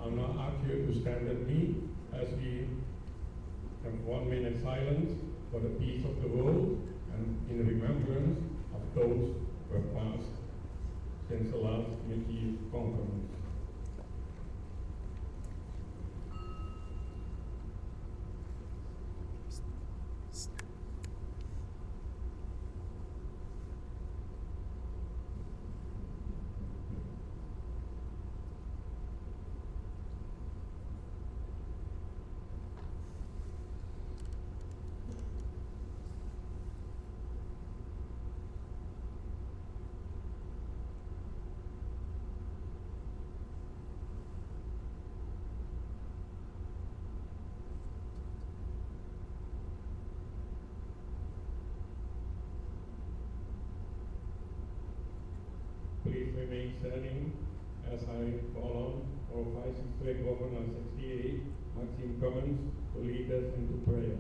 I'll now ask you to stand with me as we have 1 minute silence for the peace of the world and in remembrance of those who have passed since the last unity conference. Please remain standing as I call on our Vice District Governor 68, Maxime Cummins, to lead us into prayer.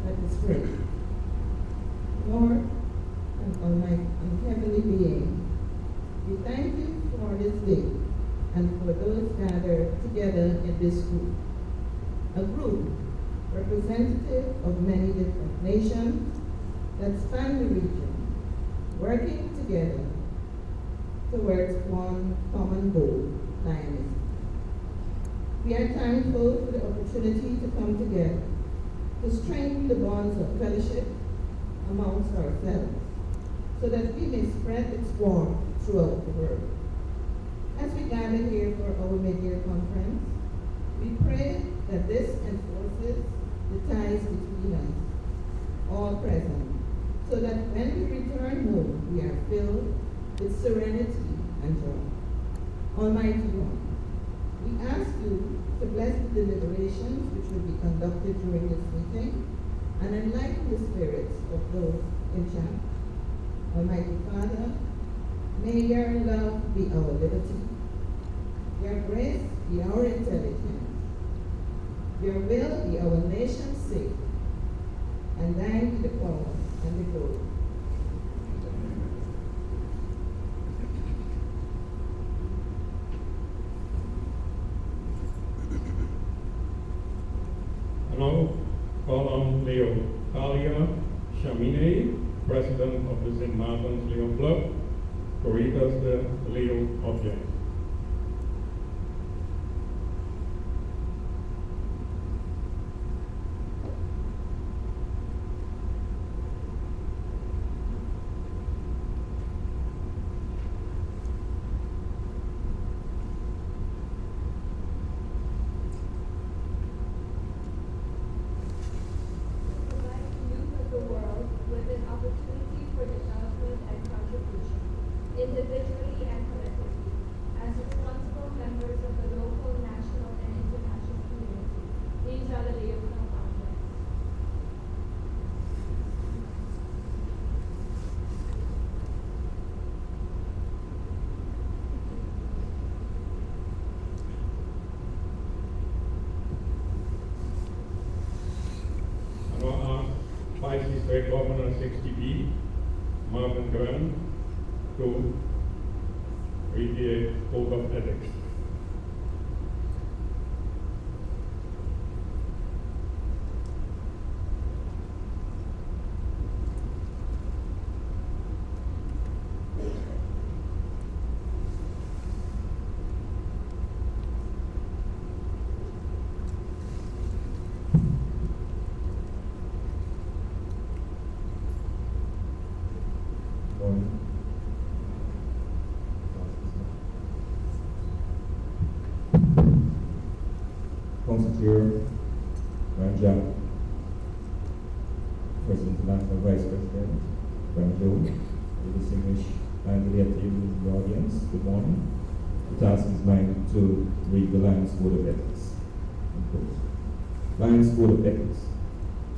Let us pray. Lord and Almighty and Heavenly Being, we thank you for this day and for those gathered together in this group. A group representative of many different nations that span the region, working together towards one common goal, Zionism. We are thankful for the opportunity to come together to strengthen the bonds of fellowship amongst ourselves so that we may spread its warmth throughout the world. As we gather here for our mid-year conference, we pray that this enforces the ties between us, all present, so that when we return home, we are filled with serenity and joy. Almighty One, we ask you to bless the deliberations which will be conducted during this meeting and enlighten the spirits of those in charge. Almighty Father, may your love be our liberty, your grace be our intelligence, your will be our nation's safety, and thine be the power and the glory. I now call on Leo Talia Chamine, President of the St.Maarten Leo Club, to read us the Leo object. Individually and collectively, as responsible members of the local, national, and international community. These are the Leo Club objects. I now ask Vice District Governor 60B, Martin Grant, to read the Code of Ethics. Morning. Constitutor, Ranja, President-elect and Vice President, Ranjo, the distinguished and relatives in the audience, good morning. The task is mine to read the Lions Code of Ethics. Lions Code of Ethics.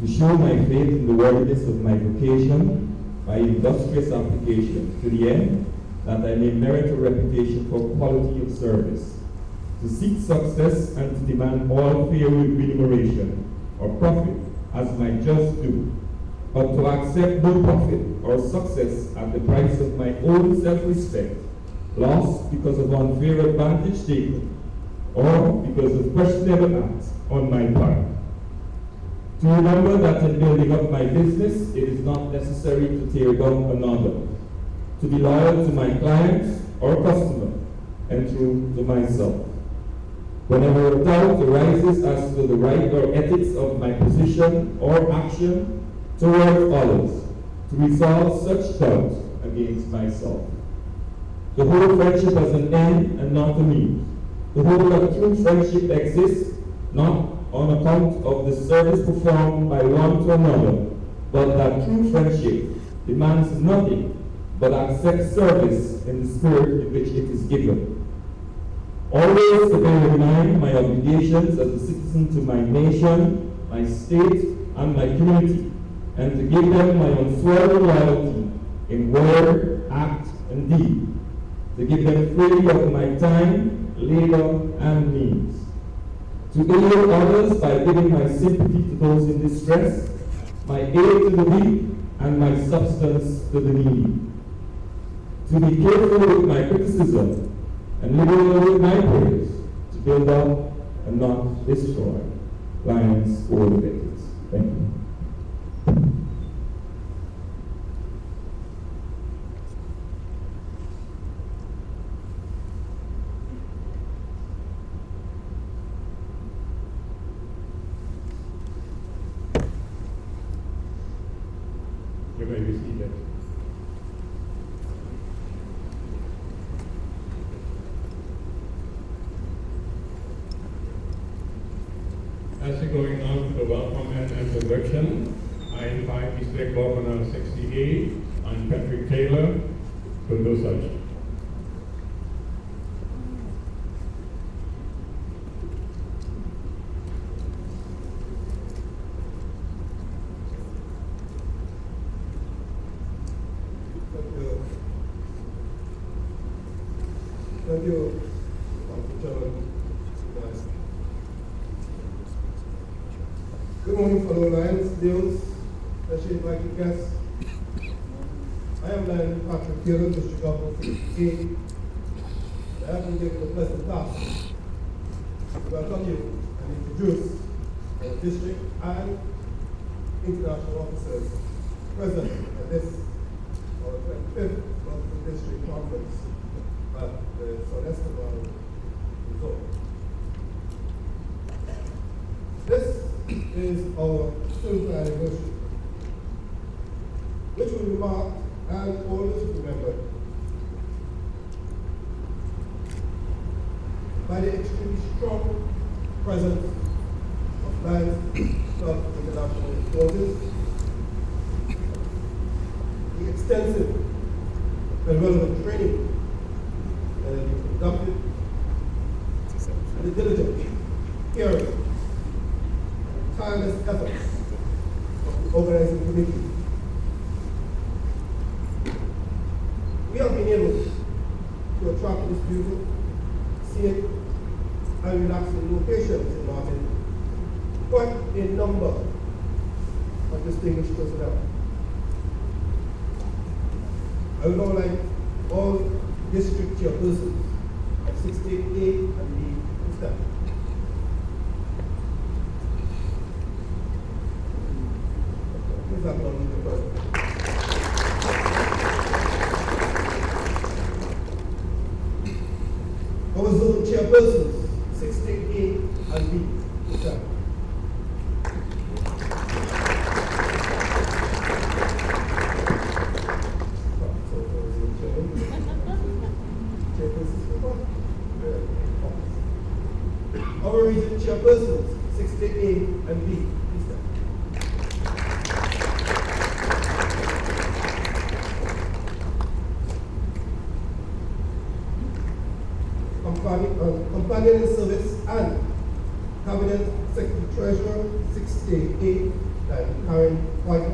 To show my faith in the worthiness of my vocation by industrious application, to the end that I may merit a reputation for quality of service, to seek success and to demand all fair remuneration or profit as my just due, but to accept no profit or success at the price of my own self-respect, lost because of unfair advantage taken, or because of questionable acts on my part. To remember that in building up my business, it is not necessary to tear down another, to be loyal to my clients or customer, and true to myself. Whenever a doubt arises as to the right or ethics of my position or action toward others, to resolve such doubt against myself. To hold friendship as an end and not a means. To hold that true friendship exists not on account of the service performed by one to another, but that true friendship demands nothing but accepts service in the spirit in which it is given. Always to bear in mind my obligations as a citizen to my nation, my state, and my community, and to give them my unswerving loyalty in word, act, and deed, to give them freely of my time, labor, and means, to aid others by giving my sympathy to those in distress, my aid to the weak, and my substance to the needy, to be careful with my criticism and liberal with my praise, to build up and not destroy. Lions over the decades. Thank you. You may be seated. As we're going on to the welcome and introduction, I invite District Governor 60A and Patrick Taylor to do such. Thank you, Dr. Chairman. Good morning, fellow Lions, Deals, especially invited guests. I am Lion Patrick Taylor, District Governor 60A. I have been given the pleasant task to welcome you and introduce our district and international officers present at this, our 25th Multiple District Conference at the St. Maarten Resort. This is our silver anniversary, which will be marked and always remembered by the extremely strong presence of Lions Club International forces, the extensive and relevant training that has been conducted, and the diligent, caring, tireless efforts of the organizing committee. We have been able to attract this beautiful, scenic, and relaxing location in St.Maarten quite a number of distinguished personnel. I would now like all district chairpersons of 68A and B to step. Please acknowledge the president. Our zone chairpersons, 68A and B to step. Our region chairpersons, 68A and B, please stand. Companion in service and Cabinet Secretary Treasurer, 68A, and Karen White,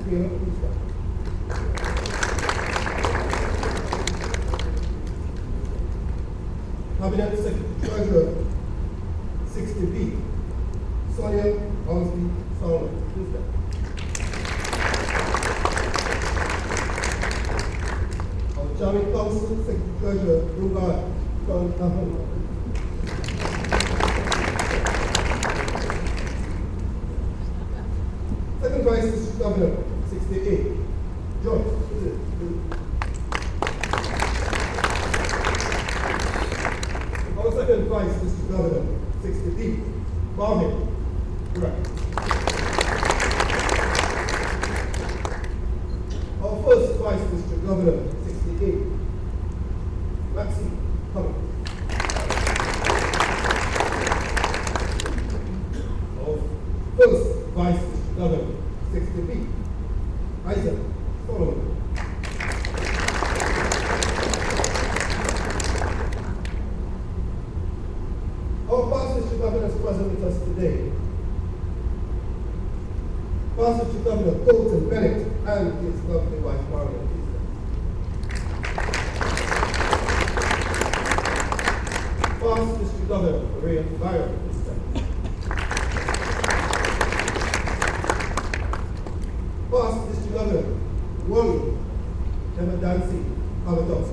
Taylor, please stand. Cabinet Secretary Treasurer, 60B, Sonia Osby Solomon. Please stand. Our Charming Council Secretary Treasurer, Rugard John Ahmed. Second Vice District Governor, 68, George. Our second Vice District Governor, 60D, Mohammed. Correct. Our first Vice District Governor, 68, Maxine Cummings. Our first Vice District Governor, 60B, Isaac Solomon. Our past district governor is present with us today. Past district governor Colton Bennett and his lovely wife Margaret. Past district governor Maria Byron. Past district governor Wally Emma Dancy Havatos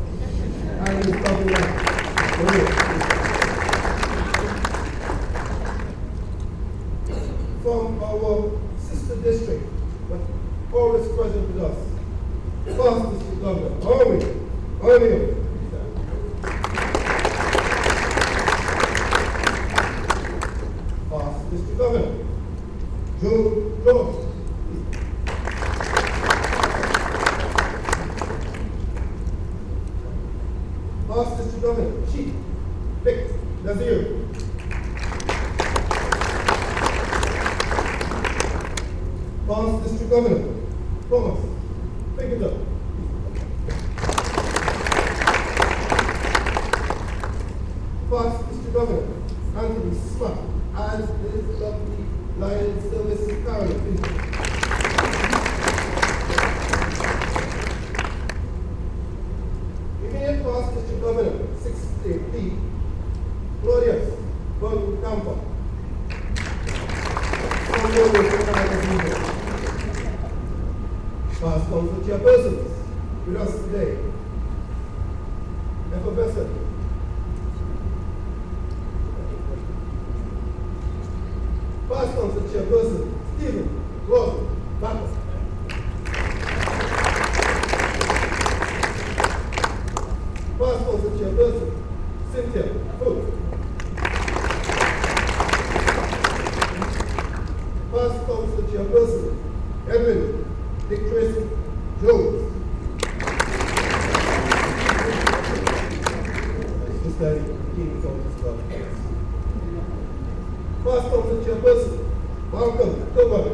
and his lovely wife Maria. From our sister district, but always present with us, past district governor, Army, past district governor, Joe George. Past district governor, Chief Vic Nazir. Past district governor, Thomas Pinkerton. Past district governor, Anthony Smart, and his lovely Lion Service Carolyn. Immediate past district governor, 6AP, Glorious Burton Camper. Past council chairpersons with us today. Effervescent. Past council chairperson Stephen Gordon Backus. Past council chairperson Cynthia Foot. Past council chairperson Edwin Dick Tracy Jones. Mr. King Council Club. Past council chairperson Malcolm Tobar.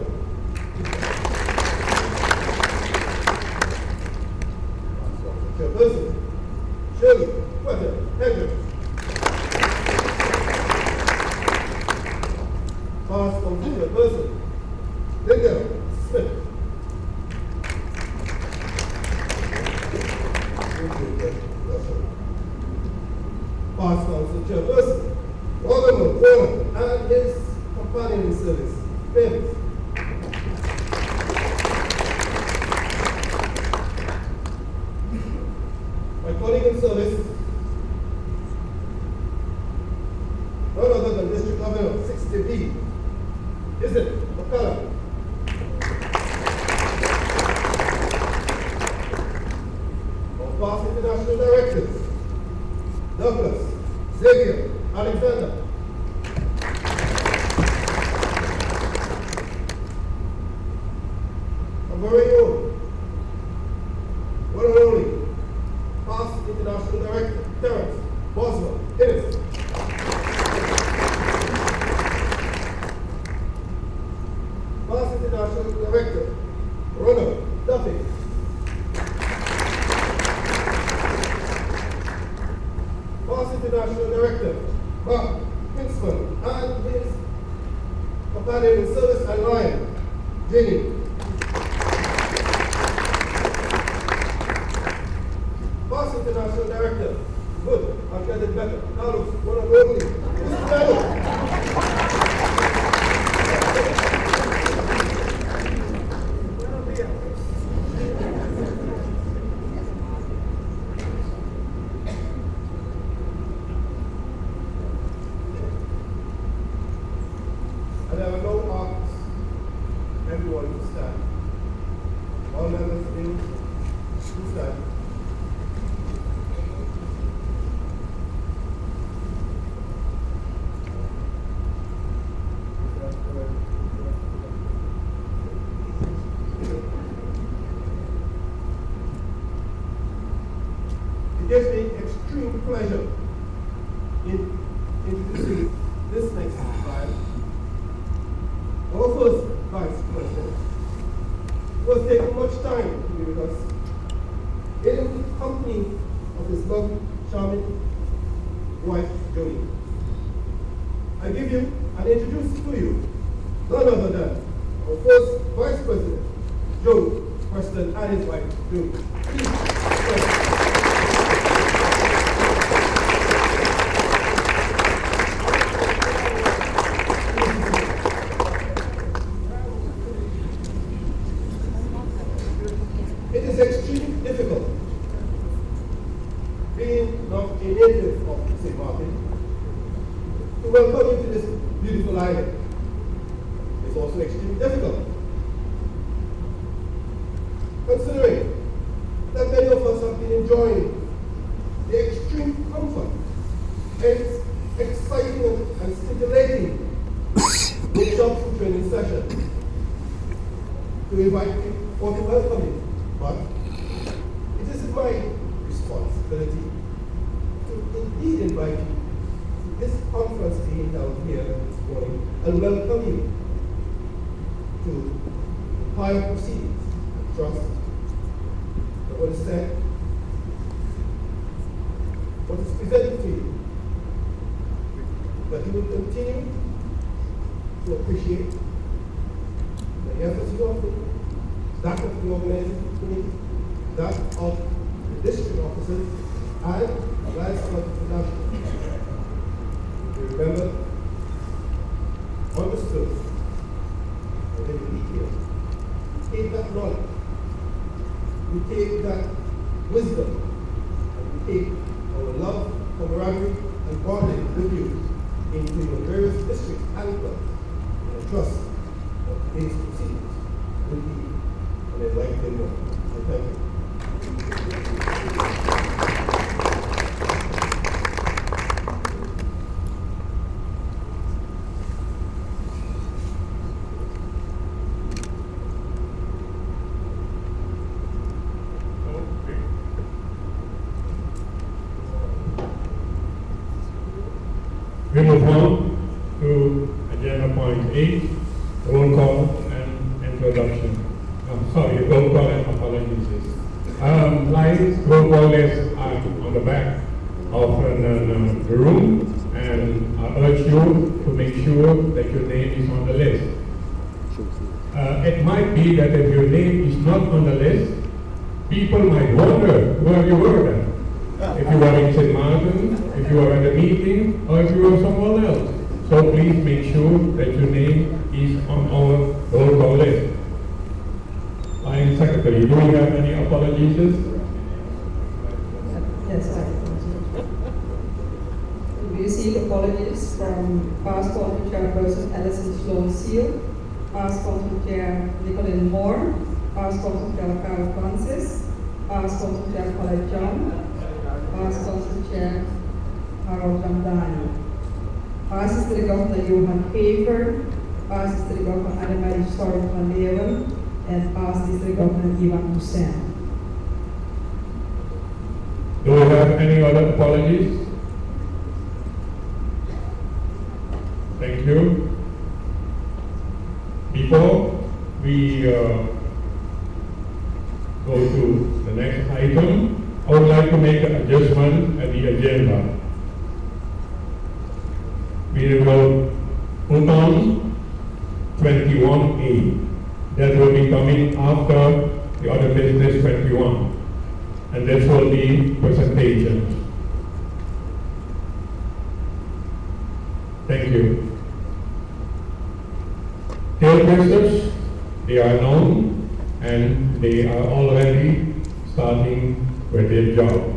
Past council chairperson Shirley Weather Hendricks. Past council chairperson Linda Smith. Past council chairperson Waldemar Warren and his companion in service, Davis. My colleague in service, none other than District Governor 60B, is it McCullough? Our past international directors, Douglas, Xavier, Alexander. Our very own, one and only, past international director, Terence Boswell Innes. Past international director, Ronald Duffy. Past international director, Mark Hintzman, and his companion in service and lion, Jenny. Past international director, good, I'm getting better, Carlos stand. All members please stand. It gives me extreme pleasure in introducing this next slide. Our first Vice President, who has taken much time to be with us, in company of his lovely, charming wife, Jody. I give you and introduce to you none other than our first Vice President, Joe Preston, and his wife, Jody. Please, it is extremely difficult being not a native of St.Maarten to welcome you to this beautiful island. It's also extremely difficult, considering that many of us have been enjoying the extreme comfort and exciting and stimulating workshops and training sessions to invite you or to welcome you. But it is my responsibility to indeed invite you to this conference being held here this morning and welcome you to higher proceedings. I trust that what is said, what is presented to you, that you will continue to appreciate the efforts you are putting, that of the organizing committee, that of the district officers, and Alliance of International. We remember, understood, and then we here. We take that knowledge, we take that wisdom, and we take our love, camaraderie, and bonding with you into your various districts and clubs. And I trust that today's proceedings will be an enlightening one. I thank you. We move on to agenda point 8, roll call and introduction. Roll call and apologies. Lines, roll call lists are on the back of the room, and I urge you to make sure that your name is on the list. It might be that if your name is not on the list, people might wonder where you were then. If you are in St.Maarten, if you are at a meeting, or if you are somewhere else. So please make sure that your name is on our roll call list. Line Secretary, do you have any apologies? Yes, sir. We received apologies from past Council Chairperson Alison Sloan Seal, past Council Chair Nicolene Moore, past Council Chair Carl Francis, past Council Chair Colette John, past Council Chair Harold Jamdani, past District Governor Johan Paper, past District Governor Annemarie Storm van Leeuwen, and past District Governor Ivan Hussein. Do we have any other apologies? Thank you. Before we go to the next item, I would like to make an adjustment at the agenda. We will put on 21A. That will be coming after the other business 21. And this will be presentations. Thank you. Tailtesters, they are known and they are already starting with their job.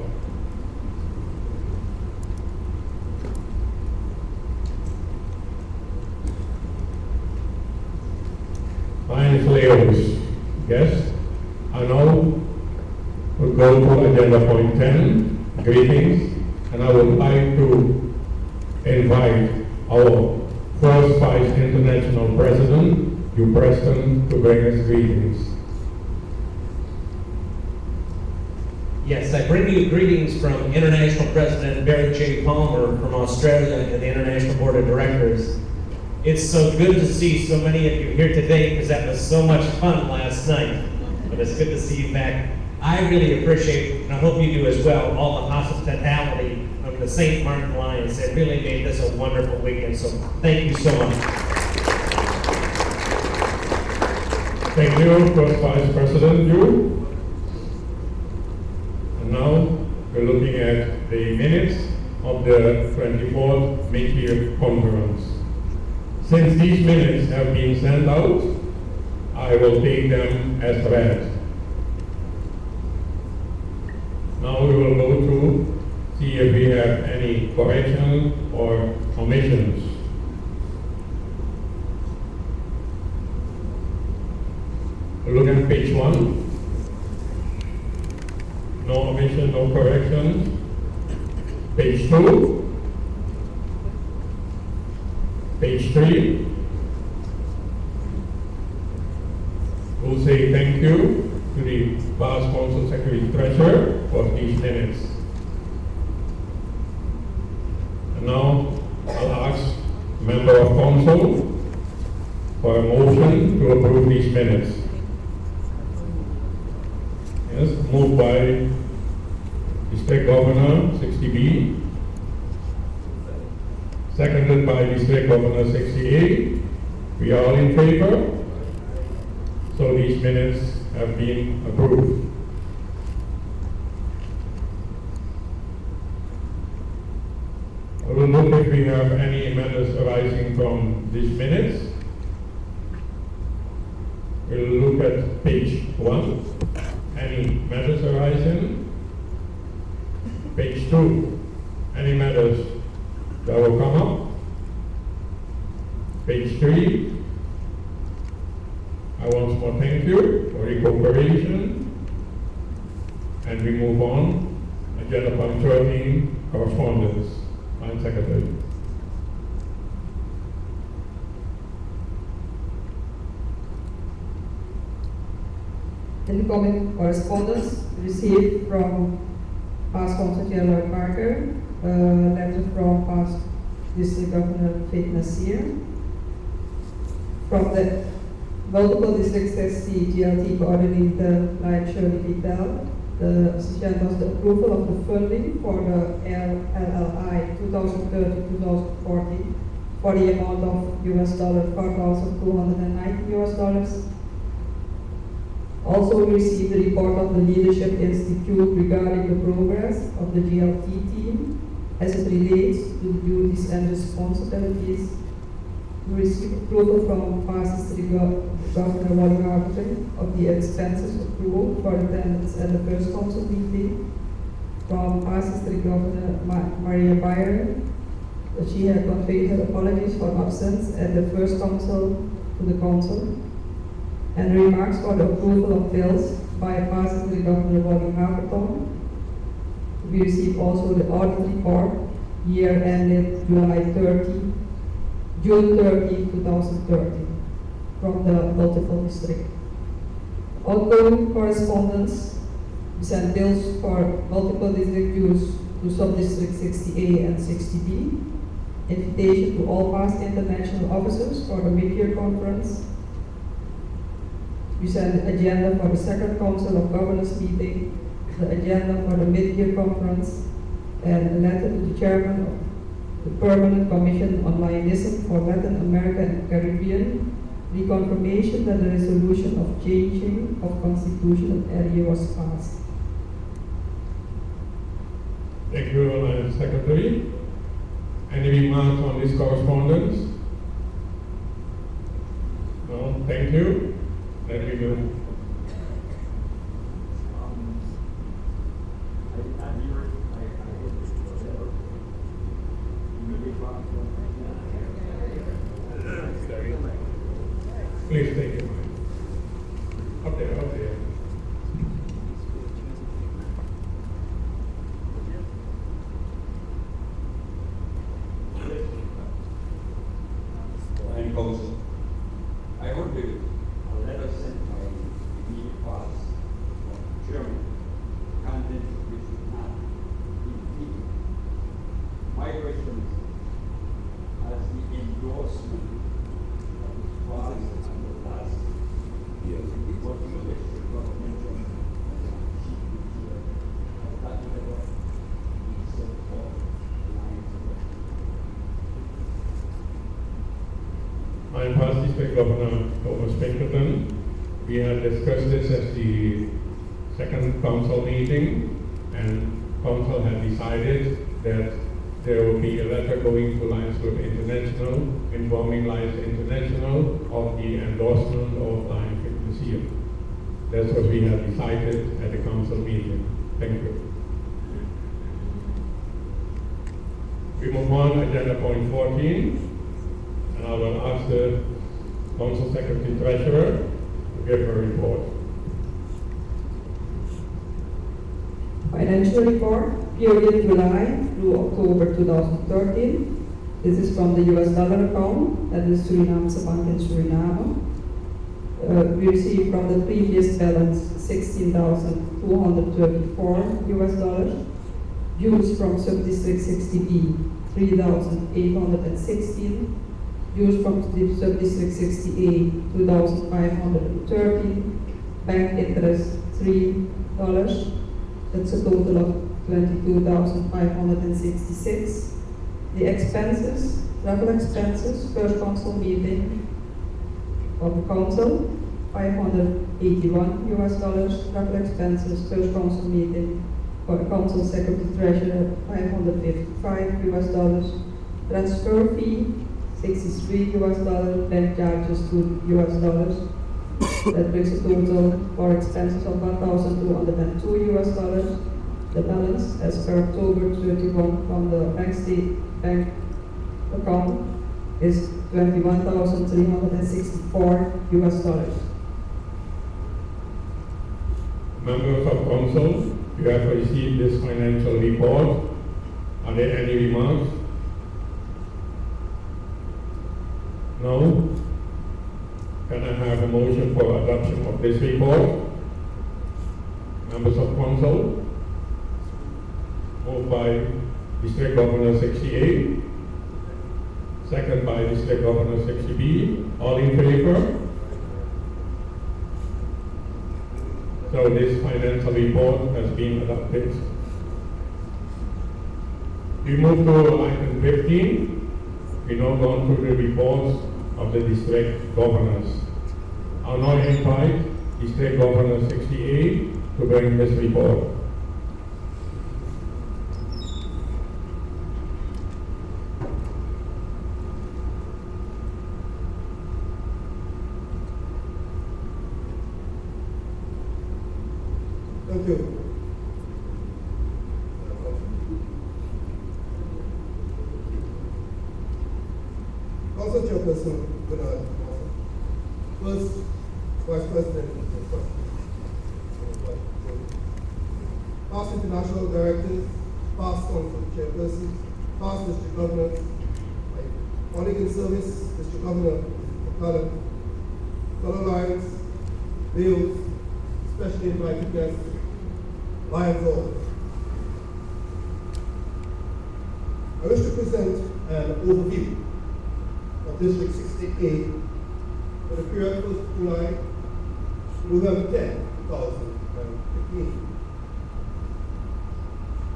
Fine Leo's guests. And now we'll go to agenda point 10, greetings. And I would like to invite our first Vice International President, Hugh Preston, to bring us greetings. Yes, I bring you greetings from International President Barry J. Palmer from Australia and the International Board of Directors. It's so good to see so many of you here today because that was so much fun last night. But it's good to see you back. I really appreciate, and I hope you do as well, all the hospitality of the St.Maarten Lions. It really made this a wonderful weekend, so thank you so much. Thank you, First Vice President Yu. And now we're looking at the minutes of the 24th mid-year conference. Since these minutes have been sent out, I will take them as read. Now we will go to see if we have any corrections or omissions. Look at page 1. No omission, no corrections. Page 2. Page 3. We'll say thank you to the past Council Secretary Treasurer for these minutes. And now I'll ask Member of Council for a motion to approve these minutes. Yes, moved by District Governor 60B, seconded by District Governor 60A. We are all in favor? So these minutes have been approved. We will look if we have any matters arising from these minutes. We'll look at page 1. Any matters arising? Page 2. Any matters that will come up? Page 3. I once more thank you for your cooperation. And we move on. Agenda point 13, correspondence. Madam Secretary. Incoming correspondence received from past Council Chair Lloyd Parker, a letter from past District Governor Faith Nasir, from the multiple District 60 GLT coordinator Lion Shirley Vittel. The agenda was the approval of the funding for the LLI 2030-2040 for the amount of $4,290. Also received the report of the Leadership Institute regarding the progress of the GLT team as it relates to the duties and responsibilities. We received approval from past District Governor Wally Harvey of the expenses accrual for attendance at the first council meeting. From past District Governor Maria Byron, that she had conveyed her apologies for absence at the first council to the council. And remarks for the approval of bills by past District Governor Wally Harvey. We received also the audit report year ended June 30, 2030 from the multiple district. Ongoing correspondence, we sent bills for multiple district use to sub-district 60A and 60B. Invitation to all past international officers for the mid-year conference. We sent the agenda for the second Council of Governors meeting, the agenda for the mid-year conference, and a letter to the chairman of the Permanent Commission on Lionism for Latin America and Caribbean, reconfirmation that the resolution of changing of constitutional area was passed. Thank you, Madam Secretary. Any remarks on this correspondence? No, thank you. Let me go. Please take it. District Governor Thomas Pinkerton. We had discussed this at the second council meeting, and council had decided that there will be a letter going to Lions Club International, informing Lions International of the endorsement of Lions Club Museum. That's what we had decided at the council meeting. Thank you. We move on to agenda point 14, and I will ask the council secretary treasurer to give her report. Financial report, period July through October 2013. This is from the US dollar account, that is Surinaamse Bank in Suriname. We received from the previous balance $16,234 US dollars. Dues from Sub-District 60B, 3,816. Dues from Sub-District 60A, 2,513. Bank interest, $3. That's a total of 22,566. The expenses, travel expenses, first council meeting of the council, $581 US dollars. Travel expenses, first council meeting for the council secretary treasurer, $555 US dollars. Transfer fee, $63 US dollars. Bank charges, $2 US dollars. That brings a total for expenses of $1,202 US dollars. The balance as per October 31 from the bank account is $21,364 US dollars. Members of council, you have received this financial report. Are there any remarks? No? Can I have a motion for adoption of this report? Members of council? Moved by District Governor 60A. Second by District Governor 60B. All in favor? So this financial report has been adopted. We move to item 15. We now go through the reports of the district governors. I'll now invite District Governor 60A to bring this report. Thank you. Council Chairperson, Bernard, first Vice President, past international directors, past council chairpersons, past district governors, my colleague in service, District Governor McCallum, fellow Lions, Wales, especially invited guests, Lions all. I wish to present an overview of District 68 for the period 1st July to November 10, 2015.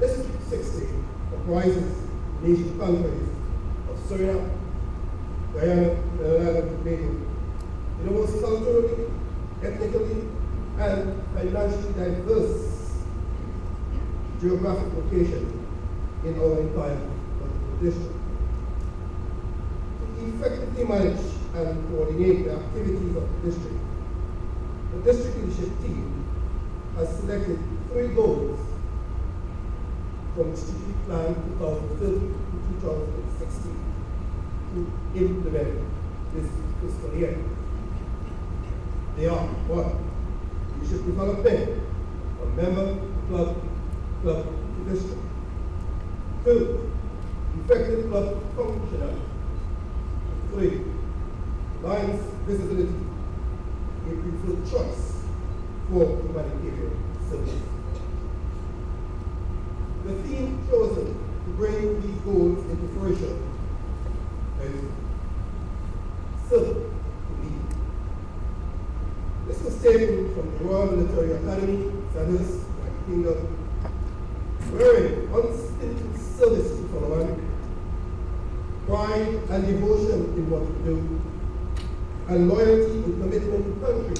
District 60 comprises nation countries of Suriname, Guyana, Trinidad and Tobago, in the most culturally, ethnically, and financially diverse geographic location in our entire political district. To effectively manage and coordinate the activities of the district leadership team has selected 3 goals from the strategic plan 2030 to 2016 to implement this fiscal year. They are: 1, leadership development from member club to district. 2, effective club functionality. 3, Lions visibility, a preferred choice for humanitarian service. The theme chosen to bring these goals into fruition is serve to lead. This was taken from the Royal Military Academy, Sandhurst, United Kingdom, wherein unstinted service to fellow man, pride and devotion in what we do, and loyalty and commitment to country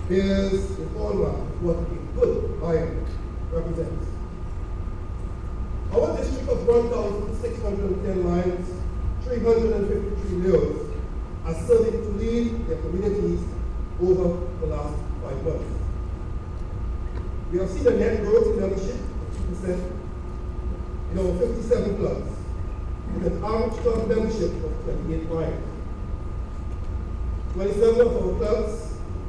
bears the hallmark of what a good lion represents. Our district of 1,610 lions, 353 males, are serving to lead their communities over the last 5 months. We have seen a net growth in membership of 2% in our 57 clubs, with an average club membership of 28 lions. 27 of our clubs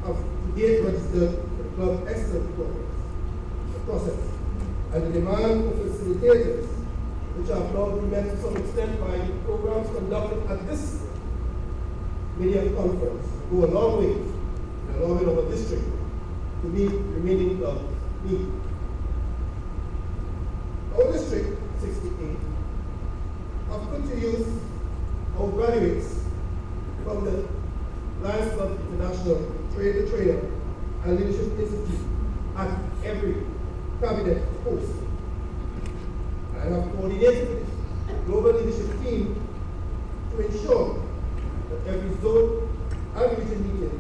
have to date registered for the Club Excellence process, and the demand for facilitators, which are now being met to some extent by programs conducted at this media conference, go a long way in allowing our district to meet remaining club needs. Our district, 68, have put to use our graduates from the Lions Club International Trainer and Leadership Institute at every cabinet post. I have coordinated the global leadership team to ensure that every zone and region meeting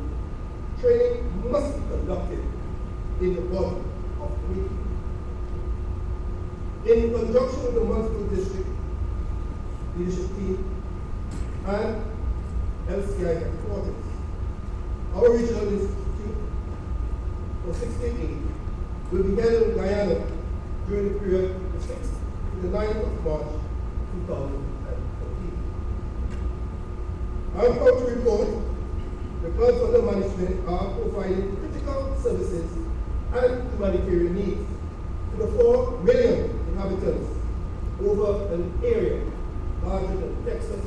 training must be conducted in the body of the meeting. In conjunction with the multiple district leadership team and LCI headquarters, our regional institute for 68 will be held in Guyana during the period the 6th to the 9th of March 2014. I am proud to report the clubs under management are providing critical services and humanitarian needs to the 4 million inhabitants over an area larger than Texas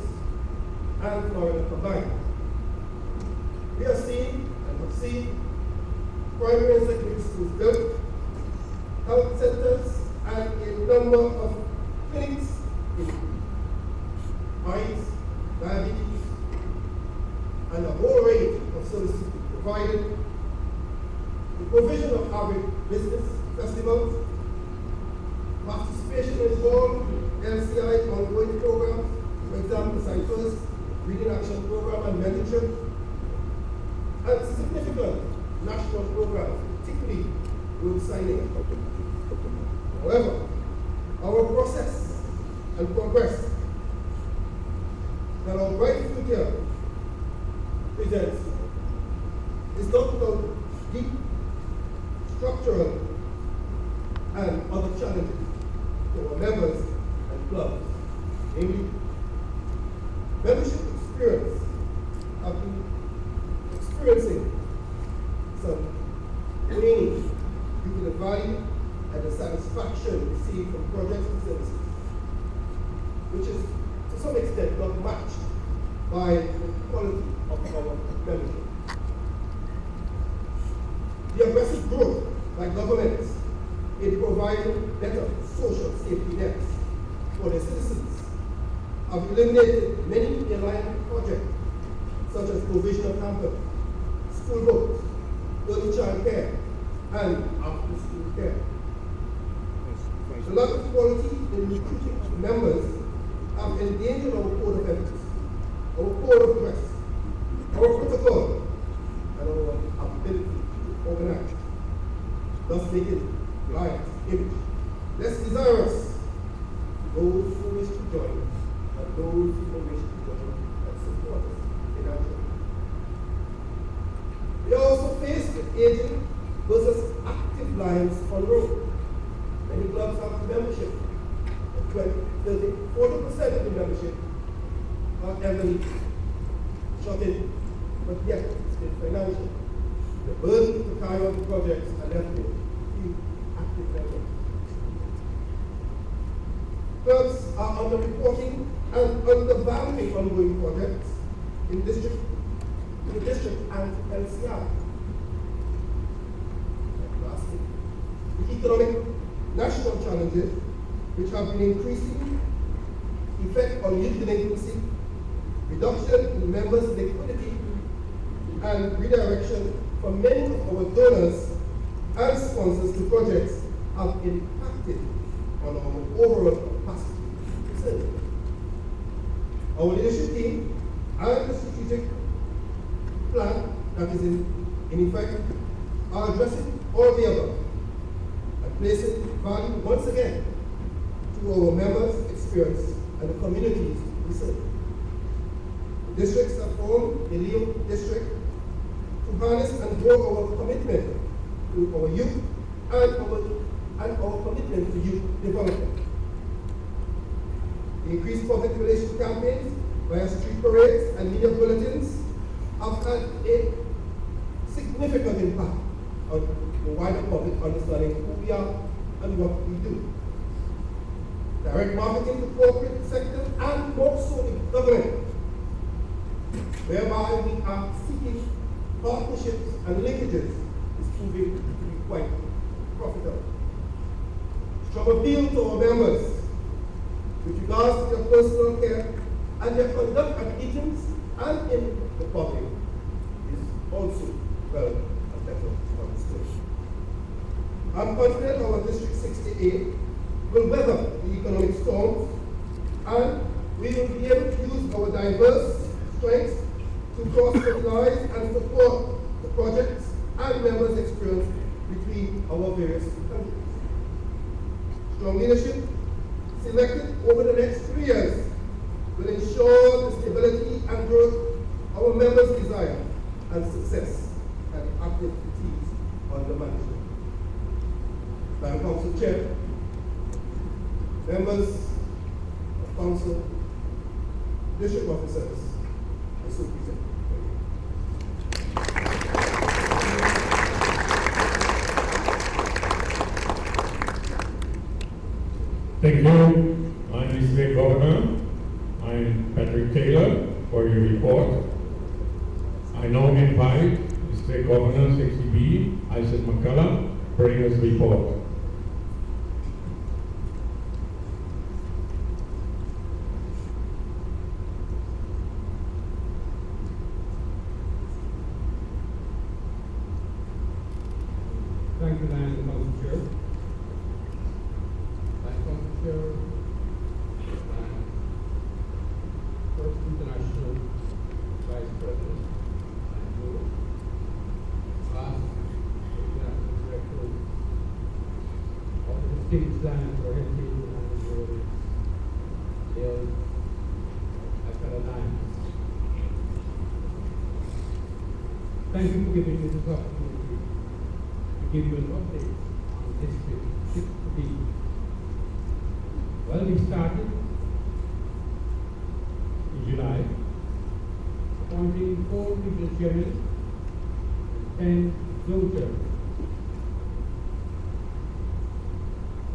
and Florida combined. We are seeing and have seen primary and secondary schools built, health centers, and a number of clinics in eyes, diabetes, and a whole range of services provided. The provision of agri-business festivals, participation in all LCI ongoing programs, for example, Site First, Reading Action Program, and mentorship, and significant national programs, particularly road signing. However, our process and progress that our bright future presents is not without deep structural and other challenges to our members and clubs. Namely, membership experience have been experiencing some waning due to the value and the satisfaction received from projects and services, which is to some extent not matched by the quality of our membership. The aggressive growth by governments in providing better social safety nets for their citizens have eliminated many alignment projects, such as provision of campus, school books, early child care, and after-school care. The lack of quality in recruiting members have endangered our code of ethics, our code of dress, our protocol, and our ability to organize, thus making Lions image less desirous to those who wish to join and those who wish to join and support us financially. We are also faced with aging versus active Lions on road. Many clubs have membership. 40% of the membership are elderly, shut-in, but yet still financial. The burden to carry on the projects are left with few active members. Clubs are underreporting and undervaluing ongoing projects in the district and LCI. And lastly, the economic national challenges which have been increasing effect on youth delinquency, reduction in members' liquidity, and redirection from many of our donors and sponsors to projects have impacted on our overall capacity to serve. Our leadership team and the strategic that is in effect are addressing all the above and placing value once again to our members' experience and the communities we serve. The districts have formed a Leo district to harness and grow our commitment to our youth and our commitment to youth development. The increased public relations campaigns via street parades and media bulletins have had a significant impact on the wider public understanding who we are and what we do. Direct marketing to corporate sector and more so the government, whereby we are seeking partnerships and linkages, is proving to be quite profitable. Strong appeal to our members with regards to their personal care and their conduct at meetings and in the public is also well attested on display. I'm confident our District 68 will weather the economic storms, and we will be able to use our diverse strengths to cross-fertilize and support the projects and members' experience between our various countries. Strong leadership selected over the next 3 years will ensure the stability and growth our members desire and success and activities under management. Madam Council Chair, members of Council, district officers, I so present. Thank you. I'm Mr. Governor. I'm Patrick Taylor for your report. I now invite Mr. Governor 60B, Isaac McCullough, to bring us report. Thank you, Madam Council Chair. Madam Council Chair, First International Vice President, and Lewis, last International Director of the Distinct Plan for Heritage and World, Dale Alcalá. Thank you for giving me this opportunity to give you an update on District 60B. Well, we started in July, appointing 4 regional chairmen and 10 zone chairmen.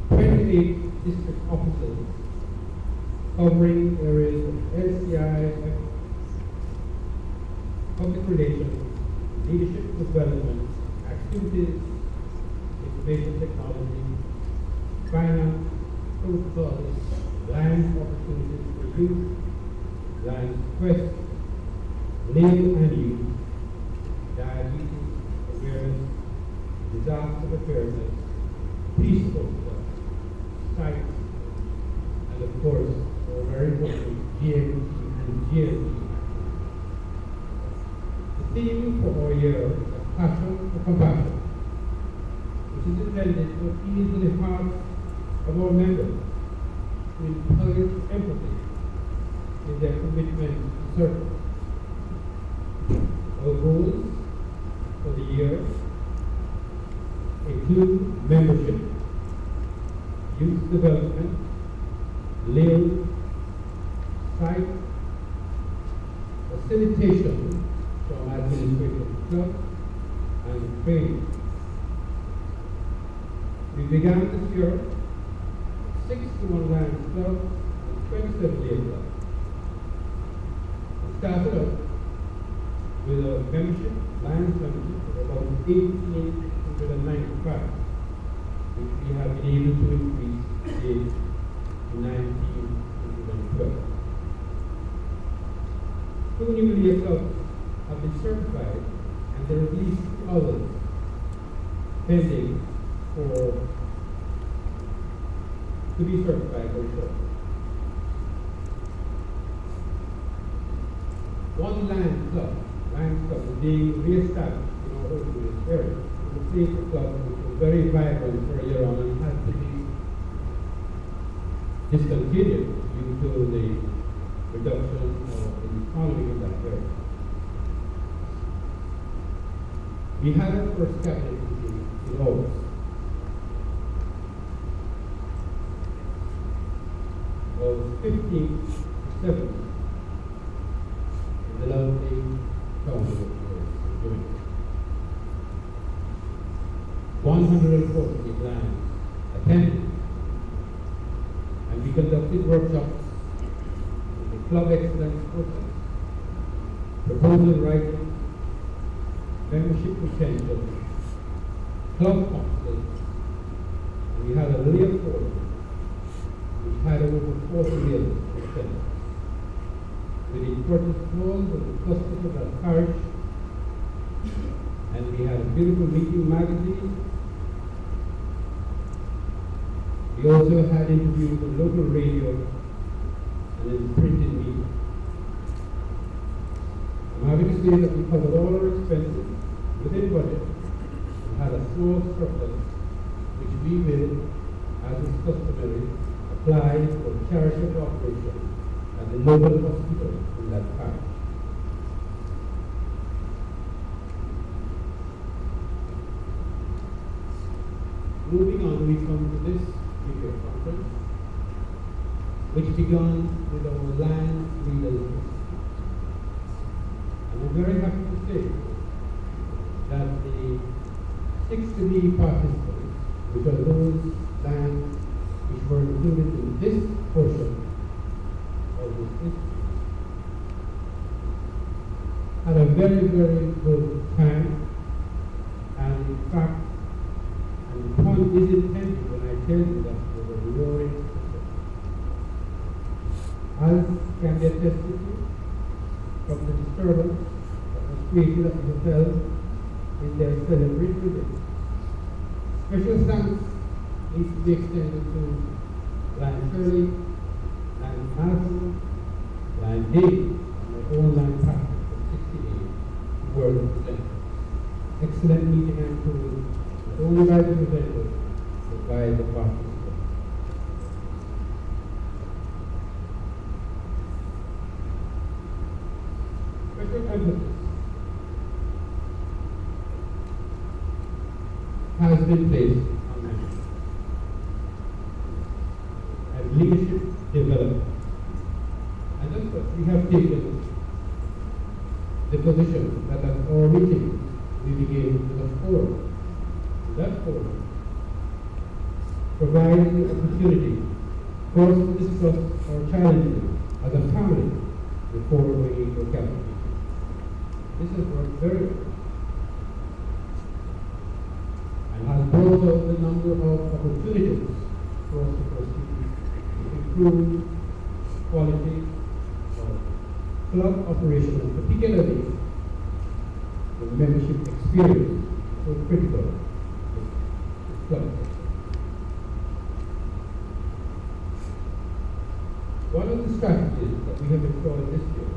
28 district officers covering areas of LCI, public relations, leadership development, activities, information technology, finance, social, land opportunities for youth, land quest, labor and youth, diabetes, awareness, disaster preparedness, peaceful science, and of course, our very important GMT and GMT. The theme for our year is Passion for Compassion, which is intended to ease in the hearts of our members to encourage empathy in their commitment to service. Our goals for the year include membership, youth development, labor, site, facilitation from administrative club, and training. We began this year with 61 Lions Club and 27 Day Club. We started out with a membership, Lions membership, of about 1,895, which we have been able to increase today to 1,912. 2 new Day Clubs have been certified, and there are at least 2 others pending to be certified very shortly. 1 Lions Club, Lions club is being re-established in our Oakville area. The theatre club was very vibrant earlier on and had to be discontinued due to the reduction of the economy in that area. We had our first cabinet meeting in August. Of 15 to 17 in the lovely county of doing 140 clients attended, and we conducted workshops in the club excellence process, proposal writing, membership retention, club council, and we had a layer forum which had over 40 million attendance. With important calls of the customers at parish, and we had a beautiful meeting magazine. We also had interviews on local radio and in printed media. I'm happy to say that we covered all our expenses within budget and had a small surplus which we will, as is customary, apply for charitable operation at the local hospital in that parish. Moving on, we come to this video conference, which began with our land leaders. And I'm very happy to say that the 60 participants, which are those lands which were included in this portion of this history, had a very, very good time. And in fact, and the point is intended when I tell you that they were rewarding success. As can be attested to from the disturbance that was created at the hotel in their celebratory day. Special thanks needs to be extended to Line Shirley, Line Malcolm, Line Dave, and my own line partner from 68, who were the presenters. Excellent meeting and tool, not only by the presenters, but by the participants. Special emphasis has been placed on management and leadership development. And that's what we have taken the position that at our meeting we begin with a forum. That forum provides the opportunity for us to discuss our challenges as a family before we go to cabinet. This has worked very well and has brought out the number of opportunities for us to proceed to improve quality of club operation, and particularly the membership experience, so critical to club. One of the strategies that we have employed this year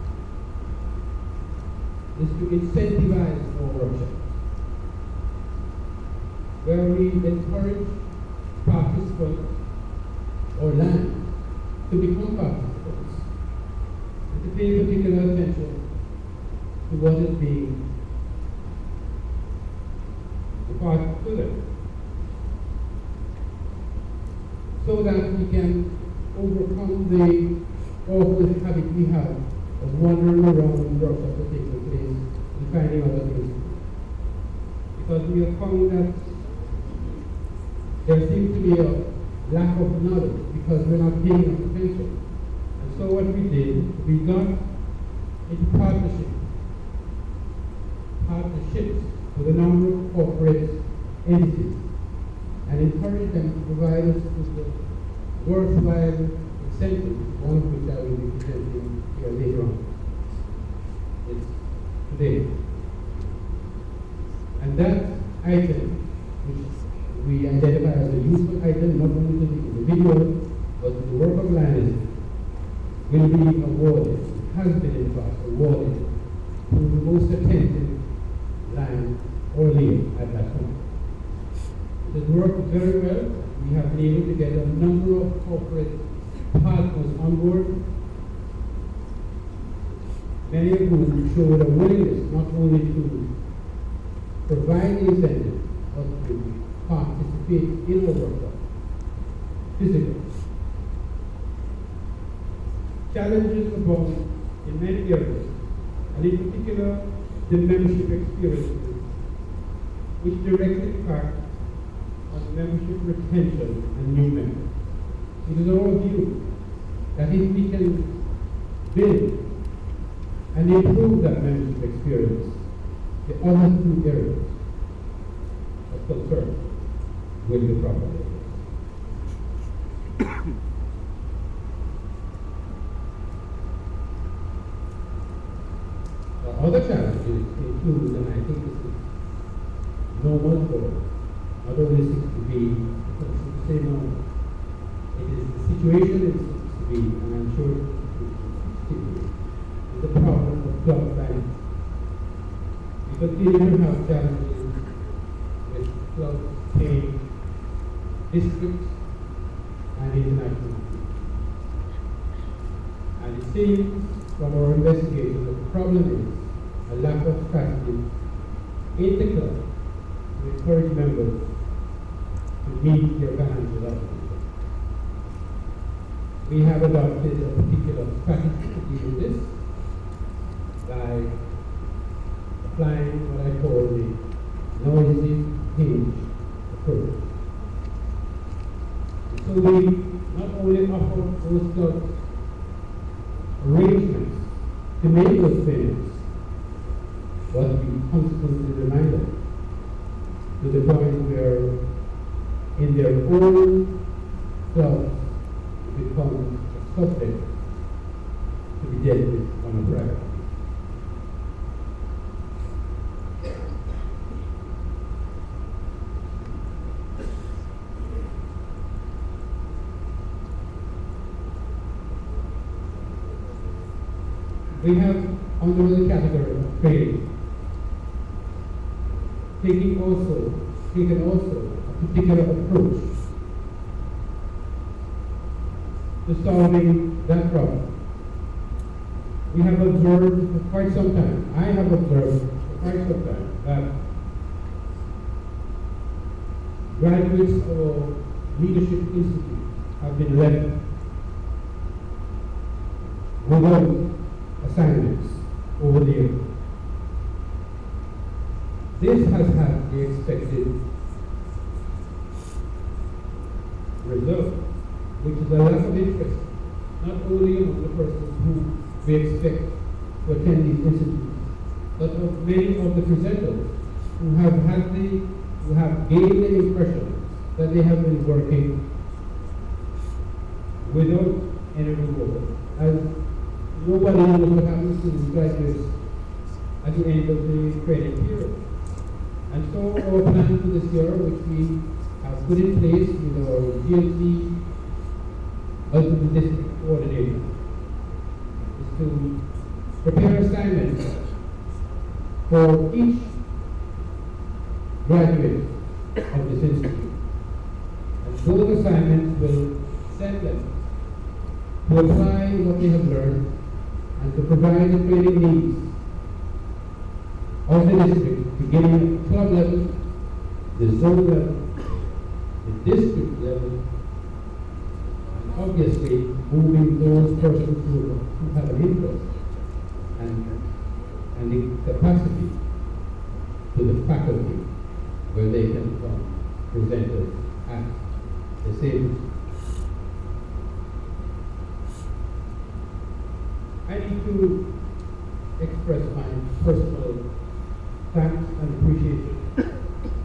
is to incentivize our workshops, where we encourage participants or land to become participants and to pay particular attention to what is being imparted to them, so that we can overcome the awful habit we have of wandering around workshops that take place and finding other things. Because we have found that there seems to be a lack of knowledge because we're not paying enough attention. And so what we did, we got into partnerships with a number of corporate entities and encouraged them to provide us with the worthwhile incentives, one of which I will be presenting here later on. It's today. And that item, which we identify as a useful item, not only to the individual, but to the work of land, will be awarded, has been in fact awarded to the most attentive and O'Leary at that point. It has worked very well. We have been able to get a number of corporate partners on board, many of whom showed a willingness not only to provide the incentive, but to participate in our workshop physically. Challenges abound in many areas, and in particular, the membership experiences, which directly impact on membership retention and new members. It is our view that if we can build and improve that membership experience, the other two areas of concern will be properly addressed. Other challenges include, and I think this is normal for not only 60B, but I should say normal. It is the situation in 60B, and I'm sure it is the problem of club banking. We continue to have challenges with clubs paying districts and international fees. And it seems from our investigation that the problem is a lack of strategy in the club to encourage members to meet their financial obligations. We have adopted a particular strategy to deal with this by applying what I call the noisy hinge approach. So we not only offer those clubs arrangements to make those payments, but we constantly remind them to the point where in their own clubs become a subject to be dealt with on a private. We have under the category of training taken also a particular approach to solving that problem. We have observed for quite some time, I have observed for quite some time, that graduates of leadership institutes have been left without assignments over the years. This has had the expected result, which is a lack of interest, not only among the persons who we expect to attend these institutes, but of many of the presenters who have gained the impression that they have been working without any reward, as nobody knows what happens to these graduates at the end of the training period. And so our plan for this year, which we have put in place with our GLC ultimate district coordinator, is to prepare assignments for each graduate of this institute. And those assignments will send them to apply what they have learned and to provide the training needs of the district, beginning at club level, the zone level, the district level, and obviously moving those persons who have an interest and the capacity to the faculty where they can become presenters at the same. I need to express my personal thanks and appreciation to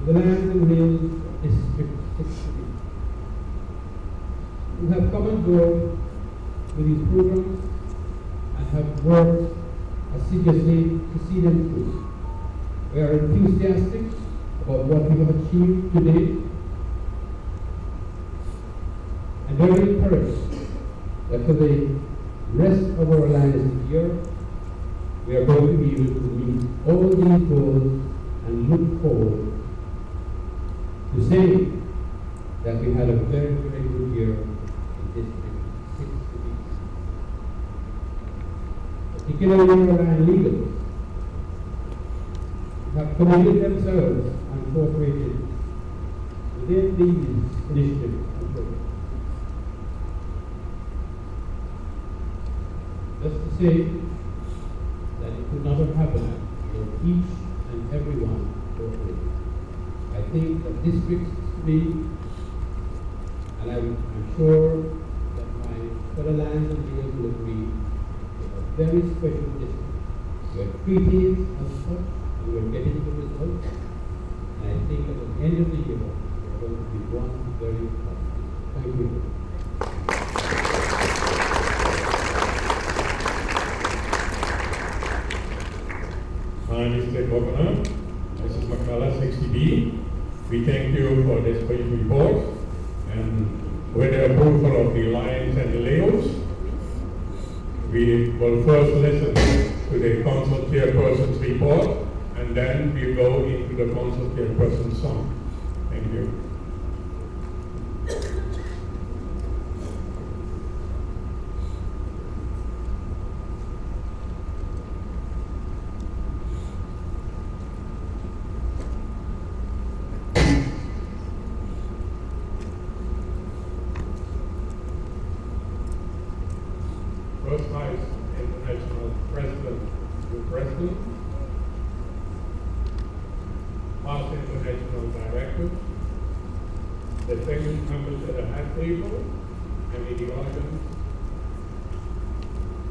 the Land and Rail District 60, who have come on board with these programs and have worked assiduously to see them through. We are enthusiastic about what we have achieved today and very encouraged that for the rest of our lives this year, we are going to be able to meet all these goals and look forward to saying that we had a very, very good year in District 60, particularly our leaders have committed themselves and cooperated within these initiatives and programs. Just to say that it could not have happened without each and everyone cooperating. I think that District 60, and I'm sure that my fellow lands and leaders will agree, is a very special district. We're treated as such, and we're getting the results. And I think at the end of the year, we're going to be one very positive. Thank you. Mr. Governor, Mrs. McCullough, 60B, we thank you for this brief report, and with the approval of the lines and the layouts, we will first listen to the council chairperson's report, and then we go into the council chairperson's song. Thank you. First Vice International President, President, past International Director, the second members at the head table, and in the audience,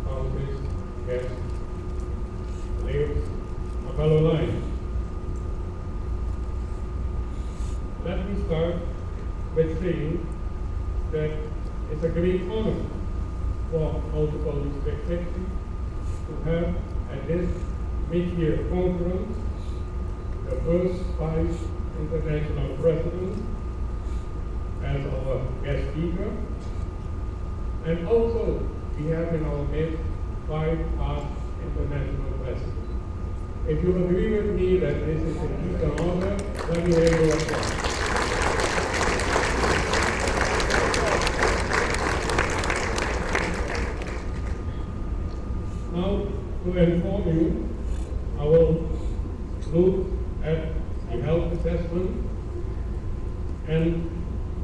countries, guests, ladies, and fellow lines. Let me start with saying that it's a great honor for multiple District 60 to have at this mid-year conference the first Vice International President as our guest speaker, and also we have in our midst 5 past international presidents. If you agree with me that this is indeed an honor, let me hear your applause. Now, to inform you, I will look at the health assessment end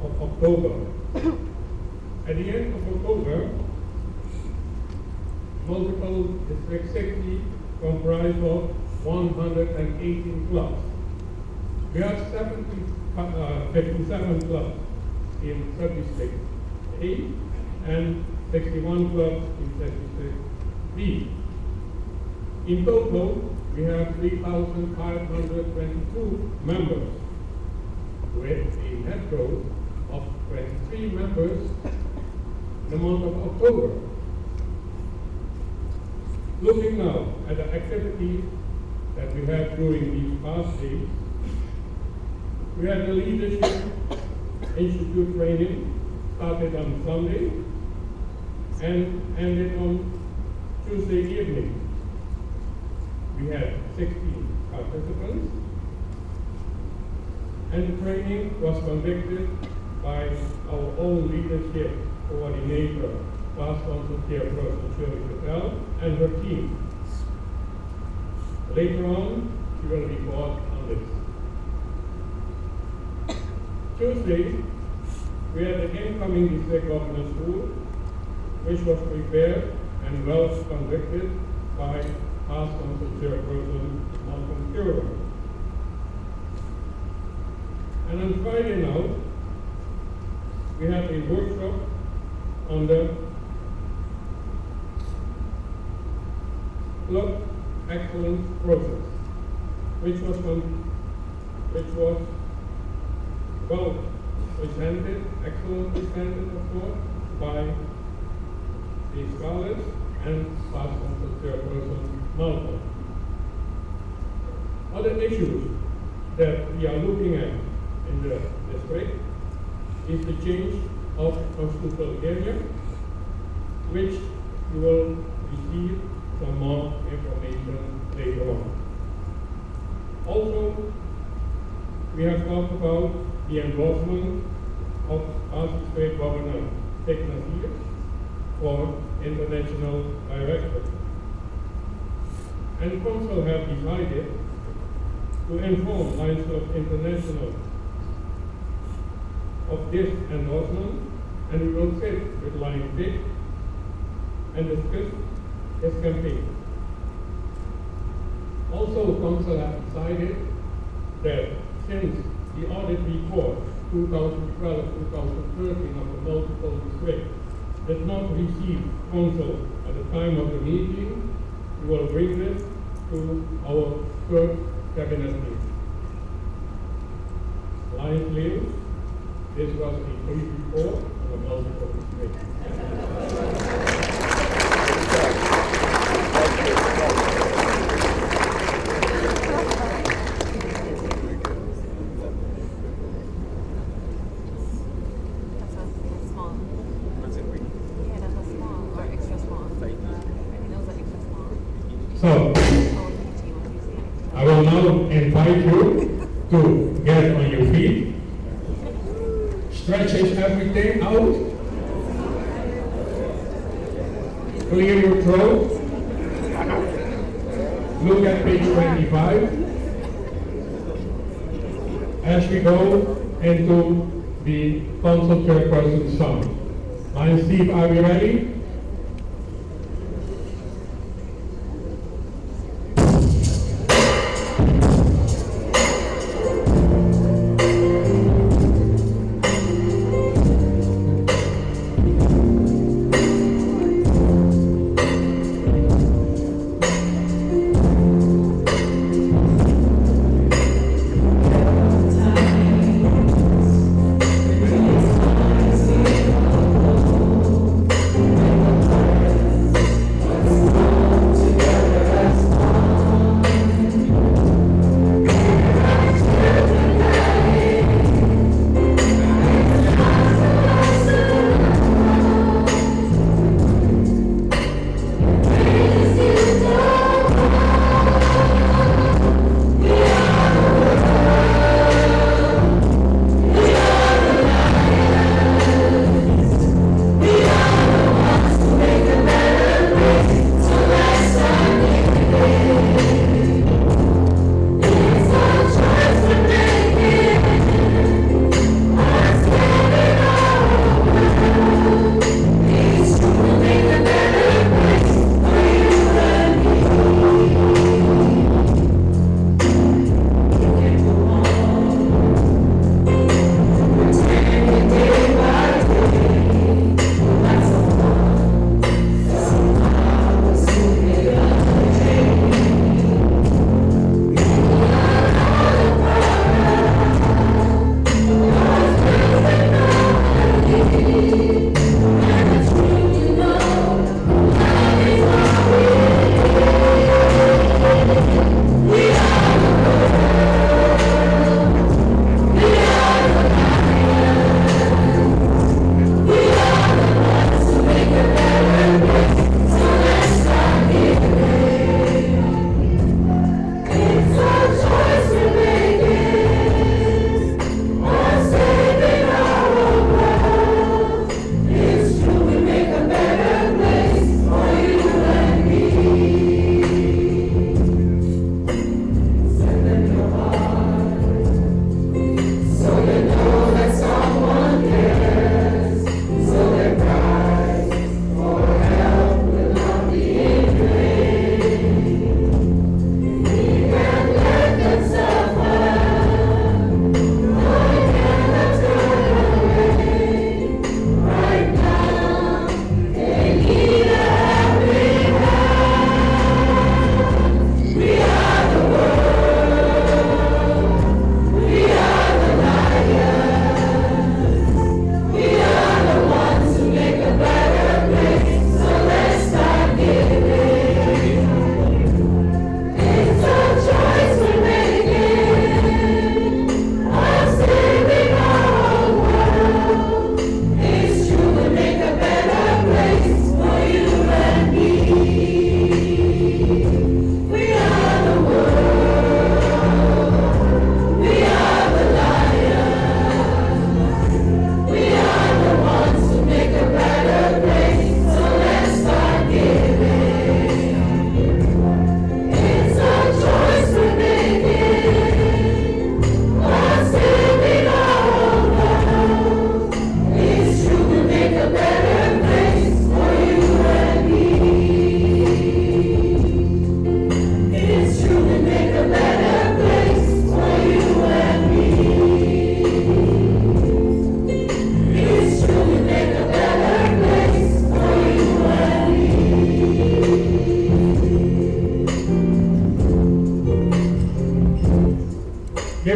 of October. At the end of October, multiple District 60 comprise of 118 clubs. We have 57 clubs in Sub-District A and 61 clubs in Sub-District B. In total, we have 3,522 members, with a net growth of 23 members in the month of October. Looking now at the activities that we have during these past days, we had the Leadership Institute training started on Sunday and ended on Tuesday evening. We had 16 participants, and the training was conducted by our own leadership coordinator, past council chairperson Shirley Patel, and her team. Later on, she will report on this. Tuesday, we had the incoming district governor school, which was prepared and well conducted by past council chairperson Malcolm Kirwan. And on Friday now, we had a workshop on the club excellence process, which was well presented, excellently presented, of course, by the scholars and past council chairperson Malcolm. Other issues that we are looking at in the district is the change of constitutional area, which you will receive some more information later on. Also, we have talked about the endorsement of past state governor St. Maarten for international director. And council have decided to inform Lions Club International of this endorsement, and we will sit with Lions Dick and discuss his campaign. Also, council has decided that since the audit report 2012-2013 of the multiple district did not receive council at the time of the meeting, we will bring this to our third cabinet meeting. Lions Leaves, this was a brief report on the multiple district. So, I will now invite you to get on your feet, stretches everything out, clear your throat, look at page 25, as we go into the council chairperson song. Lion Steve, are we ready? Time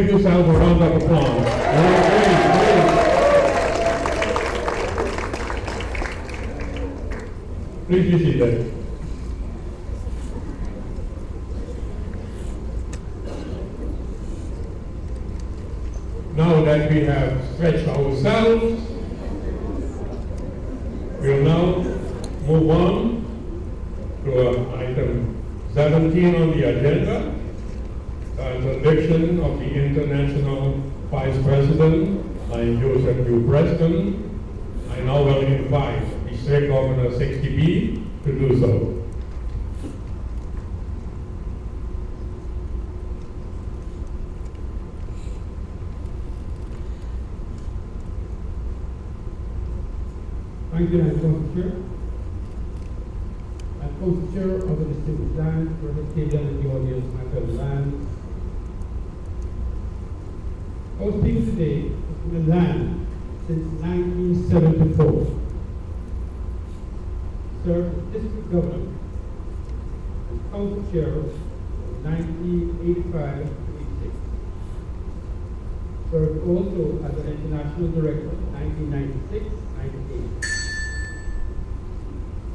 give yourself a round of applause. Please be seated. Now that we have stretched ourselves, we'll now move on to item 17 on the agenda, introduction of the International Vice President. I am Joseph U. Preston. I now will invite District Governor 60B to do so. Thank you, Council Chair. As Council Chair of the Distinguished Land, represented in the audience, my fellow lands. Our speaker today has been in land since 1974. Served as District Governor and Council Chair from 1985 to 86. Served also as an International Director in 1996-98.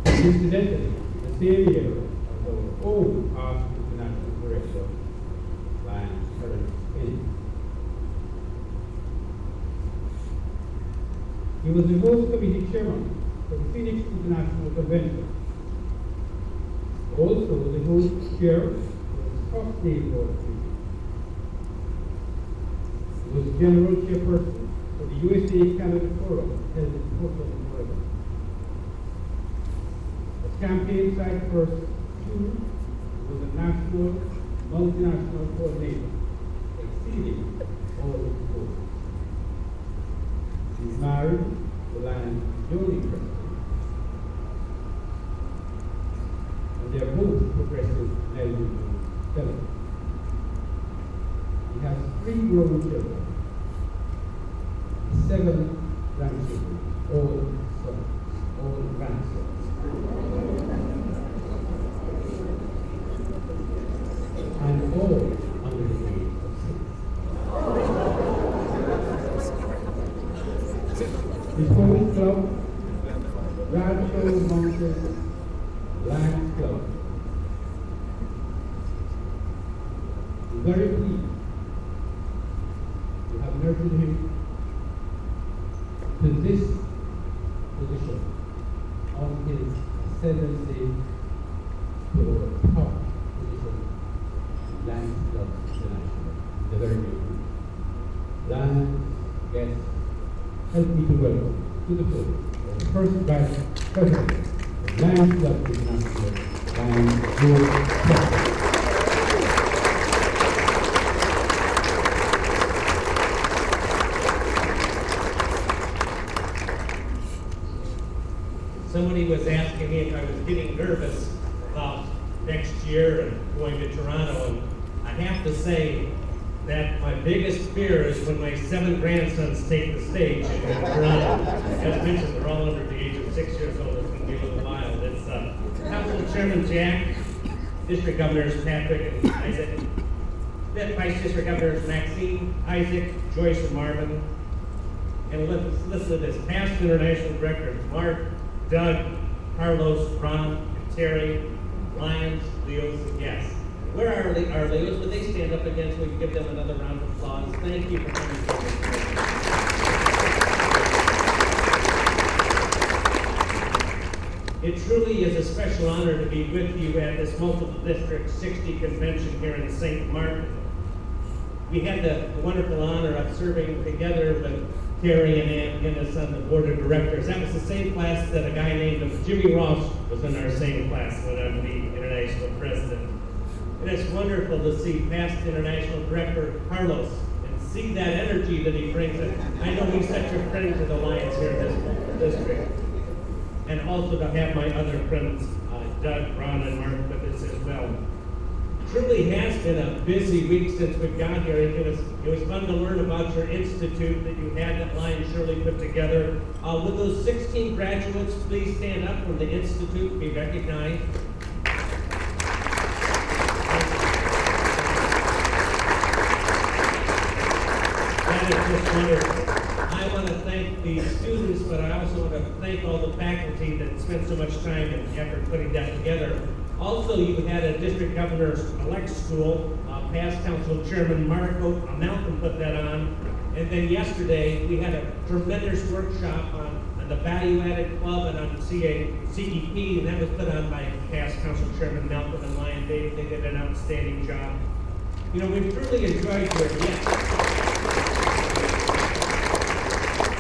Incidentally, the same year as our own past International Director, Lion Terrence Payne. He was the host committee chairman for the Phoenix International Convention. Also the host chair for the Scottsdale Board of Treaty. He was general chairperson for the USA-Canada Forum held in Portland, Oregon. Campaign site first two was a national, multinational coordinator, exceeding all his goals. He is married to Lion Jody Preston, and they are both progressive LGBT fellows. He has 3 grown children, 7 grandchildren, all sons, all grandsons. And all under the age of 6. His home club, Bradshaw Mountain Lions Club. I'm very pleased to have nurtured him to this position on his ascendancy to a top position in Lions Club International. The very good. Lions, guests, help me to welcome to the floor the first Vice President of Lions Club International, Lion George Preston. Somebody was asking me if I was getting nervous about next year and going to Toronto, and I have to say that my biggest fear is when my 7 grandsons take the stage in Toronto. As mentioned, they're all under the age of 6 years old. It's going to be a little wild. It's Council Chairman Jack, District Governors Patrick and Isaac, Vice District Governors Maxine, Isaac, Joyce, and Marvin. And listen to this: past international directors Mark, Doug, Carlos, Ron, and Terry, Lions, Leos, and guests. Where are our Leos? Would they stand up again so we can give them another round of applause? Thank you for coming forward. It truly is a special honor to be with you at this Multiple District 60 convention here in St.Maarten. We had the wonderful honor of serving together with Terry and Ann Guinness on the board of directors. That was the same class that a guy named Jimmy Ross was in our same class when I'm the international president. And it's wonderful to see past international director Carlos and see that energy that he brings. And I know he's such a friend to the Lions here in this district. And also to have my other friends, Doug, Ron, and Mark with us as well. Truly has been a busy week since we got here. It was fun to learn about your institute that you had that Lion Shirley put together. Would those 16 graduates please stand up from the institute and be recognized? it's just wonderful. I want to thank the students, but I also want to thank all the faculty that spent so much time and effort putting that together. Also, you had a district governor's-elect school, past council chairman Malcolm put that on. And then yesterday, we had a tremendous workshop on the value-added club and on CEP, and that was put on by past council chairman Malcolm and Lion Dave. They did an outstanding job. You know, we've truly enjoyed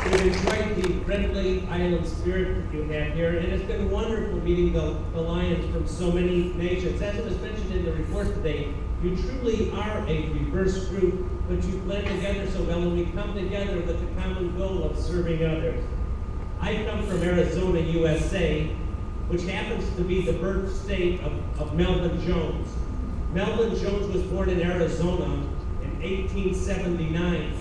We've enjoyed the friendly island spirit that you have here, and it's been wonderful meeting the Lions from so many nations. As it was mentioned in the report today, you truly are a diverse group, but you blend together so well, and we come together with the common goal of serving others. I come from Arizona, USA, which happens to be the birth state of Melvin Jones. Melvin Jones was born in Arizona in 1879.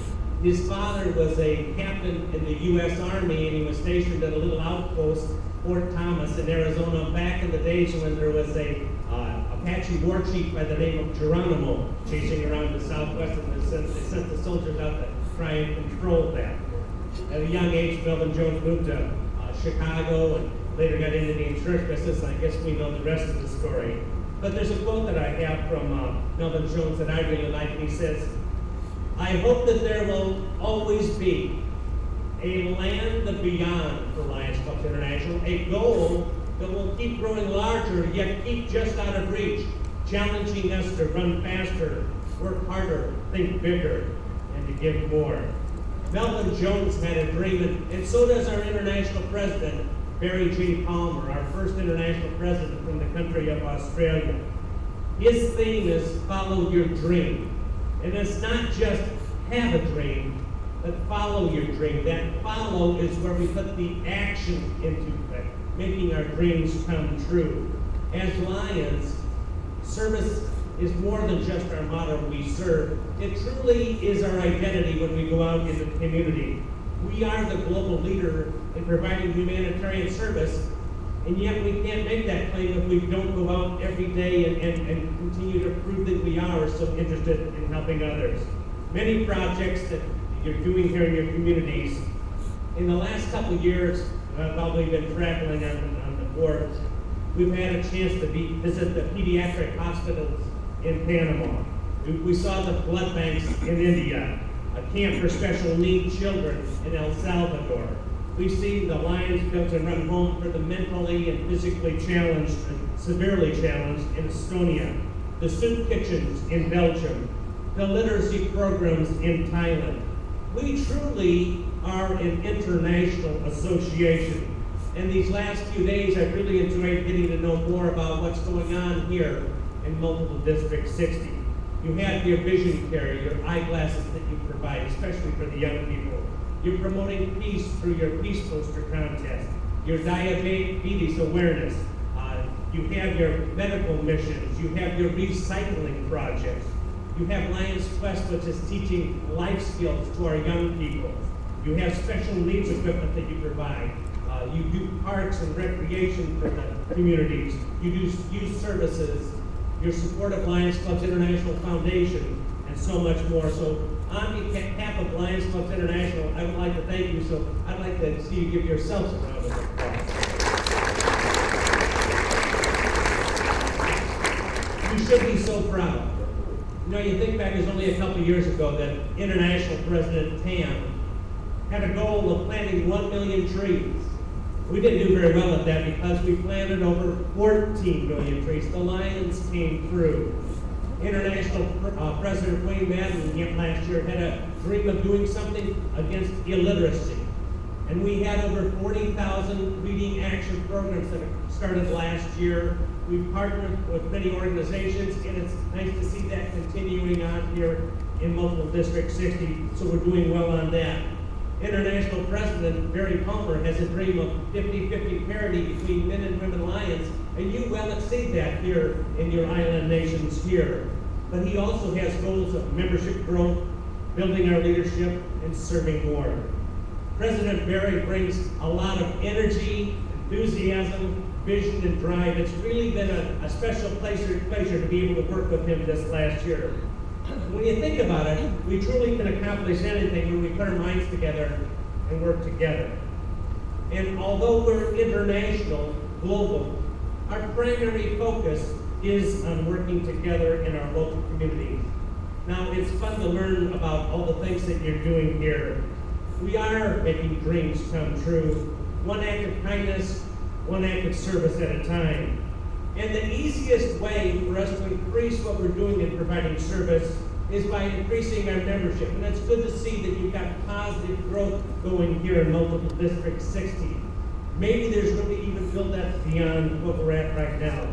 His father was a captain in the U.S. Army, and he was stationed at a little outpost, Fort Thomas in Arizona, back in the days when there was a Apache war chief by the name of Geronimo chasing around the Southwest, and they sent the soldiers out to try and control that. At a young age, Melvin Jones moved to Chicago and later got into the insurance business. I guess we know the rest of the story. But there's a quote that I have from Melvin Jones that I really like, and he says, "I hope that there will always be a land beyond for Lions Clubs International, a goal that will keep growing larger, yet keep just out of reach, challenging us to run faster, work harder, think bigger, and to give more." Melvin Jones had a dream, and so does our international president, Barry J. Palmer, our first international president from the country of Australia. His theme is follow your dream. And it's not just have a dream, but follow your dream. That follow is where we put the action into it, making our dreams come true. As Lions, service is more than just our motto, we serve. It truly is our identity when we go out into the community. We are the global leader in providing humanitarian service, and yet we can't make that claim if we don't go out every day and continue to prove that we are so interested in helping others. Many projects that you're doing here in your communities, in the last couple of years, I've probably been traveling on the board, we've had a chance to visit the pediatric hospitals in Panama. We saw the blood banks in India, a camp for special needs children in El Salvador. We've seen the Lions built and run home for the mentally and physically challenged and severely challenged in Estonia, the soup kitchens in Belgium, the literacy programs in Thailand. We truly are an international association. And these last few days, I've really enjoyed getting to know more about what's going on here in multiple District 60. You have your vision care, your eyeglasses that you provide, especially for the young people. You're promoting peace through your peace poster contest, your diabetes awareness. You have your medical missions. You have your recycling projects. You have Lions Quest, which is teaching life skills to our young people. You have special needs equipment that you provide. You do parks and recreation for the communities. You do youth services. Your support of Lions Clubs International Foundation, and so much more. So on behalf of Lions Clubs International, I would like to thank you. So I'd like to see you give yourselves a round of applause. You should be so proud. You know, you think back, it was only a couple years ago that International President Tam had a goal of planting 1 million trees. We didn't do very well at that because we planted over 14 million trees. The Lions came through. International President Wayne Madden last year had a dream of doing something against illiteracy. And we had over 40,000 reading action programs that started last year. We've partnered with many organizations, and it's nice to see that continuing on here in multiple District 60, so we're doing well on that. International President Barry Palmer has a dream of 50-50 parity between men and women Lions, and you well exceed that here in your island nations here. But he also has goals of membership growth, building our leadership, and serving more. President Barry brings a lot of energy, enthusiasm, vision, and drive. It's really been a special pleasure to be able to work with him this last year. When you think about it, we truly can accomplish anything when we put our minds together and work together. And although we're international, global, our primary focus is on working together in our local communities. Now, it's fun to learn about all the things that you're doing here. We are making dreams come true, one act of kindness, one act of service at a time. And the easiest way for us to increase what we're doing in providing service is by increasing our membership. And it's good to see that you've got positive growth going here in Multiple District 60. Maybe there's room to even build that beyond what we're at right now.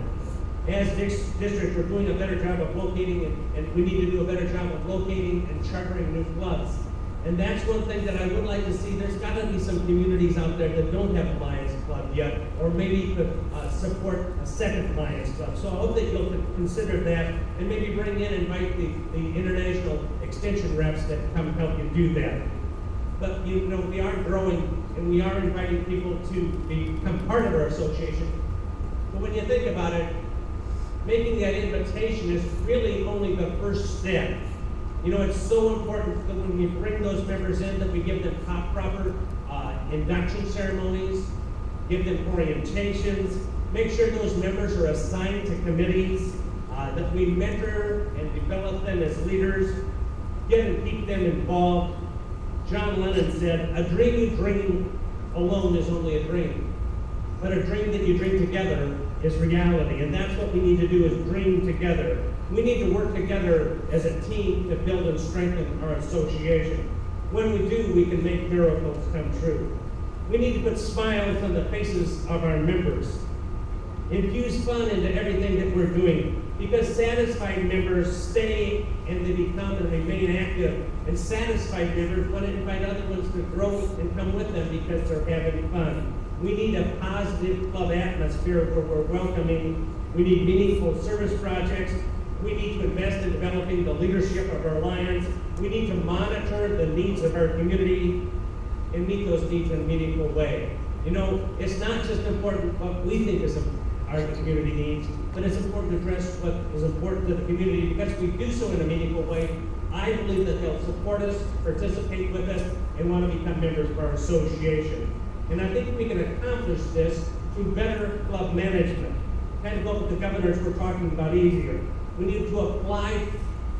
As districts, we're doing a better job of locating, and we need to do a better job of locating and chartering new clubs. And that's one thing that I would like to see. There's got to be some communities out there that don't have a Lions Club yet, or maybe could support a second Lions Club. So I hope that you'll consider that, and maybe bring in and invite the international extension reps that come help you do that. But you know, we are growing, and we are inviting people to become part of our association. But when you think about it, making that invitation is really only the first step. You know, it's so important that when we bring those members in, that we give them proper induction ceremonies, give them orientations, make sure those members are assigned to committees, that we mentor and develop them as leaders, get and keep them involved. John Lennon said, "A dream you dream alone is only a dream, but a dream that you dream together is reality." And that's what we need to do, is dream together. We need to work together as a team to build and strengthen our association. When we do, we can make miracles come true. We need to put smiles on the faces of our members. Infuse fun into everything that we're doing, because satisfied members stay and they become and remain active. And satisfied members want to invite other ones to grow and come with them because they're having fun. We need a positive club atmosphere where we're welcoming. We need meaningful service projects. We need to invest in developing the leadership of our Lions. We need to monitor the needs of our community and meet those needs in a meaningful way. You know, it's not just important what we think is our community needs, but it's important to address what is important to the community, because if we do so in a meaningful way, I believe that they'll support us, participate with us, and want to become members of our association. And I think we can accomplish this through better club management. Kind of what the governors were talking about easier. We need to apply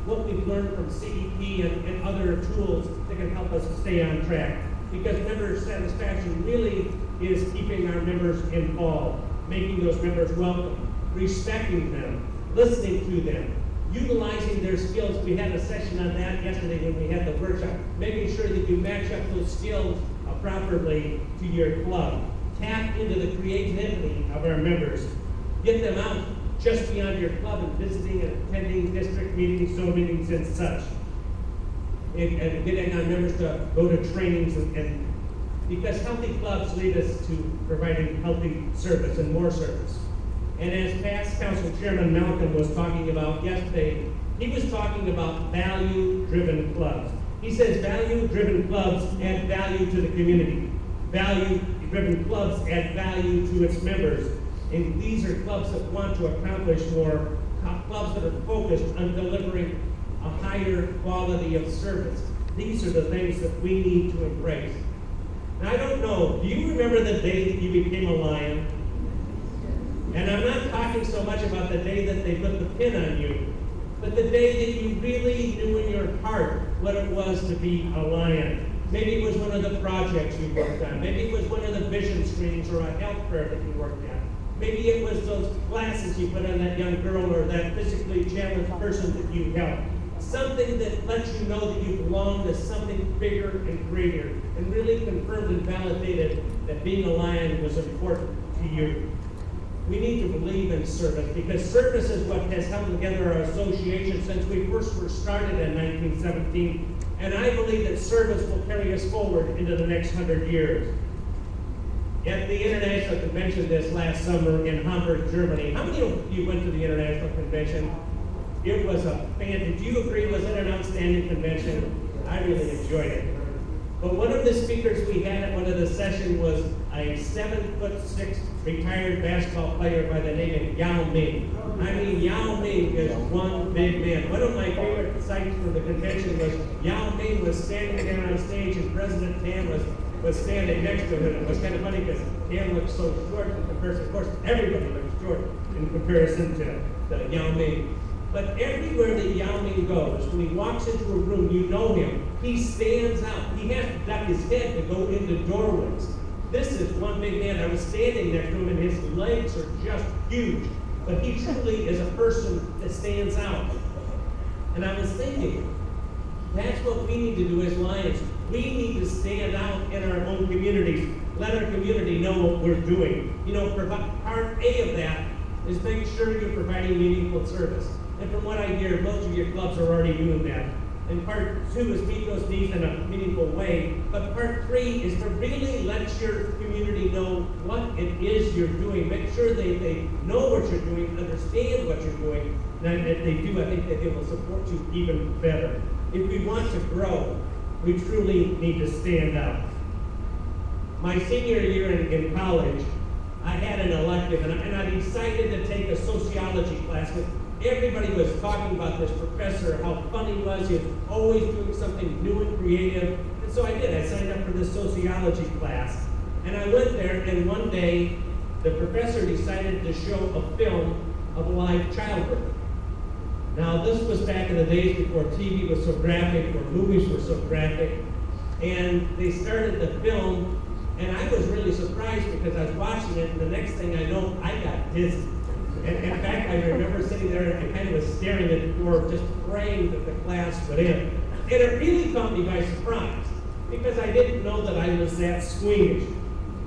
what we've learned from CEP and other tools that can help us stay on track. Because member satisfaction really is keeping our members involved, making those members welcome, respecting them, listening to them, utilizing their skills. We had a session on that yesterday when we had the workshop, making sure that you match up those skills properly to your club. Tap into the creativity of our members. Get them out just beyond your club and visiting and attending district meetings, zone meetings, and such. And getting our members to go to trainings, and because healthy clubs lead us to providing healthy service and more service. And as past Council Chairman Malcolm was talking about yesterday, he was talking about value-driven clubs. He says value-driven clubs add value to the community. Value-driven clubs add value to its members. And these are clubs that want to accomplish more, clubs that are focused on delivering a higher quality of service. These are the things that we need to embrace. Now, I don't know, do you remember the day that you became a Lion? And I'm not talking so much about the day that they put the pin on you, but the day that you really knew in your heart what it was to be a Lion. Maybe it was one of the projects you worked on. Maybe it was one of the vision screenings or a health fair that you worked at. Maybe it was those glasses you put on that young girl or that physically challenged person that you helped. Something that lets you know that you belong to something bigger and greater, and really confirmed and validated that being a Lion was important to you. We need to believe in service, because service is what has held together our association since we first were started in 1917. And I believe that service will carry us forward into the next 100 years. At the International Convention this last summer in Hamburg, Germany, how many of you went to the International Convention? It was a fantastic, do you agree, was it an outstanding convention? I really enjoyed it. But one of the speakers we had at one of the sessions was a 7'6" retired basketball player by the name of Yao Ming. I mean, Yao Ming is one big man. One of my favorite sights from the convention was Yao Ming was standing there on stage and President Tam was standing next to him. And it was kind of funny because Tam looked so short in comparison. Of course, everybody looked short in comparison to Yao Ming. But everywhere that Yao Ming goes, when he walks into a room, you know him. He stands out. He has to duck his head to go into doorways. This is one big man. I was standing next to him, and his legs are just huge. But he truly is a person that stands out. And I was thinking, that's what we need to do as Lions. We need to stand out in our own communities. Let our community know what we're doing. You know, part A of that is make sure you're providing meaningful service. And from what I hear, most of your clubs are already doing that. And part 2 is meet those needs in a meaningful way. But part 3 is to really let your community know what it is you're doing. Make sure they know what you're doing, understand what you're doing. And if they do, I think that they will support you even better. If we want to grow, we truly need to stand out. My senior year in college, I had an elective, and I decided to take a sociology class because everybody was talking about this professor, how funny he was. He was always doing something new and creative. And so I did. I signed up for this sociology class. And I went there, and one day, the professor decided to show a film of live childbirth. Now, this was back in the days before TV was so graphic, or movies were so graphic. And they started the film, and I was really surprised because I was watching it, and the next thing I know, I got dizzy. And in fact, I remember sitting there and I kind of was staring at the floor, just praying that the class would end. And it really caught me by surprise because I didn't know that I was that squeamish.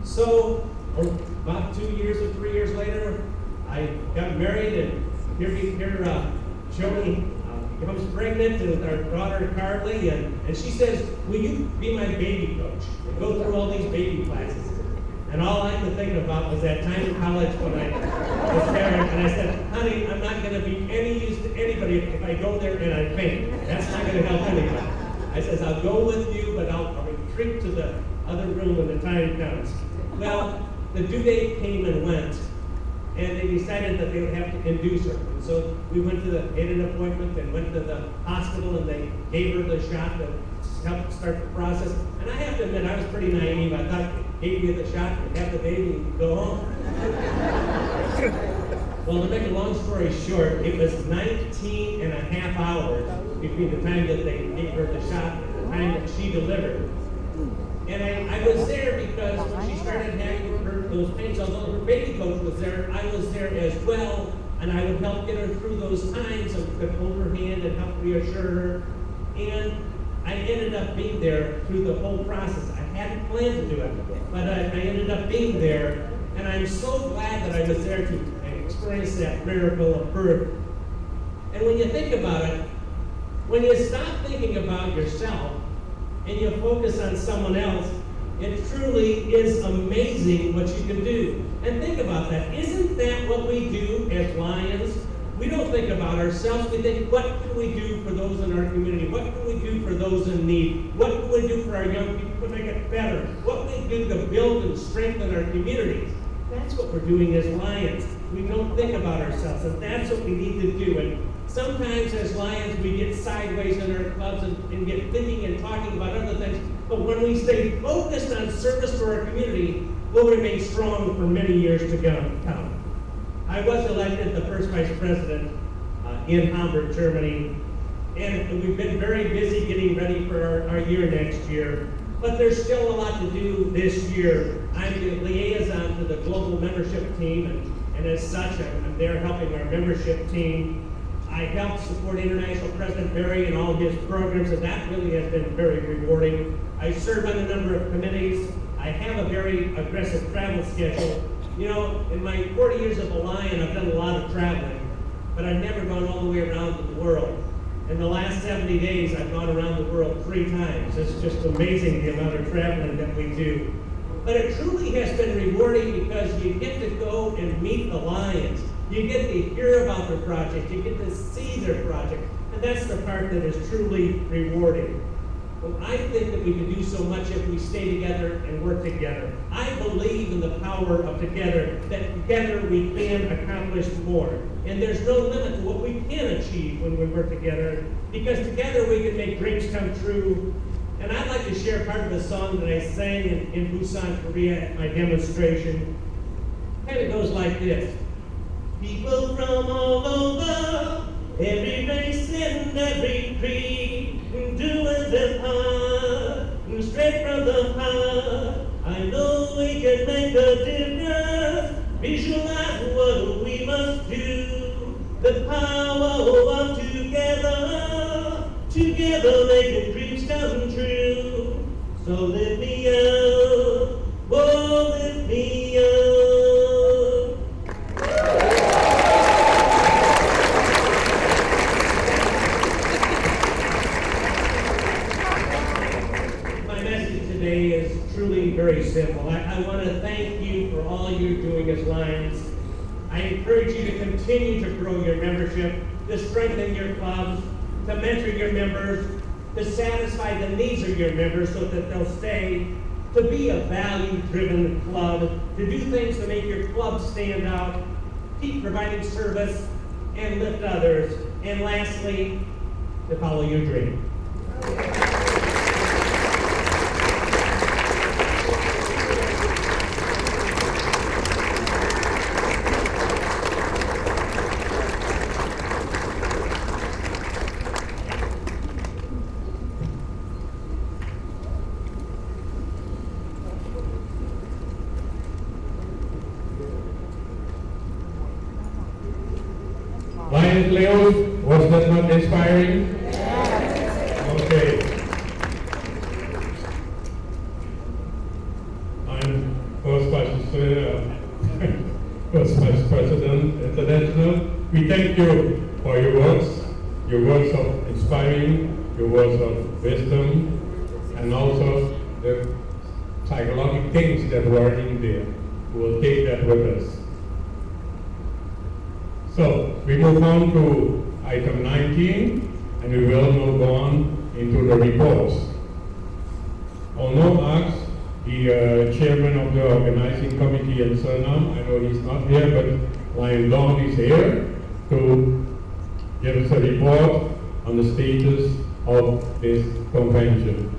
So, about 2 years or 3 years later, I got married, and here Joni becomes pregnant with our daughter Carly, and she says, "Will you be my baby coach and go through all these baby classes?" And all I could think about was that time in college when I was married, and I said, "Honey, I'm not going to be any use to anybody if I go there and I faint. That's not going to help anybody." I says, "I'll go with you, but I'll retreat to the other room when the time comes." Well, the due date came and went, and they decided that they would have to induce her. And so we made an appointment and went to the hospital, and they gave her the shot to help start the process. And I have to admit, I was pretty naive. I thought, gave you the shot, and have the baby, and go home. Well, to make a long story short, it was 19 and a half hours between the time that they gave her the shot and the time that she delivered. And I was there because when she started having those pains, although her baby coach was there, I was there as well, and I would help get her through those times and could hold her hand and help reassure her. And I ended up being there through the whole process. I hadn't planned to do it, but I ended up being there, and I'm so glad that I was there to experience that miracle of birth. And when you think about it, when you stop thinking about yourself and you focus on someone else, it truly is amazing what you can do. And think about that. Isn't that what we do as Lions? We don't think about ourselves. We think, what can we do for those in our community? What can we do for those in need? What can we do for our young people to make it better? What can we do to build and strengthen our communities? That's what we're doing as Lions. We don't think about ourselves, and that's what we need to do. And sometimes as Lions, we get sideways in our clubs and get thinking and talking about other things. But when we stay focused on service to our community, we'll remain strong for many years to come. I was elected the first vice president in Hamburg, Germany, and we've been very busy getting ready for our year next year. But there's still a lot to do this year. I'm the liaison to the global membership team, and as such, I'm there helping our membership team. I helped support International President Barry and all his programs, and that really has been very rewarding. I serve on a number of committees. I have a very aggressive travel schedule. You know, in my 40 years of a Lion, I've done a lot of traveling, but I've never gone all the way around the world. In the last 70 days, I've gone around the world 3 times. It's just amazing the amount of traveling that we do. But it truly has been rewarding because you get to go and meet the Lions. You get to hear about their project. You get to see their project. And that's the part that is truly rewarding. Well, I think that we can do so so much if we stay together and work together. I believe in the power of together, that together we can accomplish more. And there's no limit to what we can achieve when we work together, because together we can make dreams come true. And I'd like to share part of a song that I sang in Busan, Korea at my demonstration. Kind of goes like this. People from all over, every race and every creed, doing their part, straight from the heart. I know we can make a difference. Visualize what we must do. The power of together, together making dreams come true. So lift me up, oh lift me up. Very simple. I want to thank you for all you're doing as Lions. I encourage you to continue to grow your membership, to strengthen your clubs, to mentor your members, to satisfy the needs of your members so that they'll stay, to be a value-driven club, to do things to make your club stand out, keep providing service, and lift others, and lastly, to follow your dream. Lions Leos, was that not inspiring? Okay. I'm First Vice President International. We thank you for your words of inspiring, your words of wisdom, and also the psychological things that were in there. We will take that with us. So we move on to item 19, and we will now go on into the reports. I'll now ask the chairman of the organizing committee in Suriname, I know he's not here, but Lion Dawn is here to give us a report on the status of this convention.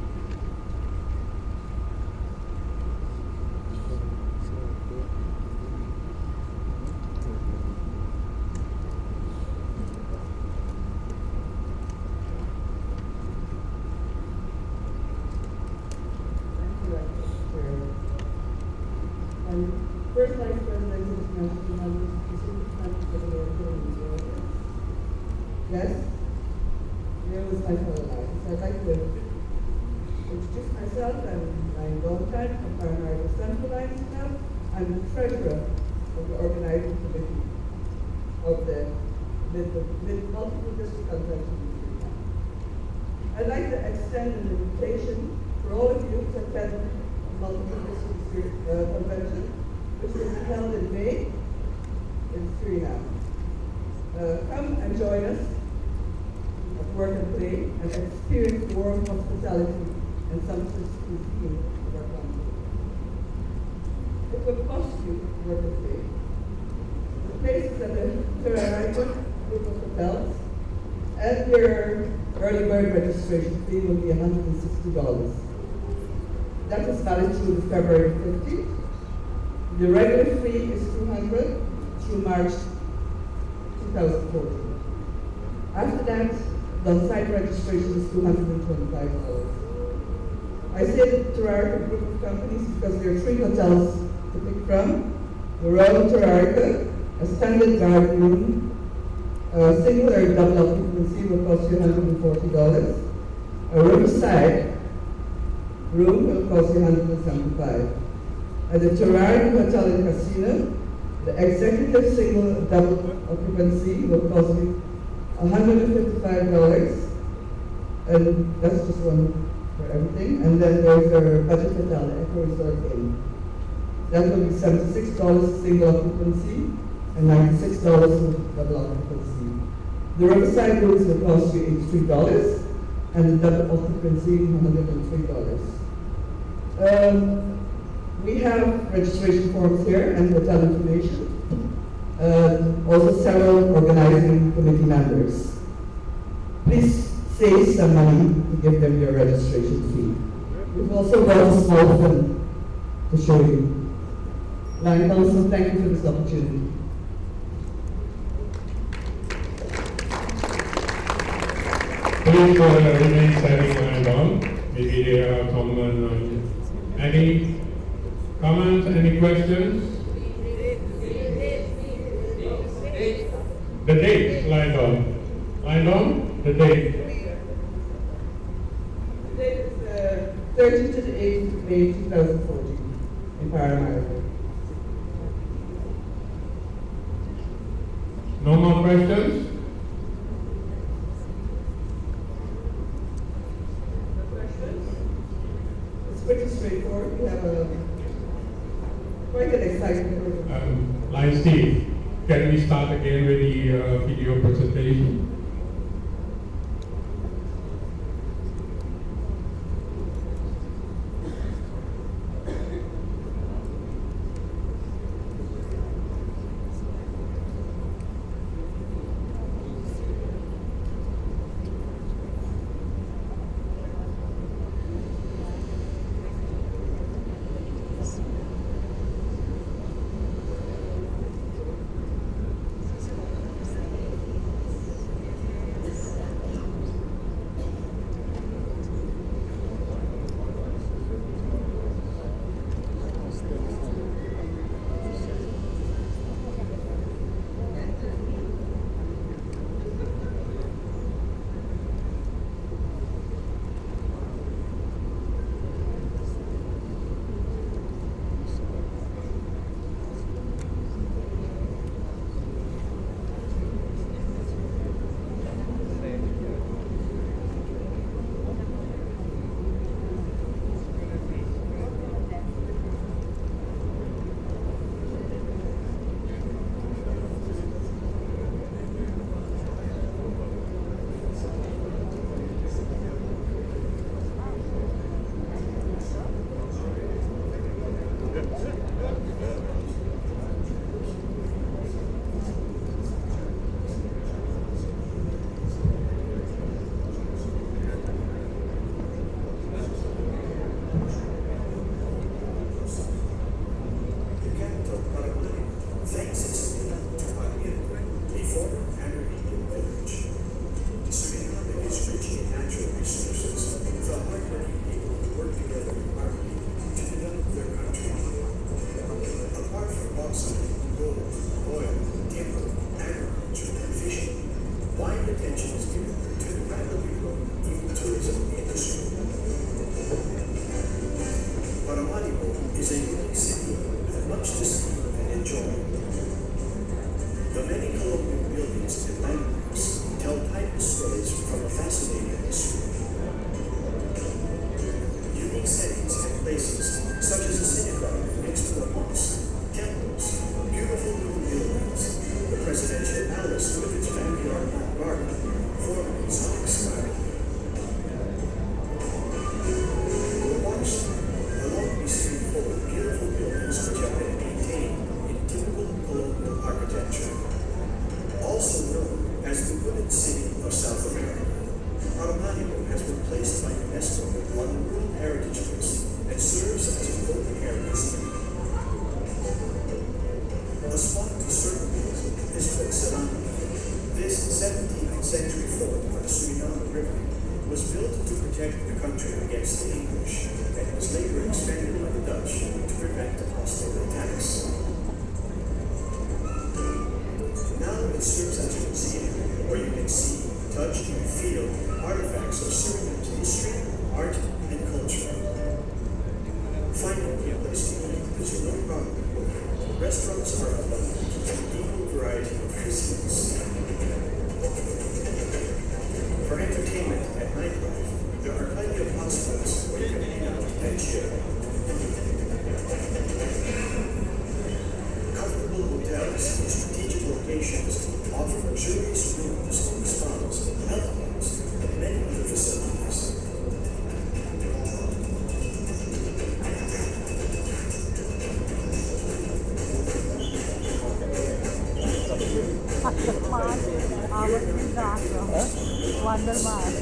First Vice President International Yes, here was my fellow Lions. I'd like to introduce myself. I'm Goldtime from Paramaribo Central Lions Club. I'm the treasurer of the organizing committee of the multiple district convention in Suriname. I'd like to extend an invitation for all of you to attend the multiple district convention, which will be held in May in Suriname. Come and join us at Work and Play and experience warm hospitality and sumptuous cuisine of our country. It will cost you to Work and Play. The place is at the St.Maarten group of hotels, and your early bird registration fee will be $160. That is valid through February 15th. The regular fee is $200 through March 2014. After that, the on-site registration is $225. I say the Turarica group of companies because there are 3 hotels to pick from. The Royal Turarica, a standard guard room, a single or double occupancy will cost you $140. A Riverside room will cost you $175. At the Turarica Hotel and Casino, the executive single double occupancy will cost you $155, and that's just one for everything. And then there's our budget hotel, the Echo Resort Inn. That will be $76 single occupancy and $96 for double occupancy. The Riverside rooms will cost you $83, and the double occupancy $103. We have registration forms here and hotel information. Also several organizing committee members. Please save some money to give them your registration fee. We've also brought a small film to show you. Line Council, thank you for this opportunity. Please remain standing and on. Maybe there are some any comments, any questions? The date, line on. Line on, the date. The date is 30th to the 8th of May 2014 in Paramaribo. No more questions? It's pretty straightforward. We have quite an exciting program. Line Steve, can we start again with the video presentation?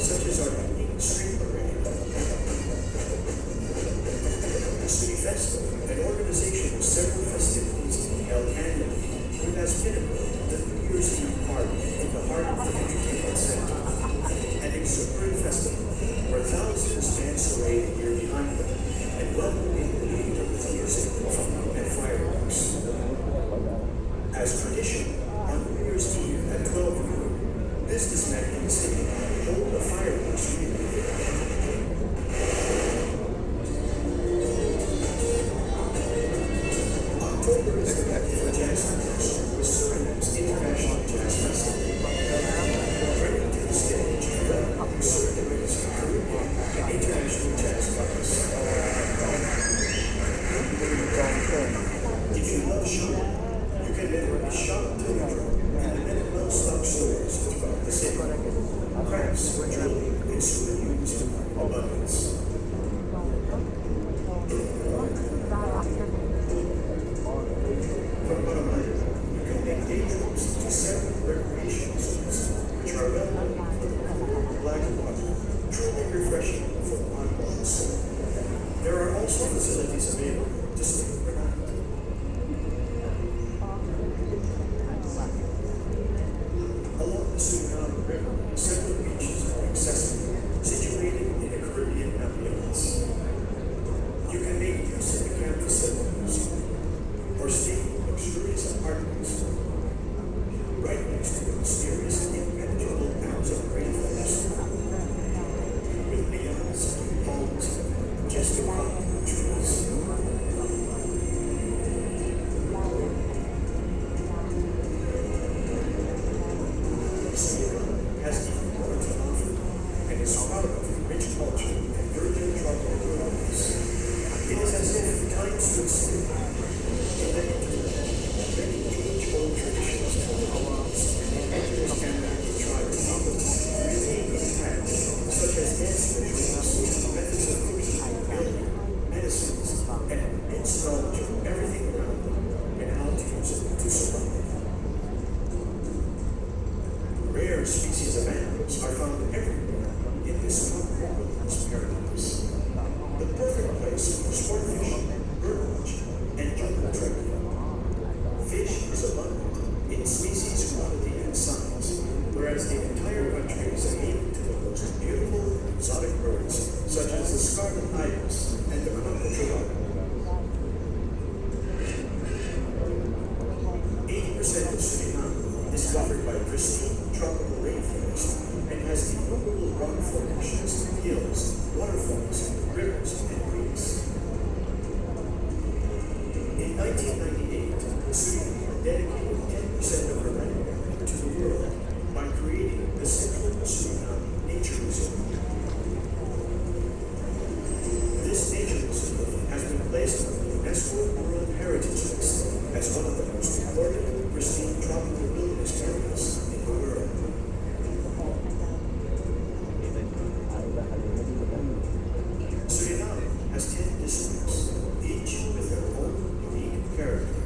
such as our unique street parade. The City Festival, an organization of several festivities to be held annually, with as pinnacle the New Year's Eve party in the heart of the entertainment center. An exuberant festival where thousands dance away the year behind them and welcome in the new year with music, fun, and fireworks. As tradition, on New Year's Eve at 12 noon, businessmen in the city hold a fireworks reunion. October is the month for jazz lovers, with Suriname's International Jazz Festival. Bringing to the stage Suriname's Caribbean and international jazz lovers. If you love shopping, you can literally shop till you drop in the many well-stocked stores throughout the city. Crafts, jewelry, and souvenirs in abundance. From Panama, you can make day trips to several recreation zones, which are well known for the cool black water, truly refreshing for the unwarmed soul. There are also facilities available to stay overnight. Along the St.Maarten River, several beaches are accessible, situated in a Caribbean ambience. You can make use of the camp facilities or stay in luxurious apartments right next to the mysterious and impenetrable Amazon rainforest with neons, palms, majestic cottonwood trees. Sierra has even more to offer and is proud of rich culture and virgin tropical wilderness. It is as if time stood still in the interval. Many age-old traditions and laws and indigenous American tribal knowledge remain intact, such as dance rituals, methods of cooking, building, medicines, and immense knowledge of everything around them and how to use it to survive. Rare species of animals are found everywhere in this tropical wilderness paradise. The perfect place for sport fishing, birdwatching, and jungle trekking. Fish is abundant in species, quality, and size, whereas the entire country is home to the most beautiful exotic birds, such as the scarlet ibis and the crocodile. 80% of Suriname is covered by pristine tropical rainforest and has innumerable rock formations, hills, waterfalls, rivers, and creeks. In 1998, Suriname dedicated 10% of her land area to the world by creating the Central Suriname Nature Reserve. This nature reserve has been placed on the UNESCO World Heritage List as one of the most important pristine tropical wilderness areas in the world. Suriname has 10 districts, each with their own unique character,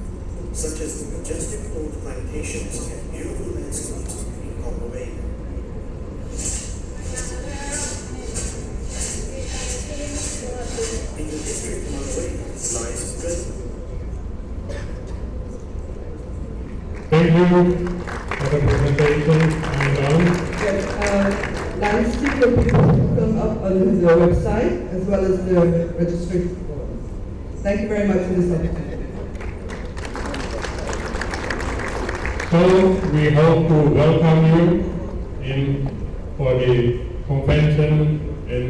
such as the majestic old plantations and beautiful landscapes in Colombo. In the district of Monterey lies Dresden. Thank you for the presentation. I'm done. Yes, Live stream will be come up on the website as well as the registration form. Thank you very much for this opportunity. So we hope to welcome you in for the convention in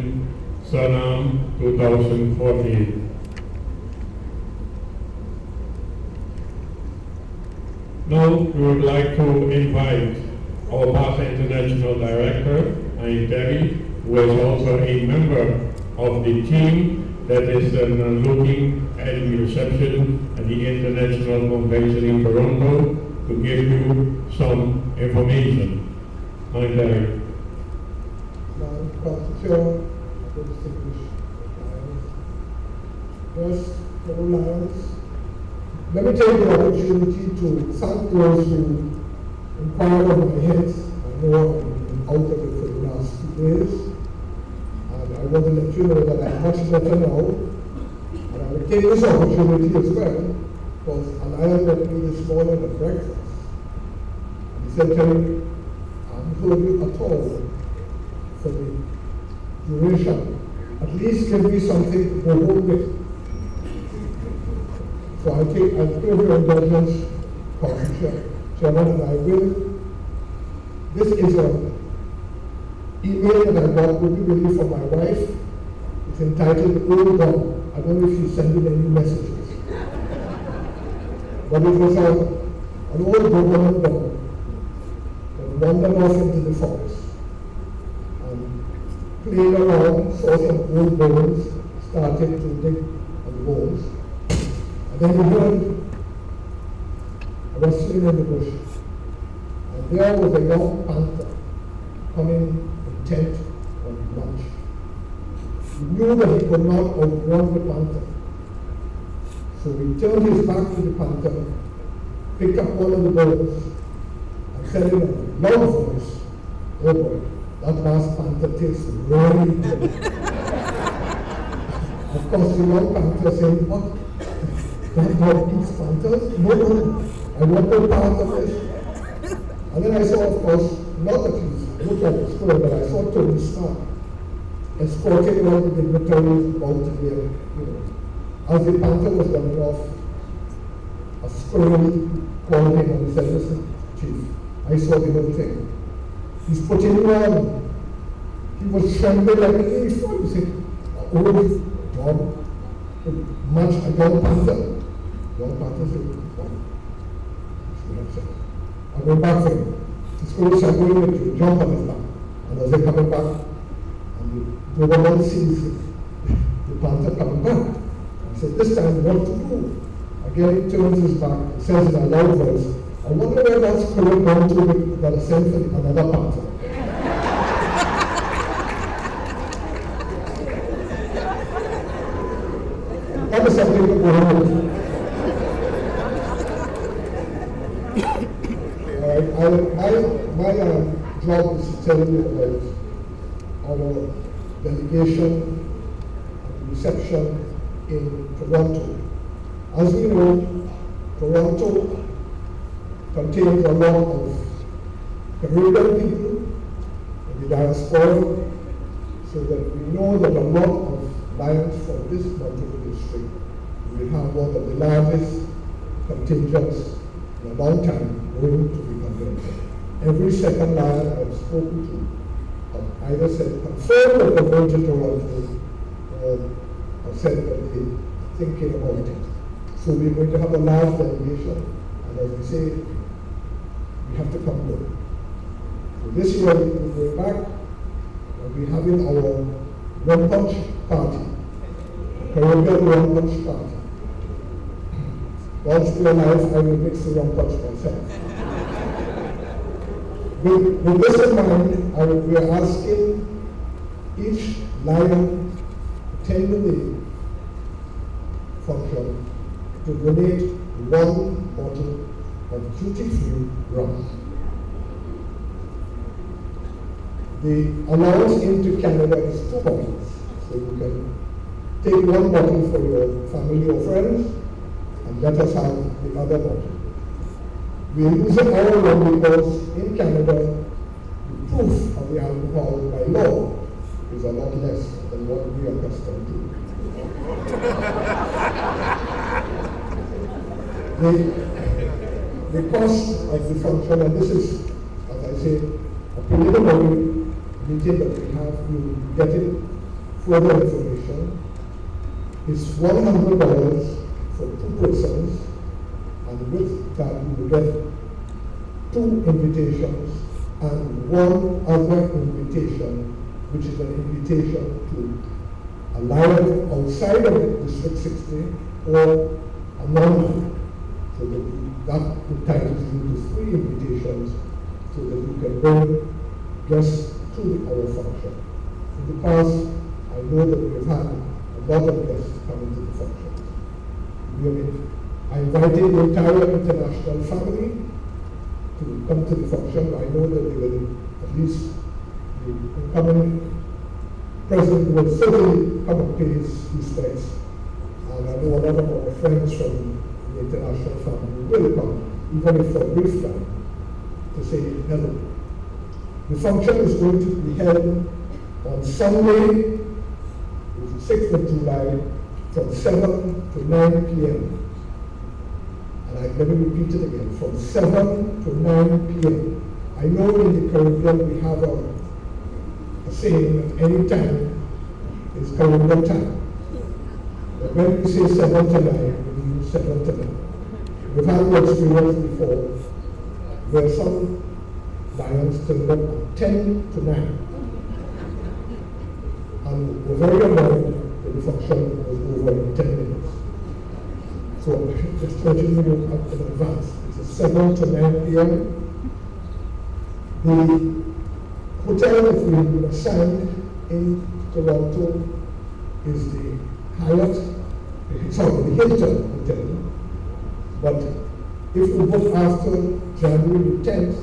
Suriname 2014. Now we would like to invite our past international director, Terry, who is also a member of the team that is looking at the reception at the International Convention in Toronto to give you some information. Terry. Dr. Chair, distinguished Lions. First, fellow Lions, let me take the opportunity to thank those who inquired of my health. I know I'm out of it for the last 2 days. And I want to let you know that I'm much better now. And I will take this opportunity as well, because an iron met me this morning at breakfast. And he said, Terry, I haven't heard you at all for the duration. At least give me something to go home with. So I'll give your indulgence, Chairman, and I will. This is an email that I got really from my wife. It's entitled Old Dog. I don't know if she's sending any messages. But it was an old government dog that wandered off into the forest and played around, saw some old bones, started to dig on the bones. And then we heard a rustling in the bush. And there was a young panther coming intent on lunch. He knew that he could not outrun the panther. So he turned his back to the panther, picked up one of the bones, and said in a loud voice, "Oh boy, that last panther tastes really good." Of course, the young panther said, "What? That dog eats panthers? No, I want no part of it." And then I saw, of course, not that he's looked like a squirrel, but I saw Tony Stark escorting all the dignitaries out to there, As the panther was running off, a squirrel called him and said, "Listen, Chief, I saw the whole thing. He's putting you on." He was trembling like a leaf. You see, old dog, much a young panther. Young panther said, "What?" I went back for him. The squirrel said, "Going with you, jump on his back." And as they're coming back, and the woman sees the panther coming back. He said, "This time, what to do?" Again, he turns his back and says in a loud voice, "I wonder where that squirrel gone to that is sent for another panther." That is something to go home with. My job is to tell you about our delegation reception in Toronto. As we know, Toronto contains a lot of Caribbean people in the diaspora, so that we know that a lot of Lions from this Montego district will have one of the largest contingents in a long time going to the convention. Every second Lion I've spoken to have either said confirmed that they're going to Toronto or said that they're thinking about it. So we're going to have a large delegation, and as we say, we have to come good. So this year we're going back, and we're having our rum punch party, Caribbean rum punch party. Once in my life, I will mix the rum punch myself. With this in mind, we are asking each Lion attending the function to donate 1 bottle of duty-free rum. The allowance into Canada is 2 bottles, so you can take 1 bottle for your family or friends, and let us have the other bottle. We are using our rum because in Canada, the proof of the alcohol by law is a lot less than what we are accustomed to. The cost of the function, and this is, as I say, a preliminary meeting that we have, you getting further information, is $100 for 2 persons, and with that you will get 2 invitations and 1 other invitation, which is an invitation to a Lion outside of District 60 or a non-Lion. So that entitles you to 3 invitations so that you can bring guests to our function. In the past, I know that we've had a lot of guests coming to the function. I invited the entire international family to come to the function. I know that they will at least the incoming president will certainly come and pay his respects. And I know a lot of our friends from the international family will come, even if for a brief time, to say hello. The function is going to be held on Sunday, which is 6th of July, from 7 to 9 p.m. And let me repeat it again, from 7 to 9 p.m. I know in the Caribbean we have a saying that any time is Caribbean time. But when we say 7 to 9, we mean 7 to 9. We've had the experience before where some lions turned up at 10 to 9. And we're very annoyed that the function was over in 10 minutes. So just 30 minutes up in advance. It's 7 to 9 p.m. The hotel that we've been assigned in Toronto is the the Hilton Hotel. But if we book after January the 10th,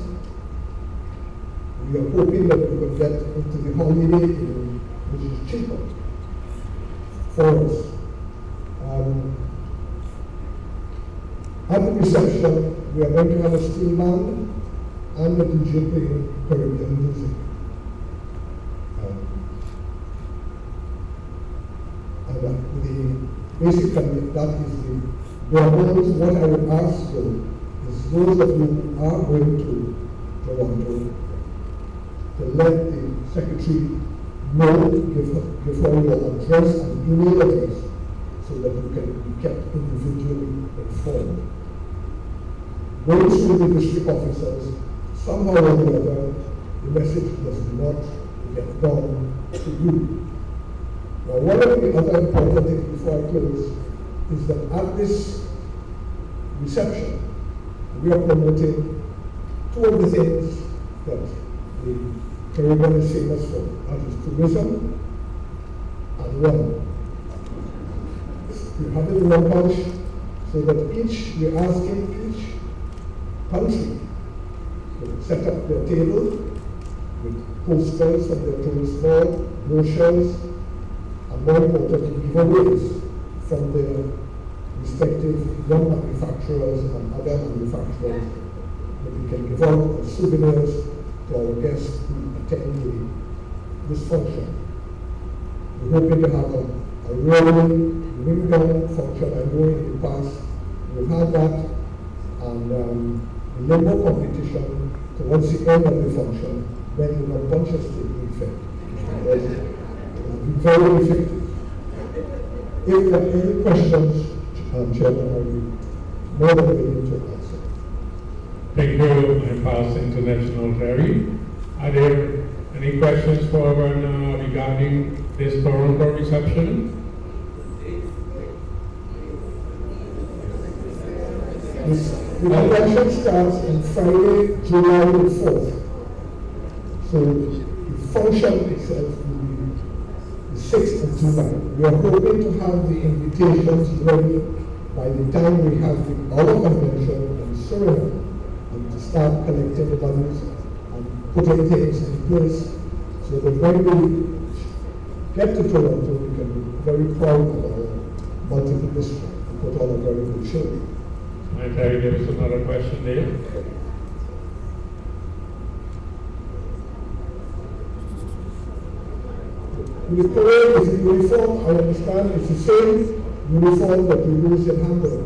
we are hoping that we will get into the Holiday Inn, which is cheaper for us. At the reception, we are going to have a steel band and a DJ playing Caribbean music. Basically, that is the bones. What I would ask though is those of you who are going to Toronto to let the secretary know, give her your address and email address so that you can be kept individually informed. Going through the district officers, somehow or the other, the message does not get down to you. Now, one of the other important things before I close is that at this reception, we are promoting two of the things that the Caribbean is famous for, that is tourism and rum. We have it in one bunch so that we're asking each country to set up their table with posters from their tourist board, brochures, and more importantly, giveaways from their respective young manufacturers and other manufacturers that we can give out as souvenirs to our guests who attend this function. We're hoping to have a really ring-down function. I know in the past we've had that, and the limbo competition towards the end of the function when the unconscious taking effect. Very effective. If there are any questions, Chairman, I'll be more than willing to answer. Thank you, and pass International Ferry. Are there any questions for regarding this Toronto reception? The convention starts on Friday, July the 4th. So the function itself will be the 6th of July. We are hoping to have the invitations ready by the time we have our convention and ceremony, and to start collecting the monies and putting things in place so that when we get to Toronto, we can be very proud of our multiple district and put on a very good show. And Terry, there is another question there. The parade is the uniform, I understand, it's the same uniform that we use in Hamburg.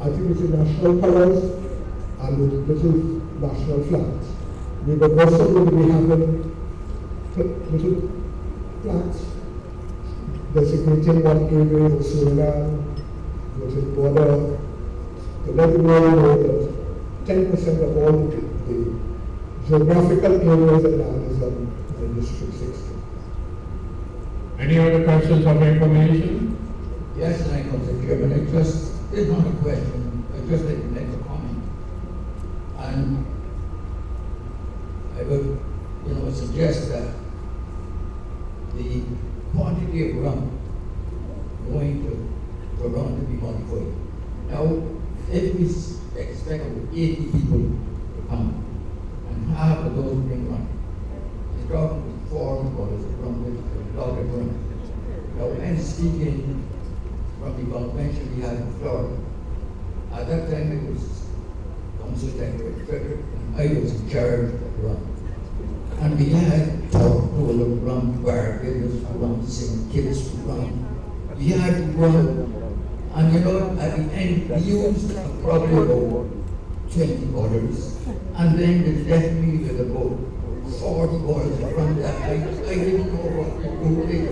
I think it's the national colors and the little national flags. We were also going to be having little flags designating one area of Suriname, which is border, to let the world know that 10% of all the geographical areas of land is in District 60. Any other questions of information? Yes, thank you, Mr. Chairman. I just did not a question. I just like to make a comment. And I would, suggest that the quantity of rum going to Toronto to be modified. Now, if we expect 80 people to come, and half of those bring rum, from the convention we had in Florida. At that time, it was Council Secretary Frederick, and I was in charge of the run. And we had Tortola run, Barbados run, St. Kitts run. We had to run. And you know, at the end, we used probably about 20 bottles. And then they left me with about 40 bottles from that. I didn't know what to do with it.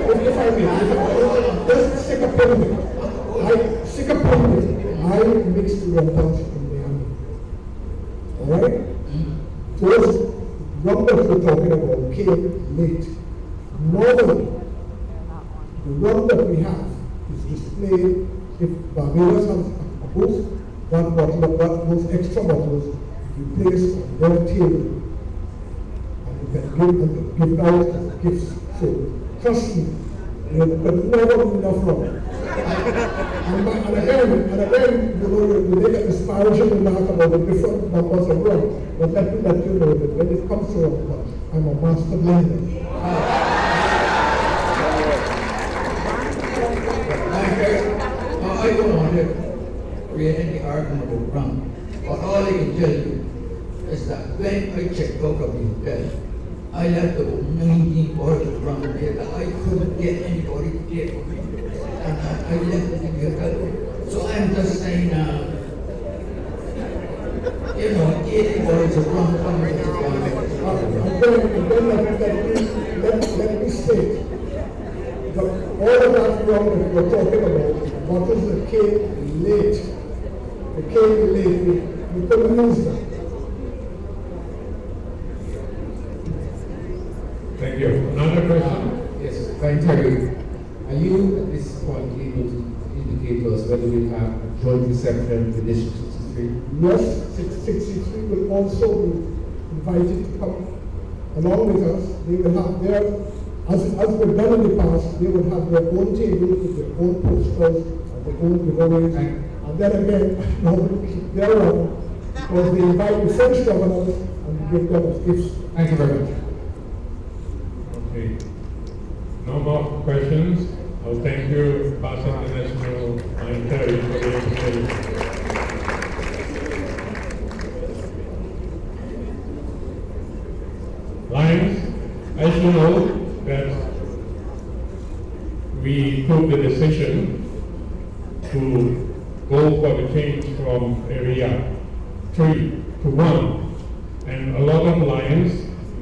And if I may, just stick upon me. I mixed the rum punch in the army. Alright? Those rum that we're talking about came late. Normally, the rum that we have is displayed. If Barbados has a booth, that bottle, those extra bottles, you place on their table and you can give out as gifts. So, trust me, but never be enough rum. And again, you know, you make a disparaging remark about the different numbers of rum, but let me let you know that when it comes to rum, I'm a master blender. I don't want to create any argument with rum, but all I can tell you is that when I checked out of the hotel, I left about 19 bottles of rum there that I couldn't get anybody to take for me. And I left it in the hotel. So I'm just saying, you know, 80 bottles of rum coming to Let me state that all of that rum that we're talking about, bottles that came late, we couldn't use them. Thank you. Another question? Yes, Fine Terry. Are you at this point able to indicate to us whether we have a joint reception with District 63? Yes, 63 will also be invited to come along with us. They will have their, as we've done in the past, they will have their own tables with their own posters and their own giveaways. And then again, nobody keep their own because they invite the French governors and give them as gifts. Thank you very much. Okay. No more questions. I'll thank you, Pastor International and Terry, for the invitation. Lions, as you know, that we took the decision to go for the change from area 3 to 1. And a lot of Lions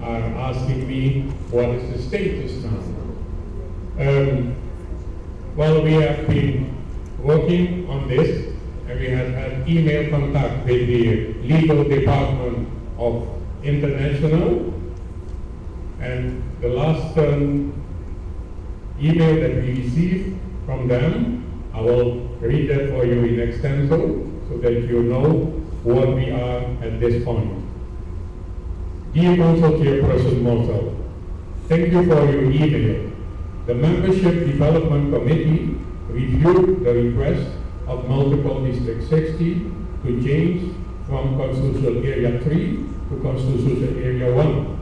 are asking me what is the status now. Well, we have been working on this, and we have had email contact with the legal department of International, and the last email that we received from them, I will read that for you in extenso so that you know what we are at this point. Dear Council Chairperson Mortel, thank you for your email. The Membership Development Committee reviewed the request of Multiple District 60 to change from Constitutional Area 3 to Constitutional Area 1.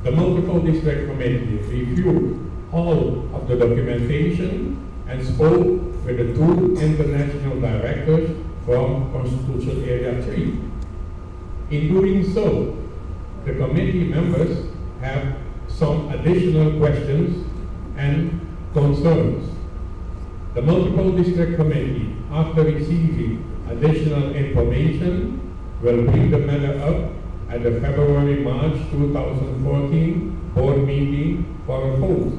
The Multiple District Committee reviewed all of the documentation and spoke with the two international directors from Constitutional Area 3. In doing so, the committee members have some additional questions and concerns. The Multiple District Committee, after receiving additional information, will bring the matter up at the February-March 2014 board meeting for a vote.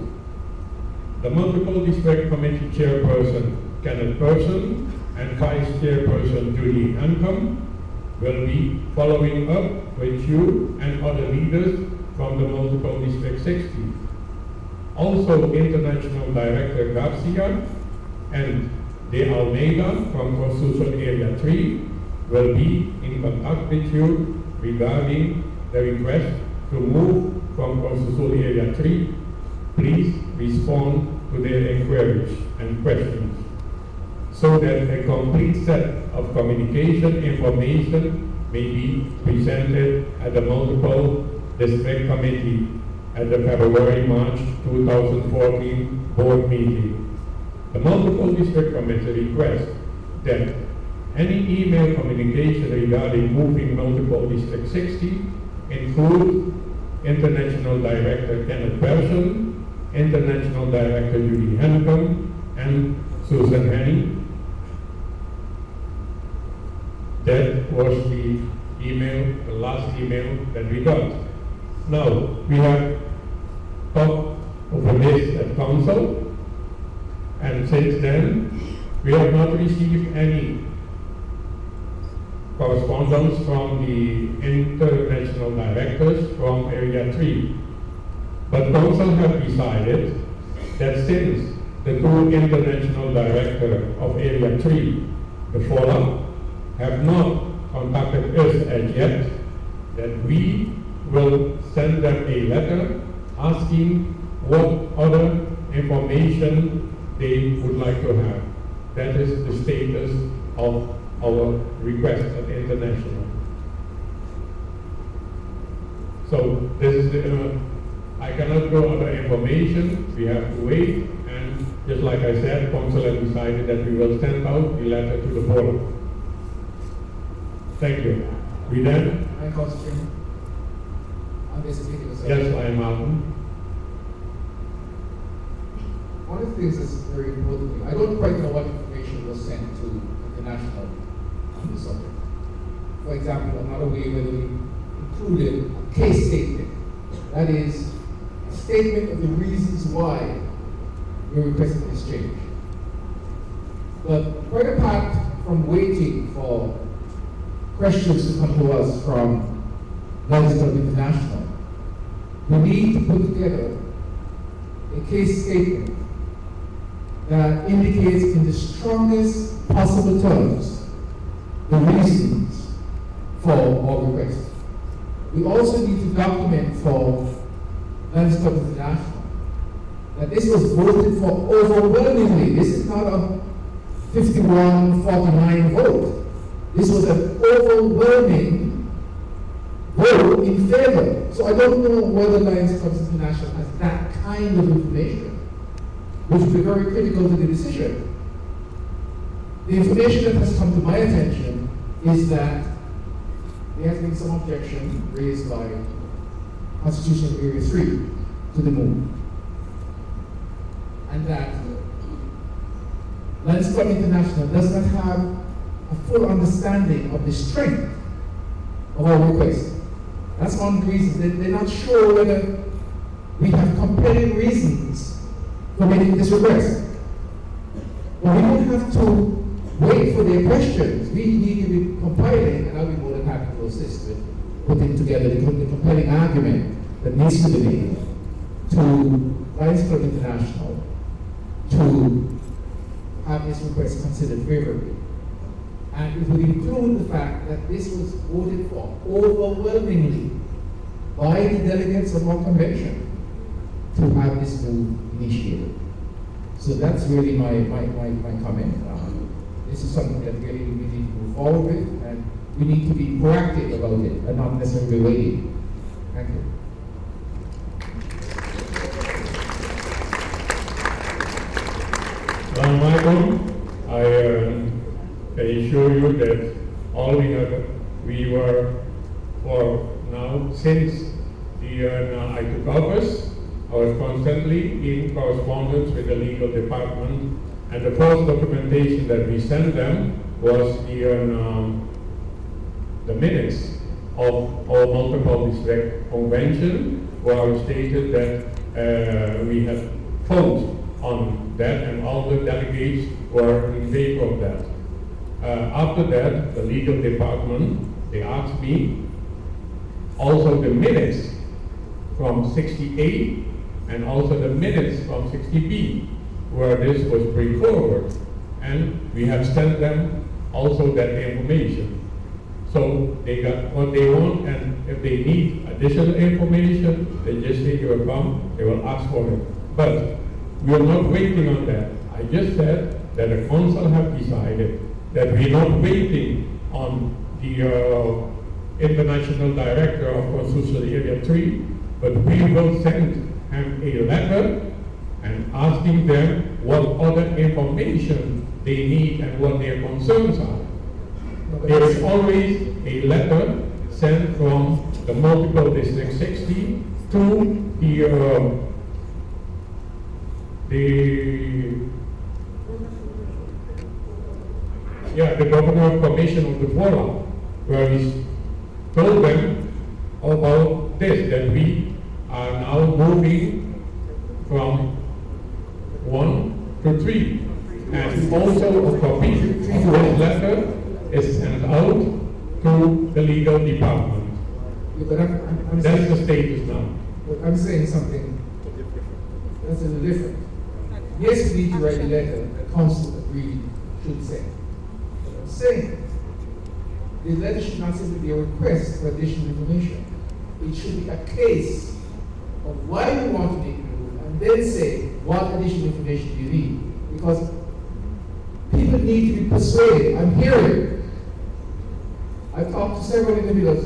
The Multiple District Committee Chairperson Kenneth Person and Vice Chairperson Judy Hancom will be following up with you and other leaders from the Multiple District 60. Also, International Director Garcia and De Almeida from Constitutional Area 3 will be in contact with you regarding the request to move from Constitutional Area 3. Please respond to their inquiries and questions so that a complete set of communication information may be presented at the Multiple District Committee at the February-March 2014 board meeting. The Multiple District Committee requests that any email communication regarding moving Multiple District 60 include International Director Kenneth Persson, International Director Judy Hancom, and Susan Henny. That was the email, the last email that we got. Now, we have talked over this at council, and since then, we have not received any correspondence from the international directors from Area 3. But council have decided that since the two international directors of Area 3, the FOLA, have not contacted us as yet, that we will send them a letter asking what other information they would like to have. That is the status of our request at international. So this is the, I cannot go other information. We have to wait, and just like I said, council has decided that we will send out the letter to the board. Thank you. We then? I'm concentrating on this particular subject. Yes, I am Martin. One of the things that's very important to me, I don't quite know what information was sent to international on this subject. For example, I'm not aware whether we included a case statement. That is, a statement of the reasons why we're requesting this change. But quite apart from waiting for questions to come to us from Lions Club International, we need to put together a case statement that indicates in the strongest possible terms the reasons for our request. We also need to document for Lions Club International that this was voted for overwhelmingly. This is not a 51-49 vote. This was an overwhelming vote in favor. So I don't know whether Lions Club International has that kind of information, which would be very critical to the decision. The information that has come to my attention is that there has been some objection raised by Constitutional Area 3 to the move. And that Lions Club International does not have a full understanding of the strength of our request. That's one of the reasons. They're not sure whether we have compelling reasons for making this request. But we don't have to wait for their questions. We need to be compiling, and I'll be more than happy to assist with putting together the compelling argument that needs to be made to Lions Club International to have this request considered favorably. And it would include the fact that this was voted for overwhelmingly by the delegates of our convention to have this move initiated. So that's really my comment. This is something that really we need to move forward with, and we need to be proactive about it and not necessarily waiting. Thank you. Well, Michael, I assure you that all we were for now, since I took office, I was constantly in correspondence with the legal department, and the first documentation that we sent them was the minutes of our multiple district convention, where it stated that we had voted on that, and all the delegates were in favor of that. After that, the legal department, they asked me also the minutes from 68 and also the minutes from 60B, where this was bring forward, and we have sent them also that information. So they got what they want, and if they need additional information, they just say you will come, they will ask for it. But we are not waiting on that. I just said that the council have decided that we're not waiting on the international director of Constitutional Area 3 but we will send him a letter and asking them what other information they need and what their concerns are. There is always a letter sent from the multiple district 60 to the governor of commission of the Forum, where we told them about this, that we are now moving from 1 to 3. And also a copy of this letter is sent out to the legal department. Yeah, but I'm That's saying, the status now. but I'm saying something that's a little different. Yes, we need to write a letter that council agreed should send. But I'm saying the letter should not simply be a request for additional information. It should be a case of why we want to make the rule, and then say what additional information do you need. Because people need to be persuaded. I'm hearing. I've talked to several individuals.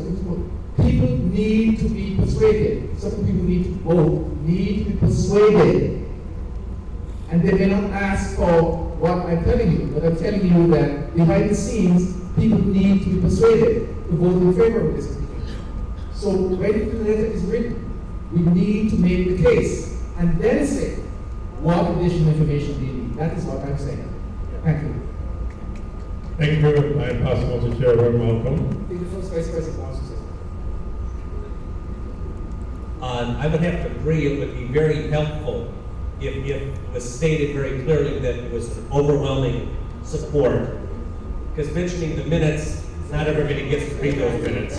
People need to be persuaded. Some people need to vote, need to be persuaded. And they may not ask for what I'm telling you, but I'm telling you that behind the scenes, people need to be persuaded to vote in favor of this application. So when the letter is written, we need to make the case and then say what additional information do you need. That is what I'm saying. Thank you. Thank you. I pass on to Chairman Malcolm. I think the first Vice President wants to say. I would have to agree it would be very helpful if it was stated very clearly that it was an overwhelming support. Because mentioning the minutes, not everybody gets to read those minutes.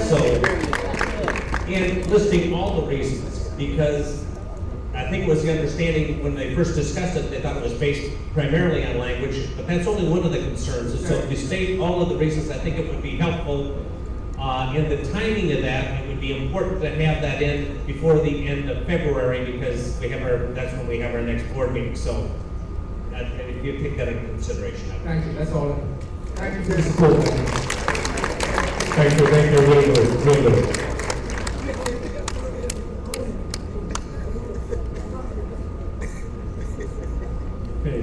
So, and listing all the reasons, because I think it was the understanding when they first discussed it, they thought it was based primarily on language, but that's only one of the concerns. And so if you state all of the reasons, I think it would be helpful. In the timing of that, it would be important to have that in before the end of February, because that's when we have our next board meeting. So if you take that into consideration. Thank you. That's all. Thank you for your support. Thank you, Will do. Okay,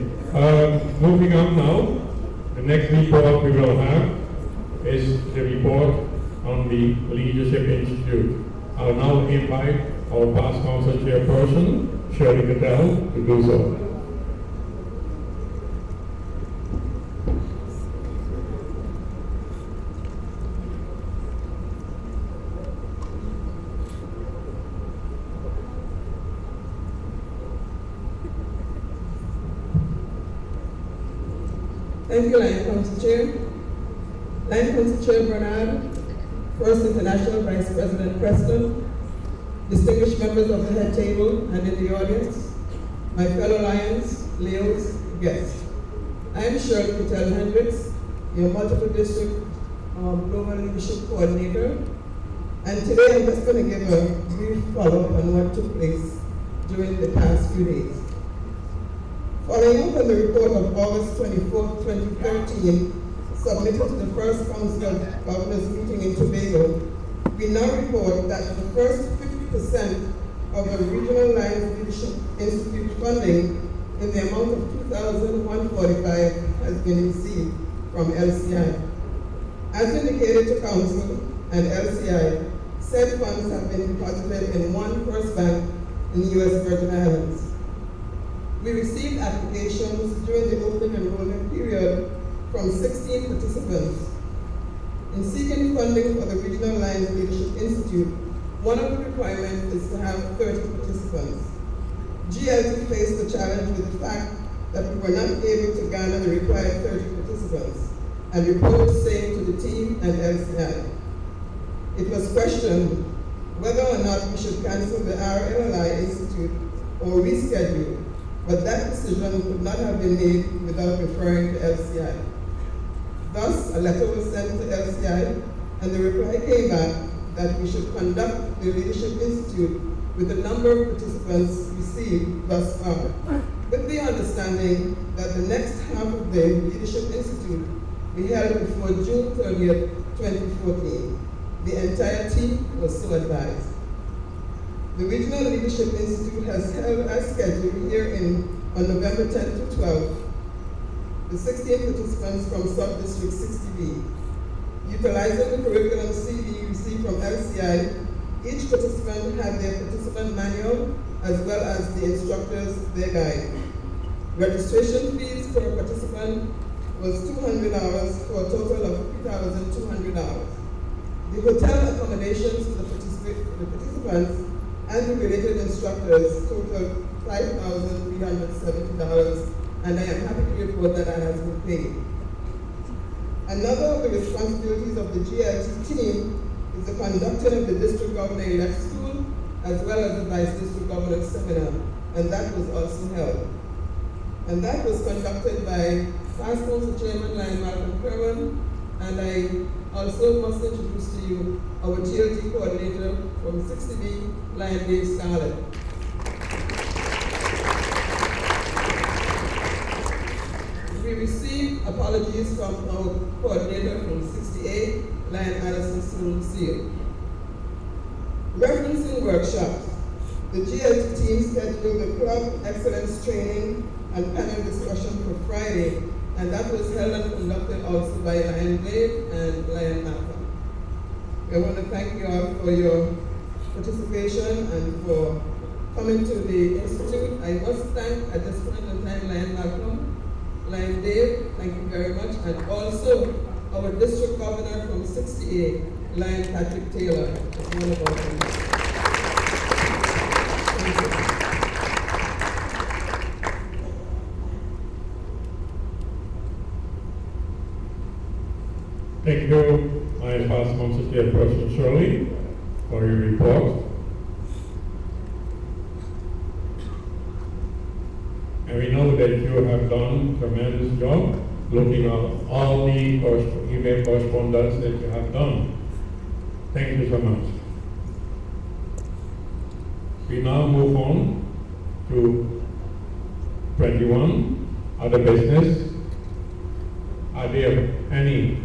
moving on now, the next report we will have is the report on the Leadership Institute. I'll now invite our past council chairperson, Shirley Cattell, to do so. Thank you, Line Council Chair. Line Council Chair Bernard, First International Vice President Preston, distinguished members of the head table and in the audience, my fellow Lions, Leos, guests. I am Shirley Cattell Hendricks, your multiple district global leadership coordinator, and today I'm just going to give a brief follow-up on what took place during the past few days. Following up on the report of August 24, 2013, submitted to the first Council of Governors meeting in Tobago, we now report that the first 50% of the Regional Lions Leadership Institute funding in the amount of $2,145 has been received from LCI. As indicated to Council and LCI, said funds have been deposited in one first bank in the U.S. Virgin Islands. We received applications during the open enrollment period from 16 participants. In seeking funding for the Regional Lions Leadership Institute, one of the requirements is to have 30 participants. GLT faced the challenge with the fact that we were not able to garner the required 30 participants, and reported the same to the team and LCI. It was questioned whether or not we should cancel the RLI Institute or reschedule, but that decision could not have been made without referring to LCI. Thus, a letter was sent to LCI, and the reply came back that we should conduct the Leadership Institute with the number of participants received thus far, with the understanding that the next half of the Leadership Institute be held before June 30th, 2014. The entire team was so advised. The Regional Leadership Institute has held as scheduled here on November 10th to 12th the 16 participants from Sub-District 60B. Utilizing the curriculum CD received from LCI, each participant had their participant manual as well as the instructors their guide. Registration fees per participant was $200 for a total of $3,200. The hotel accommodations for the participants and the related instructors totaled $5,370, and I am happy to report that that has been paid. Another of the responsibilities of the GLT team is the conducting of the District Governor-elect School as well as the Vice District Governor Seminar, and that was also held. And that was conducted by Past Council Chairman St.Maarten and I also must introduce to you our GLT coordinator from 60B, Lion Dave Scarlett. We received apologies from our coordinator from 68, Lion Addison Lucille. Referencing workshops, the GLT team scheduled the Club Excellence Training and panel discussion for Friday, and that was held and conducted also by Lion Dave and Lion Alpha. I want to thank you all for your participation and for coming to the Institute. I must thank at this point in time Lion Malcolm, Lion Dave, thank you very much, and also our District Governor from 68, Lion Patrick Taylor. It's one of our friends. Thank you. Thank you, my past council chairperson Shirley, for your report. And we know that you have done a tremendous job looking at all the email correspondence that you have done. Thank you so much. We now move on to 21, other business. Are there any?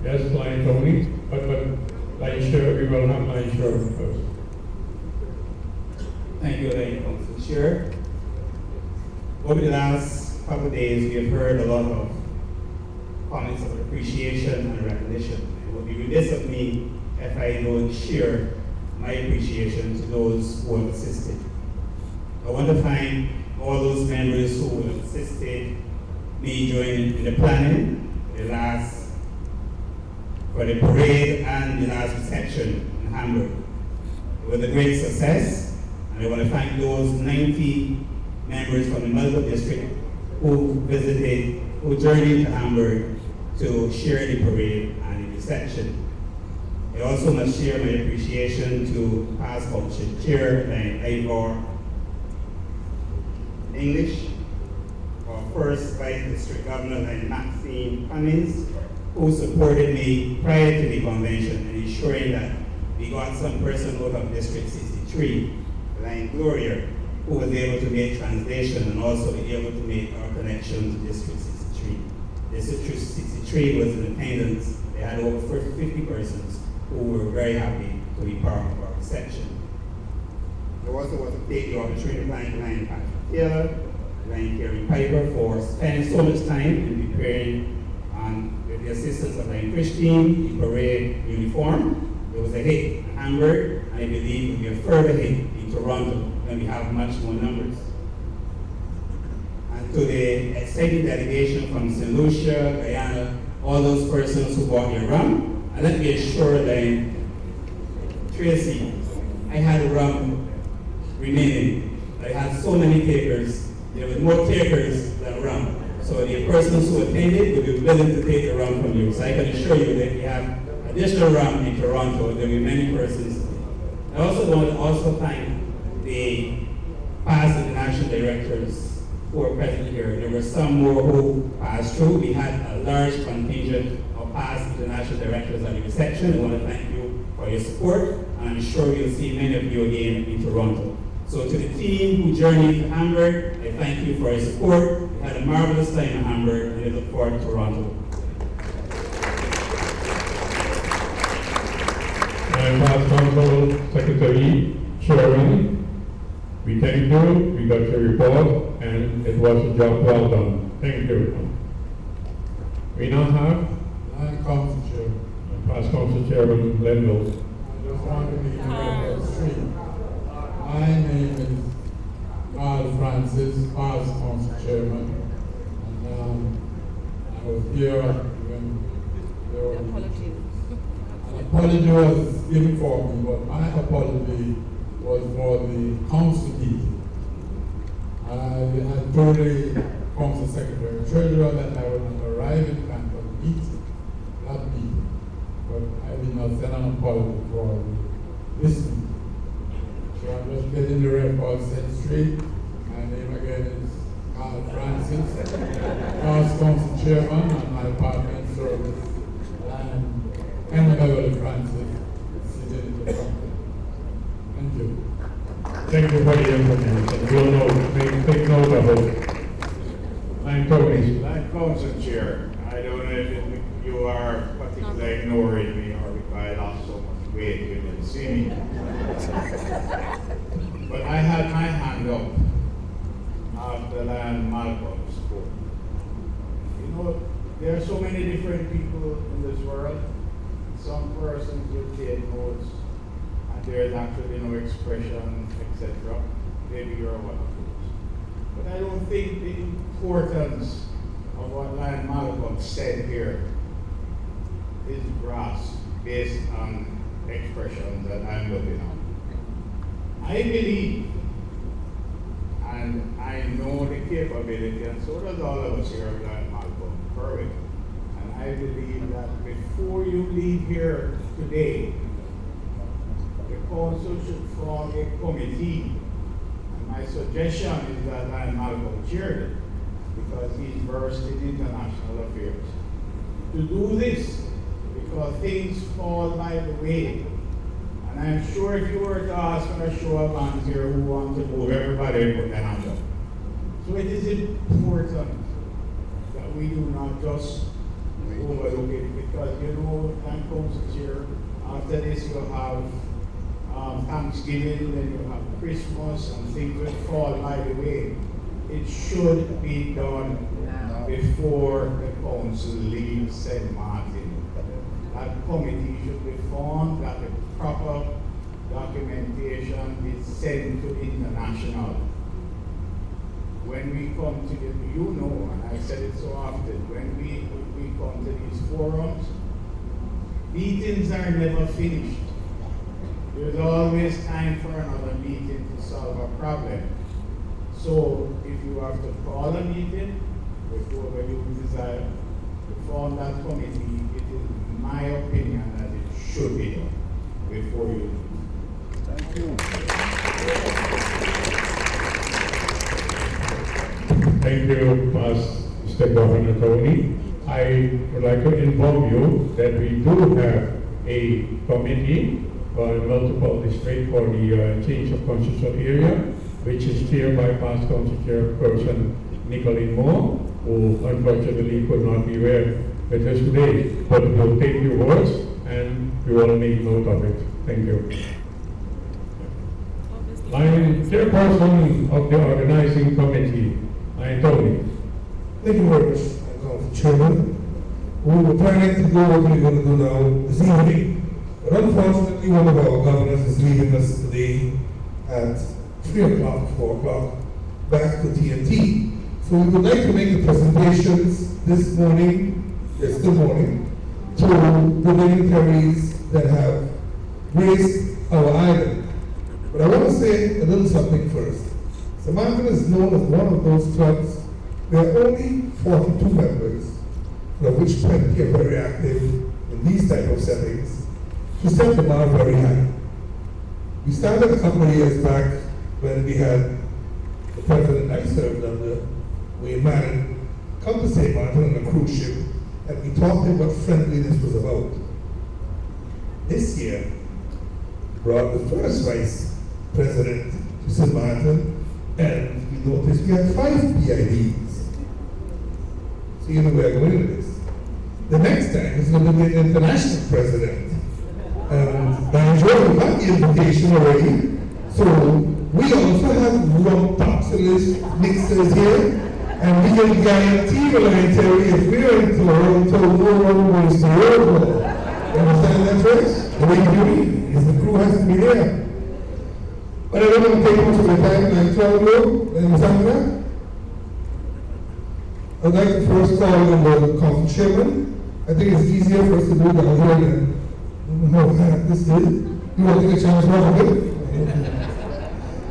Yes, Lion Tony, but Lion Sher, we will have Lion Sher first. Thank you, Lion Council Chair. Over the last couple of days, we have heard a lot of comments of appreciation and recognition. It would be remiss of me if I don't share my appreciation to those who have assisted. I want to thank all those members who have assisted me during the planning, for the parade and the last reception in Hamburg. It was a great success, and I want to thank those 90 members from the Melbourne District who journeyed to Hamburg to share the parade and the reception. I also must share my appreciation to past council chair Ivor English, our first Vice District Governor and Maxine Cummins, who supported me prior to the convention and ensuring that we got some person out of District 63, Lion Gloria, who was able to make translation and also be able to make our connection to District 63. District 63 was in attendance. They had over 50 persons who were very happy to be part of our reception. I also want to take the opportunity to thank Lion Patrick Taylor, Lion Kerry Piper for spending so much time in preparing with the assistance of Lion Christine, the parade uniform. There was a hit in Hamburg, and I believe it will be a further hit in Toronto when we have much more numbers. And to the extended delegation from St. Lucia, Guyana, all those persons who bought their rum, and let me assure them, Tracy, I had a rum remaining. I had so many takers. There were more takers than rum. So the persons who attended will be willing to take the rum from you. So I can assure you that we have additional rum in Toronto. There will be many persons. I also want to thank the past international directors who are present here. There were some more who passed through. We had a large contingent of past international directors at the reception. I want to thank you for your support, and I'm sure we'll see many of you again in Toronto. So to the team who journeyed to Hamburg, I thank you for your support. We had a marvelous time in Hamburg, and I look forward to Toronto. And Past Council Secretary Chairman, we thank you, we got your report, and it was a job well done. Thank you. We now have Council Chairman. Past Council Chairman Lenville. I just want to be very straight. My name is Carl Francis, Past Council Chairman. And I was here when there was an apology was given for me, but my apology was for the council meeting. I told the council secretary and treasurer that I would not arrive in time for the meeting, that meeting. But I did not send an apology for this meeting. So I'm just getting the record set straight. My name again is Carl Francis, Past Council Chairman, and my partner in service, and Beverly Francis, seated in the front. Thank you. Thank you for the information. We'll know, take note of it. Line Tony. Like Council Chair, I don't know if you are particularly ignoring me or if I lost so much weight you didn't see me. But I had my hand up after Lion Malcolm spoke. You know, there are so many different people in this world. Some persons will take notes and there's actually no expression, etc. Maybe you're one of those. But I don't think the importance of what Lion Malcolm said here is grasped based on expressions that I'm looking at. I believe, and I know the capability, and so does all of us here at Lion Malcolm, perfect. And I believe that before you leave here today, the council should form a committee. And my suggestion is that Lion Malcolm chaired it because he's versed in international affairs. To do this, because things fall by the way. And I'm sure if you were to ask for a show of hands here who want to move, everybody would put their hand up. So it is important that we do not just overlook it, because you know, time comes here, after this you have Thanksgiving, then you have Christmas, and things will fall by the way. It should be done before the council leaves St.Maarten. That committee should be formed, that the proper documentation is sent to international. When we come to you know, and I said it so often, when we come to these forums, meetings are never finished. There's always time for another meeting to solve a problem. So if you have to call a meeting, whatever you desire, to form that committee, it is my opinion that it should be done before you leave. Thank you. Thank you, Mr. Governor Tony. I would like to inform you that we do have a committee on multiple districts for the change of constitutional area, which is chaired by past council chairperson Nicolene Moore, who unfortunately could not be here with us today, but we'll take your words and we will make note of it. Thank you. Line chairperson of the organizing committee, Line Tony. Thank you very much, Council Chairman. We were planning to do what we're going to do now this evening, but unfortunately one of our governors is leaving us today at 3 o'clock, 4 o'clock, back to TNT. So we would like to make the presentations this morning, yesterday morning, to the dignitaries that have graced our island. But I want to say a little something first. St.Maarten is known as one of those clubs. There are only 42 members, of which 20 are very active in these type of settings, to set the bar very high. We started a couple of years back when we had the president I served under, Wayne Manning, come to St.Maarten on a cruise ship, and we taught him what friendliness was about. This year, brought the first vice president to St.Maarten, and we noticed we had 5 PIDs. So you know where I'm going with this. The next time is going to be an international president. And I enjoyed that invitation already. So we also have rum toxilist mixers here. And we can guarantee voluntary if we're in Toronto, no one wants to work. You understand that, Trace? The way you do it is the crew has to be there. But I don't want to take much of your time, like 12 o'clock, and something like that. I'd like to first call on the council chairman. I think it's easier for us to do it down here than, this is. You want to take a chance off of it?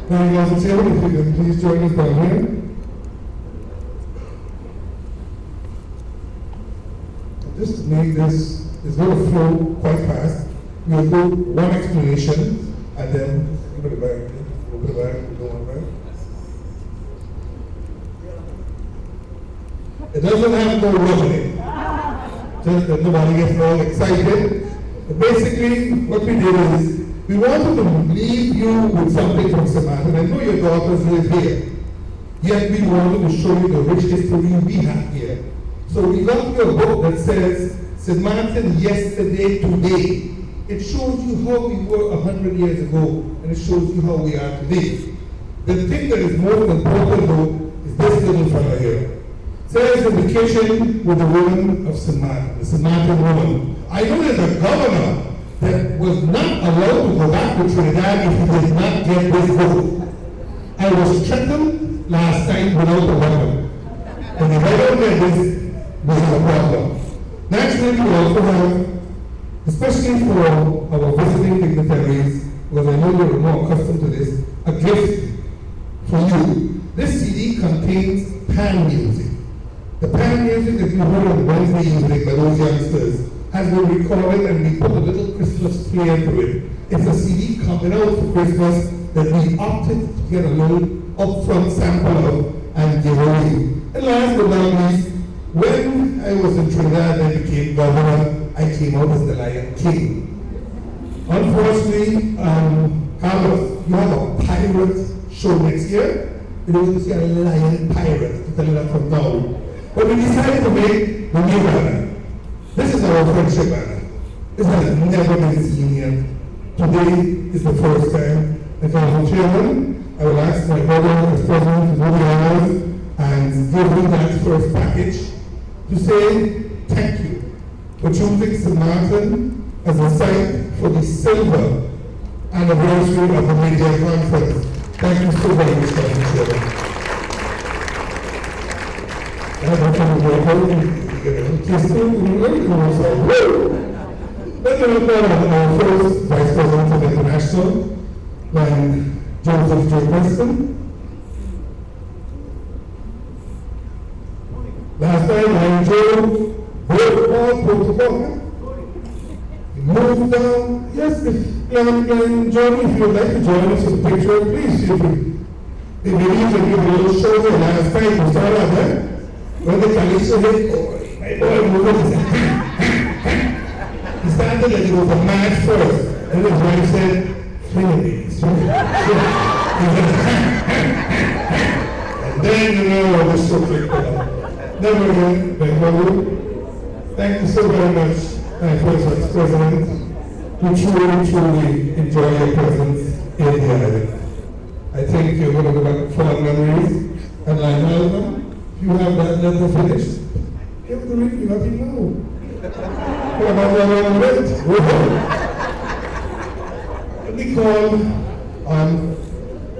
Now, council chairman, if you can please join us down here. Just to make this, it's going to flow quite fast. We'll do one explanation and then open the bag, go on back. It doesn't have no rub in it. Just that nobody gets all excited. But basically, what we did is, we wanted to leave you with something from St.Maarten. I know your daughters live here. Yet we wanted to show you the rich history we have here. So we got you a book that says, St.Maarten yesterday, today. It shows you how we were 100 years ago, and it shows you how we are today. The thing that is most important though, is this little fella here. It says in the kitchen with the woman of St.Maarten, the St.Maarten woman. I know there's a governor that was not allowed to go back to Trinidad if he did not get this book. I was threatened last time without a weapon. And if I don't get this, we have a problem. Naturally, we also have, especially for our visiting dignitaries, because I know you're more accustomed to this, a gift for you. This CD contains pan music. The pan music that you heard on Wednesday evening by those youngsters has been recorded and we put a little Christmas flair to it. It's a CD coming out for Christmas that we opted to get a little upfront sample of and give away. And last but not least, when I was in Trinidad and I became governor, I came out as the Lion King. Unfortunately, Carlos, you have a pirate show next year. You're going to see a lion pirate, to tell you that from now. But we decided to make the new banner. This is our friendship banner. This has never been seen yet. Today is the first time. The council chairman, I will ask my brother as president to do the honors and give me that first package to say thank you for choosing St.Maarten as a site for the silver anniversary of the media conference. Thank you so very much, Council Chairman. Let me welcome our first Vice President of International, Joseph J. Preston. Last time I enjoyed both protocol. He moved down. Yes, Johnny, if you would like to join us in the picture, please feel free. They believe that you will show the last time you saw that. When the Calypso hit, my boy moved, he started like it was a match first. And his wife said, swing it. And then, you know, the show clicked out. Never again, thank you so very much, First President. We truly enjoy your presence in the island. I think you're going to go back to fond memories. And like Malcolm, you have that letter finished. Give it to me, you let me know. Let me call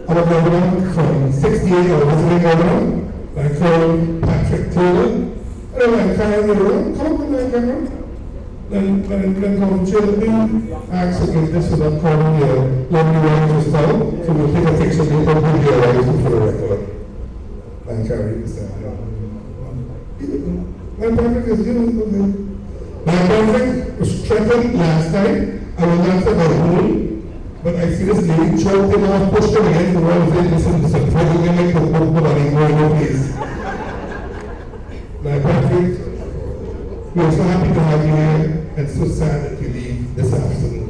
our governor from 68, our visiting governor. I call Patrick Taylor. I don't know, come on, camera. Then come chill me. Ask if this is not calling your lovely wife just now. So we'll take a picture of you and video right for the record. And carry this down. My perfect is My perfect was threatened last time. I was not about whole, but I see this lady choked him off, pushed him against the wall, and said, listen, probably going to make the book nobody more in your place. My perfect, we are so happy to have you here, and so sad that you leave this afternoon.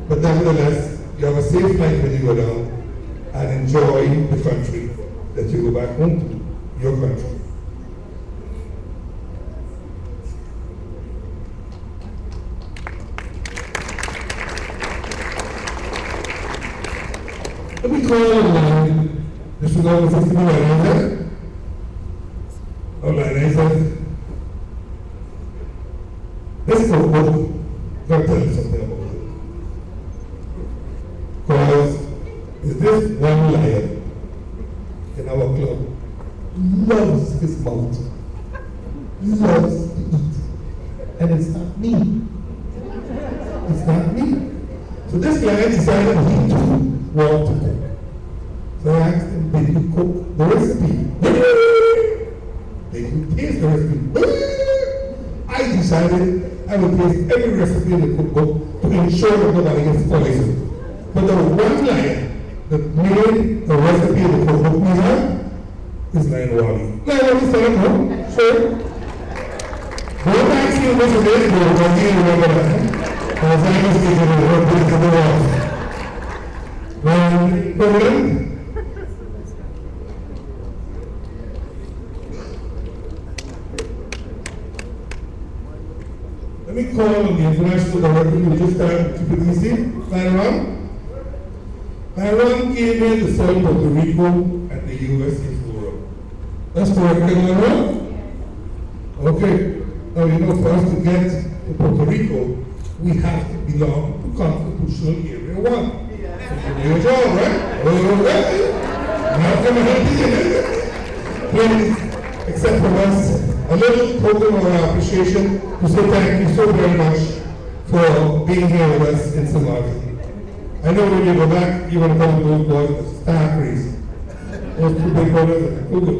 But nevertheless, you have a safe flight when you go down, and enjoy the country that you go back home to, your country. Let me call online the Sugar 60 organizer. Organizer. Let's go book. Gotta tell you something about it. Because is this one lion in our club loves his mouth, loves to eat, and it's not me. It's not me. So this lion decided he too wanted to cook. So I asked him, did you cook the recipe? Did you taste the recipe? I decided I would taste every recipe in the cookbook to ensure that nobody gets poisoned. But the one lion that made the recipe in the cookbook we have is Lion Wally. Lion Wally said, no, sure. Don't ask me what it is, because he didn't remember that. Because I was thinking of what this is about. Lion Wally. Let me call on the international director who just started to keep it easy. Line one. Line one came here to serve Puerto Rico at the USA Forum. That's correct, line one? Okay. Now you know, for us to get to Puerto Rico, we have to belong to Constitutional Area 1. So you do your job, right? Okay. Now come and help you. Please accept from us a little token of our appreciation to say thank you so very much for being here with us in St.Maarten. I know when you go back, you're going to come to those boys with star crazy. Those two big brothers are good.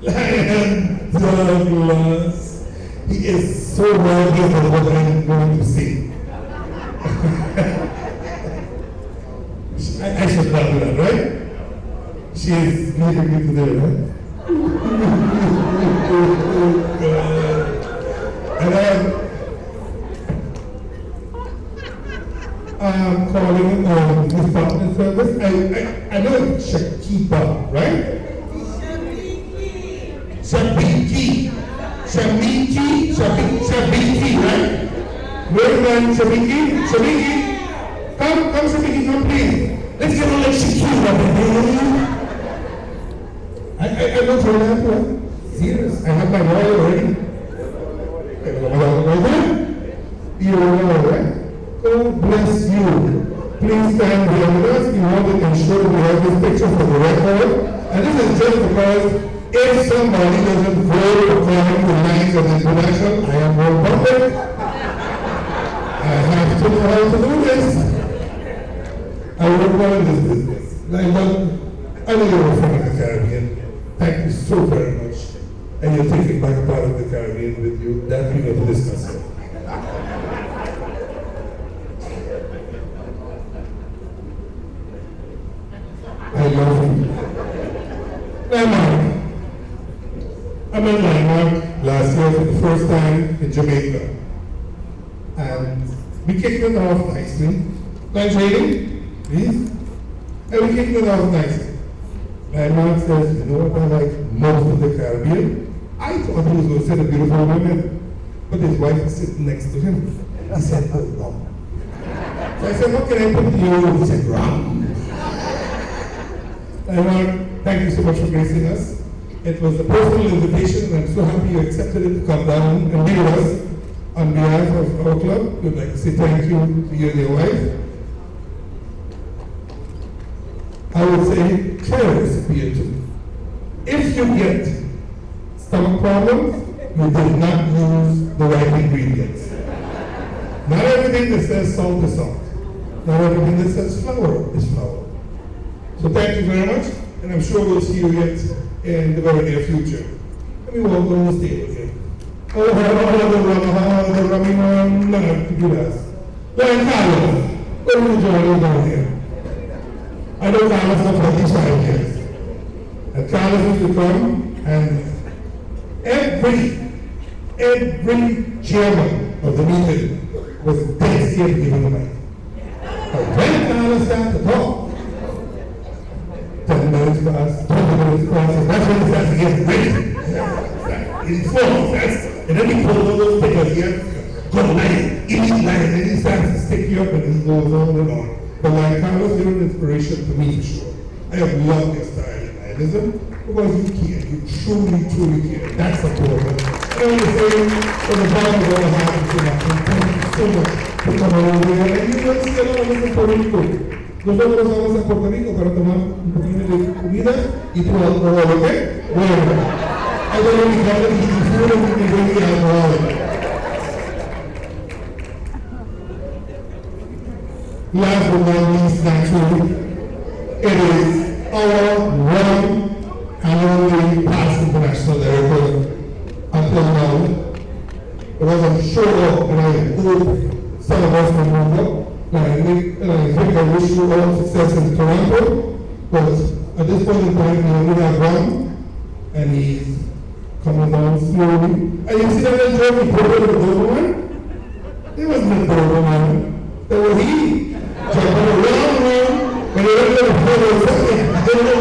Lion Douglas. He is so well given what I'm going to see. I should not do that, right? She is leaving me today, right? And I'm calling on this partner service. I know it's Shakiba, right? Shabiki, right? Where's my Shabiki? Shabiki? Come, Shabiki, come please. Let's get on like Shakira, I don't know that one. Serious. I have my lawyer already. You're right? God bless you. Please stand here with us. We want to ensure we have this picture for the record. And this is just because if somebody doesn't vote according to the lines of the introduction, I am more public. I have to know how to do this. I work well in this business. I know you're a friend of the Caribbean. Thank you so very much. And you're taking back a part of the Caribbean with you. That we will discuss it. I love you. Landmark. I met Landmark last year for the first time in Jamaica. And we kicked it off nicely. Nice rating, please. And we kicked it off nicely. Landmark says, you know what I like most of the Caribbean? I thought he was going to say the beautiful women, but his wife was sitting next to him. He said, oh, rum. So I said, what can I put to you? He said, rum. Landmark, thank you so much for gracing us. It was a personal invitation, and I'm so happy you accepted it to come down and be with us. On behalf of our club, we'd like to say thank you to you and your wife. I would say try a recipe or two. If you get stomach problems, you did not use the right ingredients. Not everything that says salt is salt. Not everything that says flour is flour. So thank you very much, and I'm sure we'll see you yet in the very near future. Let me walk on the table here. Oh, the rummy one, none to do that. Lion Carlos, what will you join down here? I know Carlos for 45 years. And Carlos used to come, and every chairman of the meeting was dead scared to give him the mic. But when Carlos started to talk, 10 minutes pass, 20 minutes pass, and that's when he starts to get ready. He's full, and then he pulls all those figures here, go lion, eat lion, and he starts to stick you up, and he goes on and on. But like Carlos, you're an inspiration to me for sure. I have loved your style in Ionism because you care, you truly, truly care. That's important. And I'm saying, from the bottom of all heart, thank you so much for coming over here. And you know, si no vamos a Puerto Rico. Nosotros vamos a Puerto Rico para tomar un poquito de comida y tu alcohol, ¿ok? Bueno, I don't know if you got it, you can food and you can bring the alcohol. Last but not least, naturally, it is our one and only past international director until now. It was I'm sure, and I hope some of us remember, and I think I wish you all success in Toronto, but at this point in time, we only have one, and he's coming down slowly. And you see that little joke he put over the Doberman? It wasn't a Doberman, that was he. Jumping around, and they don't know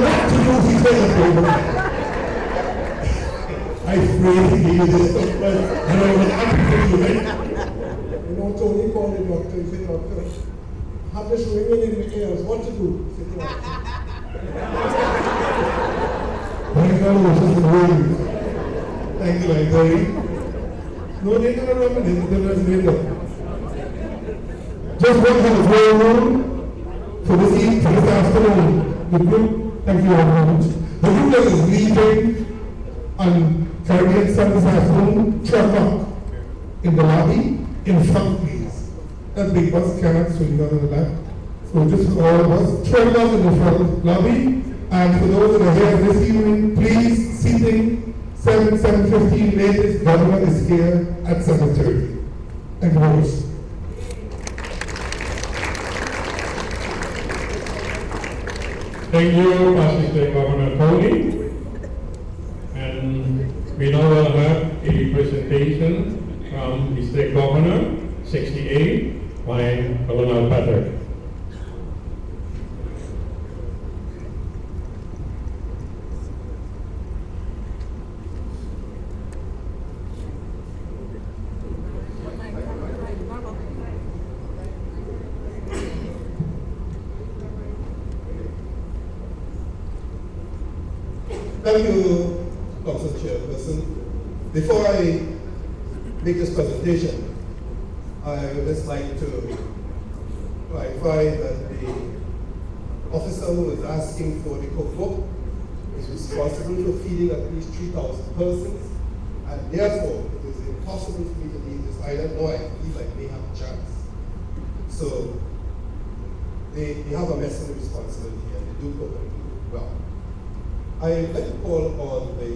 what to do, he said a Doberman. I pray he gave you this stuff, but I was happy for you, right? You know, Tony called the doctor, he said, doctor, have this ringing in the ears, what to do? He said, doctor. Thank God it was just a ring. Thank you, like Terry. No, they're not rubbing it, they're just made up. Just one thing is very known for this afternoon. The group, thank you very much. The group that is leaving on Caribbean Sun this afternoon, truck up in the lobby, in front, please. That big bus cannot swing down on the left. So just for all of us, truck up in the front lobby. And for those that are here this evening, please, seating 7:15 latest, Governor is here at 7:30. Thank you very much. Thank you, Assistant Governor Tony. And we now will have a presentation from the State Governor, 68, by Colonel Patrick. Thank you, Council Chairperson. Before I make this presentation, I would just like to clarify that the officer who is asking for the cookbook is responsible for feeding at least 3,000 persons, and therefore it is impossible for me to leave this island, though I believe I may have a chance. So they have a message of responsibility, and they do cook and do well. I'd like to call on the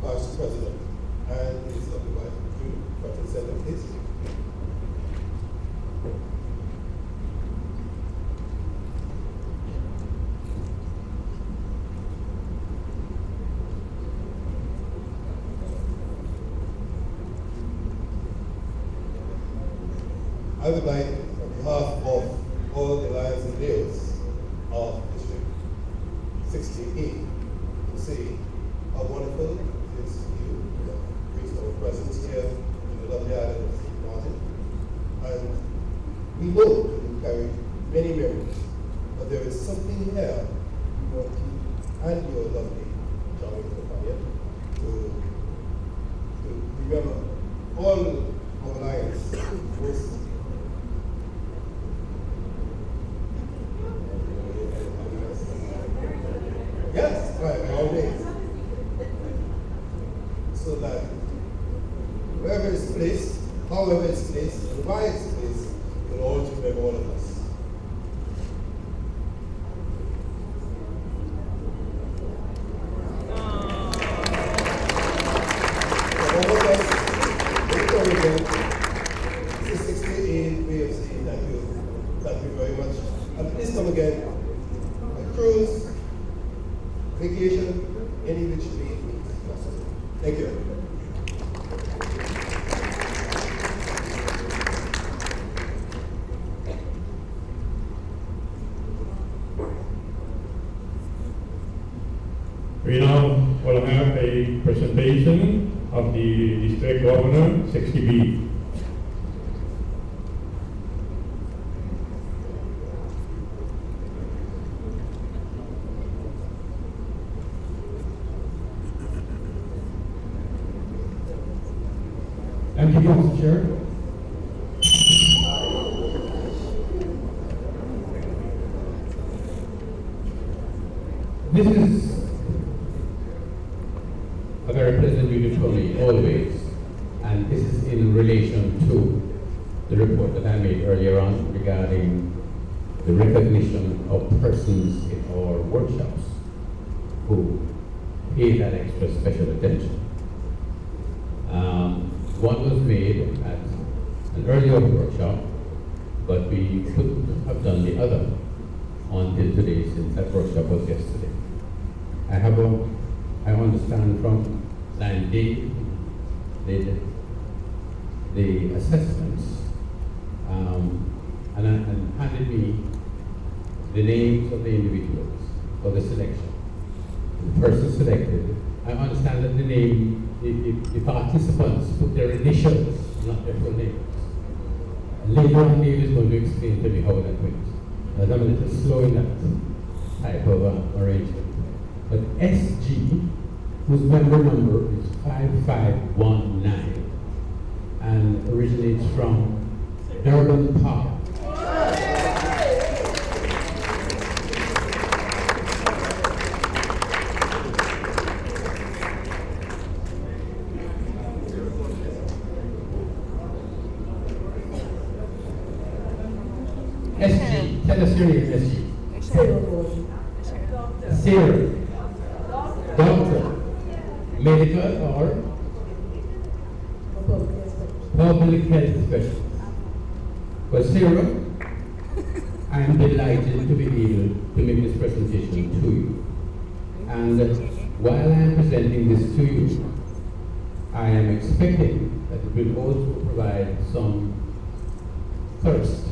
Vice President and his lovely wife to represent them, please. I would like, on behalf of all the lions and males of District 68, to say how wonderful it is for you to grace our presence here in the lovely island of St.Maarten. And we know that you carry many memories, but there is something here we want you and your lovely Johnny companion to remember all our lions. Yes, right, always. So that wherever it's placed, however it's placed, and why it's placed, will always remember all of us. For all of us, Victoria, this is 68 way of saying thank you very much. And please come again. A cruise, vacation, any which way it means possible. Thank you. We now will have a presentation of the District Governor, 60B. you, Council Chair. This is a very pleasant duty for me always, and this is in relation to the report that I made earlier on regarding the recognition of persons in our workshops who pay that extra special attention. One was made at an earlier workshop, but we couldn't have done the other until today, since that workshop was yesterday. I understand from line D, the assessments, and handed me the names of the individuals for the selection. The person selected, I understand that the name, the participants put their initials, not their full names. And later on, Dave is going to explain to me how that went. As I'm a little slow in that type of arrangement. But SG, whose member number is 5519, and originates from Durban Park. SG, tell us your name, SG. Sarah. Doctor. Medical or public health specialist. For Sarah, I am delighted to be able to make this presentation to you. And while I am presenting this to you, I am expecting that it will also provide some thirst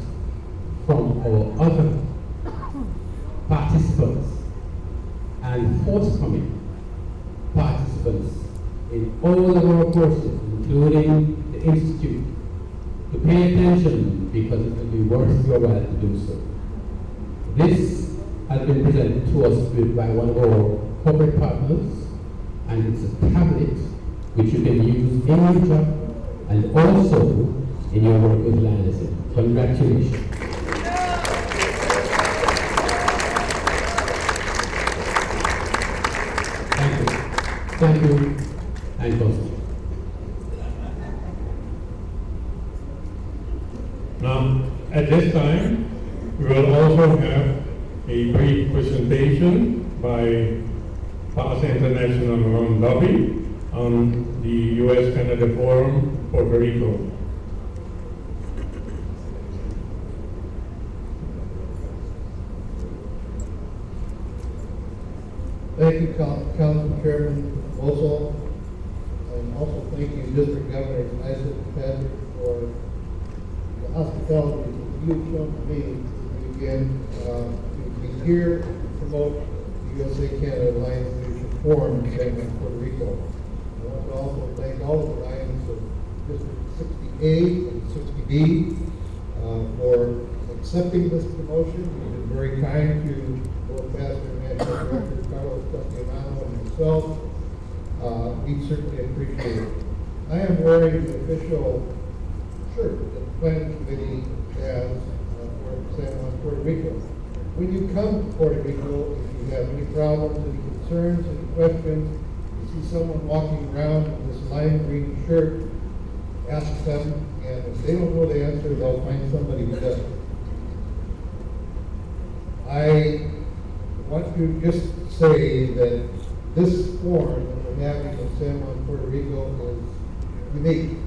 from our other participants and forthcoming participants in all of our courses, including the Institute, to pay attention because it will be worth your while to do so. This has been presented to us by one of our corporate partners, and it's a tablet which you can use in your job and also in your work with Landison. Congratulations. Thank you, and Council. Now, at this time, we will also have a brief presentation by PASA International Ron Lovey on the U.S.-Canada Forum, Puerto Rico. Thank you, Council Chairman Bosso, and also thank you, District Governor Isaac Patrick, for the hospitality that you've shown to me again to be here to promote the USA-Canada Alliance Leadership Forum in St. Puerto Rico. I want to also thank all of the Lions of District 60A and 60B for accepting this promotion. You've been very kind to both Pastor and National Director Carlos Castellano and myself. We certainly appreciate it. I am wearing the official shirt that the Planning Committee has for San Juan, Puerto Rico. When you come to Puerto Rico, if you have any problems, any concerns, any questions, you see someone walking around in this lime green shirt, ask them, and if they don't know the answer, they'll find somebody who does. I want to just say that this forum that we're having in San Juan, Puerto Rico is unique.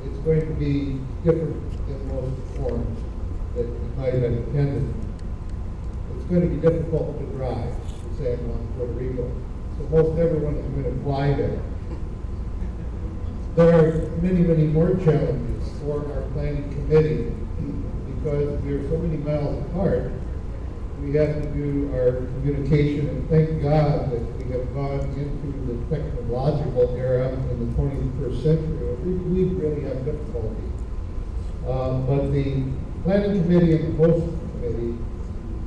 It's going to be different than most forums that you might have attended. It's going to be difficult to drive to San Juan, Puerto Rico. So most everyone is going to fly there. There are many, many more challenges for our planning committee because we are so many miles apart. We have to do our communication, and thank God that we have gone into the technological era in the 21st century. We really have difficulty. But the Planning Committee and the Host Committee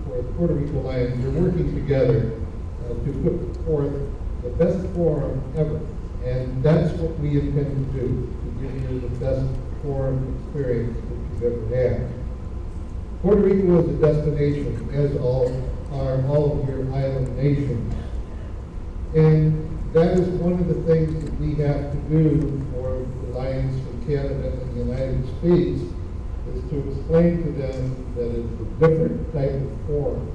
for the Puerto Rico Alliance are working together to put forth the best forum ever. And that's what we intend to do, to giving you the best foreign experience that you've ever had. Puerto Rico is a destination, as are all of your island nations. And that is one of the things that we have to do for the Alliance from Canada and the United States, is to explain to them that it's a different type of forum.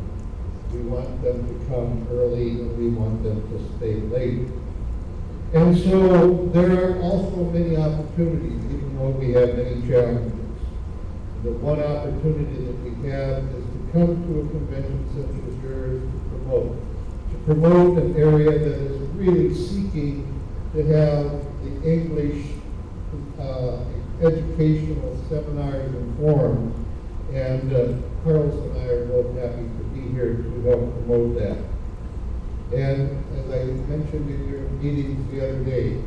We want them to come early and we want them to stay late. And so there are also many opportunities, even though we have many challenges. The one opportunity that we have is to come to a convention such as yours to promote an area that is really seeking to have the English educational seminars and forums. And Carlos and I are both happy to be here to help promote that. And as I mentioned in your meetings the other day,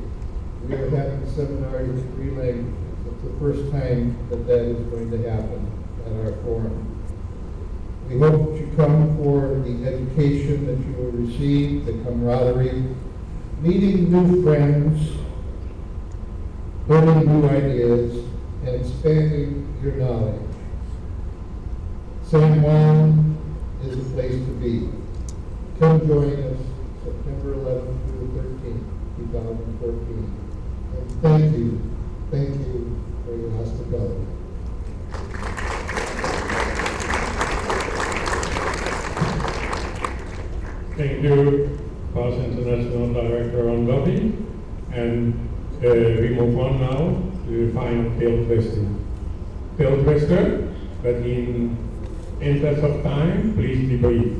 we are having seminars in 3 languages. It's the first time that that is going to happen at our forum. We hope that you come for the education that you will receive, the camaraderie, meeting new friends, learning new ideas, and expanding your knowledge. St.Maarten is a place to be. Come join us September 11th through the 13th, 2014. And thank you for your hospitality. Thank you, past International Director on Lobby. And we move on now to the final tail twisting. Tail twister, but in interest of time, please be brief.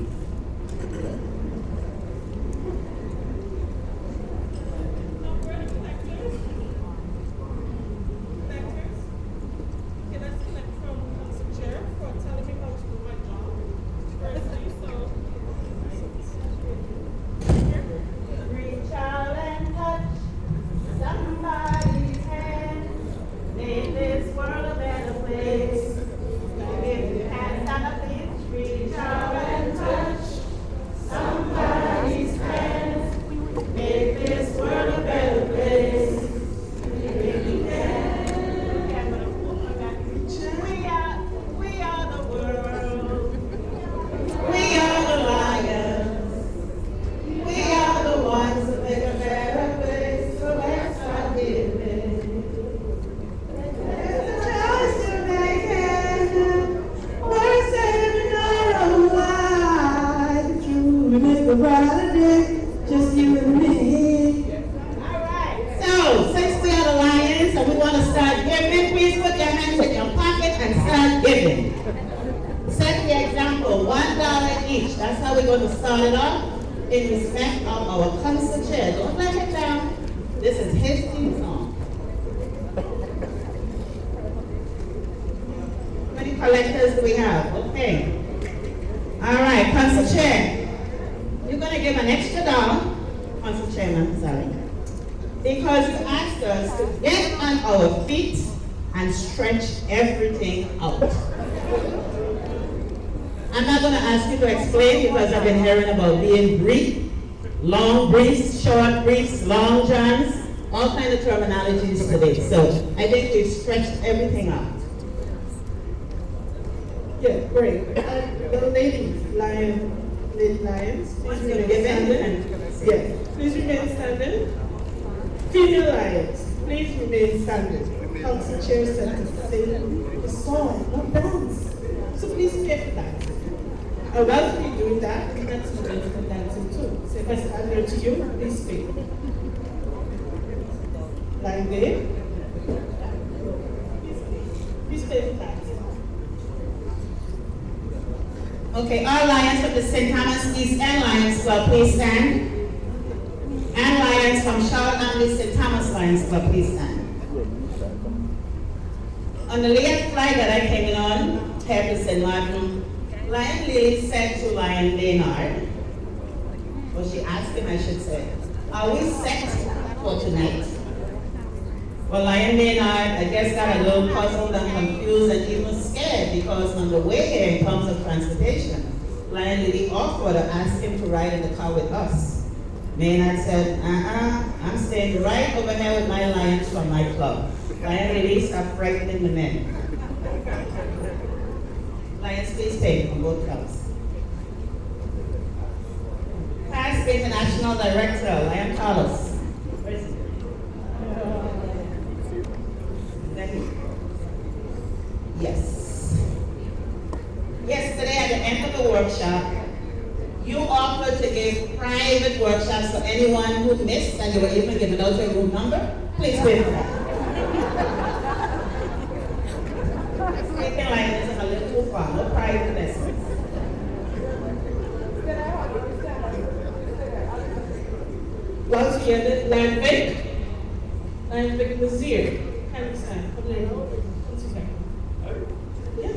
Just you and me. All right. So, since we are the Lions and we want to start giving, please put your hands in your pocket and start giving. Set the example, $1 each. That's how we're going to start it off in respect of our concert chair. Don't let him down. This is his theme song. How many collectors do we have? Okay. All right, concert chair. You're going to give an extra $1, Council Chairman, sorry, because you asked us to get on our feet and stretch everything out. I'm not going to ask you to explain because I've been hearing about being brief, long briefs, short briefs, long johns, all kinds of terminologies today. So I think we've stretched everything out. Yeah, great. The ladies, Lady Lions, please remain standing. Yes, please remain standing. Female Lions, please remain standing. Council Chair said to sing the song, not dance. So please pay for that. And while we're doing that, the next students can dancing too. So if I stand here to you, please pay. Line there. Please pay for that. Okay, all Lions of the St. Thomas East End Lions Club, please stand. And Lions from Charlotte and St. Thomas Lions Club, please stand. On the latest flight that I came in on, here to St.Maarten, Lion Lily said to Lion Maynard, or she asked him, I should say, are we set for tonight? Well, Lion Maynard, I guess, got a little puzzled and confused and even scared because on the way here in terms of transportation, Lion Lily offered to ask him to ride in the car with us. Maynard said, I'm staying right over here with my lions from my club. Lion ladies stop frightening the men. Lions, please stay on both clubs. Past International Director, Lion Carlos. Where is he? Yes. Yesterday at the end of the workshop, you offered to give private workshops for anyone who missed, and you were even giving out your room number. Please wait for that. Speaking like this is a little too far, no private lessons. Once we ended, Lion Vic was here. Can you stand? Come there. Once you can. Yeah.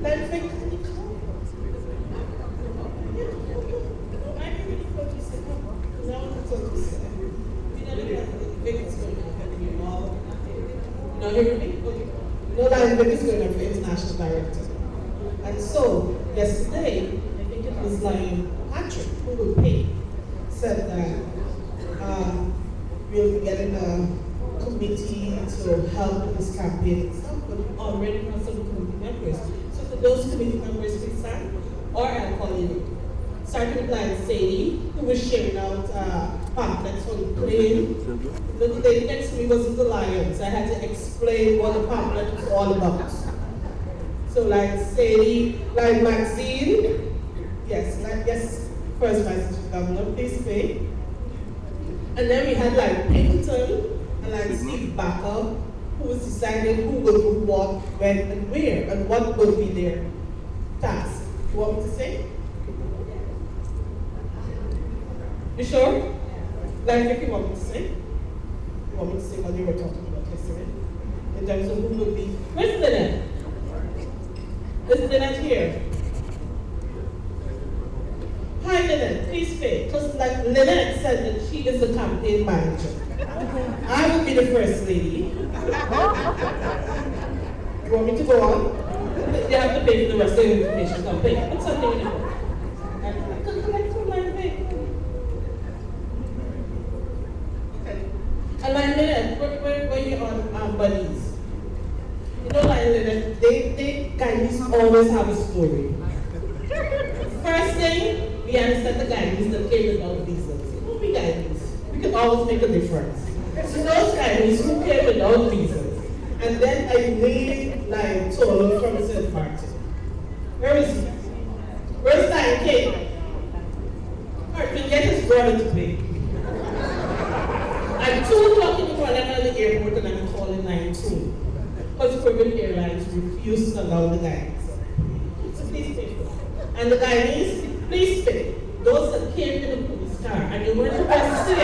Lion Vic, can you come? Now hear me? Okay. No, Lion Vic is going up for international director. And so, yesterday, I think it was Lion Patrick who would pay, said that we'll be getting a committee to help with this campaign and stuff, but we already have some committee members. So for those committee members, please stand, or I'll call you. Starting with Lion Sadie, who was sharing out pamphlets on the plane. The lady next to me wasn't the Lions. I had to explain what the pamphlet was all about. So Lion Sadie, Lion Maxine, yes, First Vice Governor, please pay. And then we had Lion Pinkerton and Lion Steve Backer, who was deciding who will do what, when, and where, and what will be their task. You want me to say? You sure? Like if you want me to say? You want me to say what you were talking about yesterday? In terms of who will be. Where's Lynette? Is Lynette here? Hi Lynette, please stay. Because like Lynette said that she is the campaign manager. I will be the first lady. You want me to go on? You have to pay for the rest of the information campaign. Put something in the book. And I can collect from my pay. And like Lynette, when you're on buddies, you know like Lynette, they guys always have a story. First thing, we understand the guys that came without visas. Who be guys? We can always make a difference. So those guys who came without visas, and then I really like told from St.Maarten. Where is he? Where's Lion King? Alright, get his brother to pay. At 2 o'clock in the morning, I'm at the airport and I'm calling 9-2. Because Caribbean Airlines refused to allow the guys. So please pay for it. And the Guyanese, please pay. Those that came in the police car and they weren't arrested.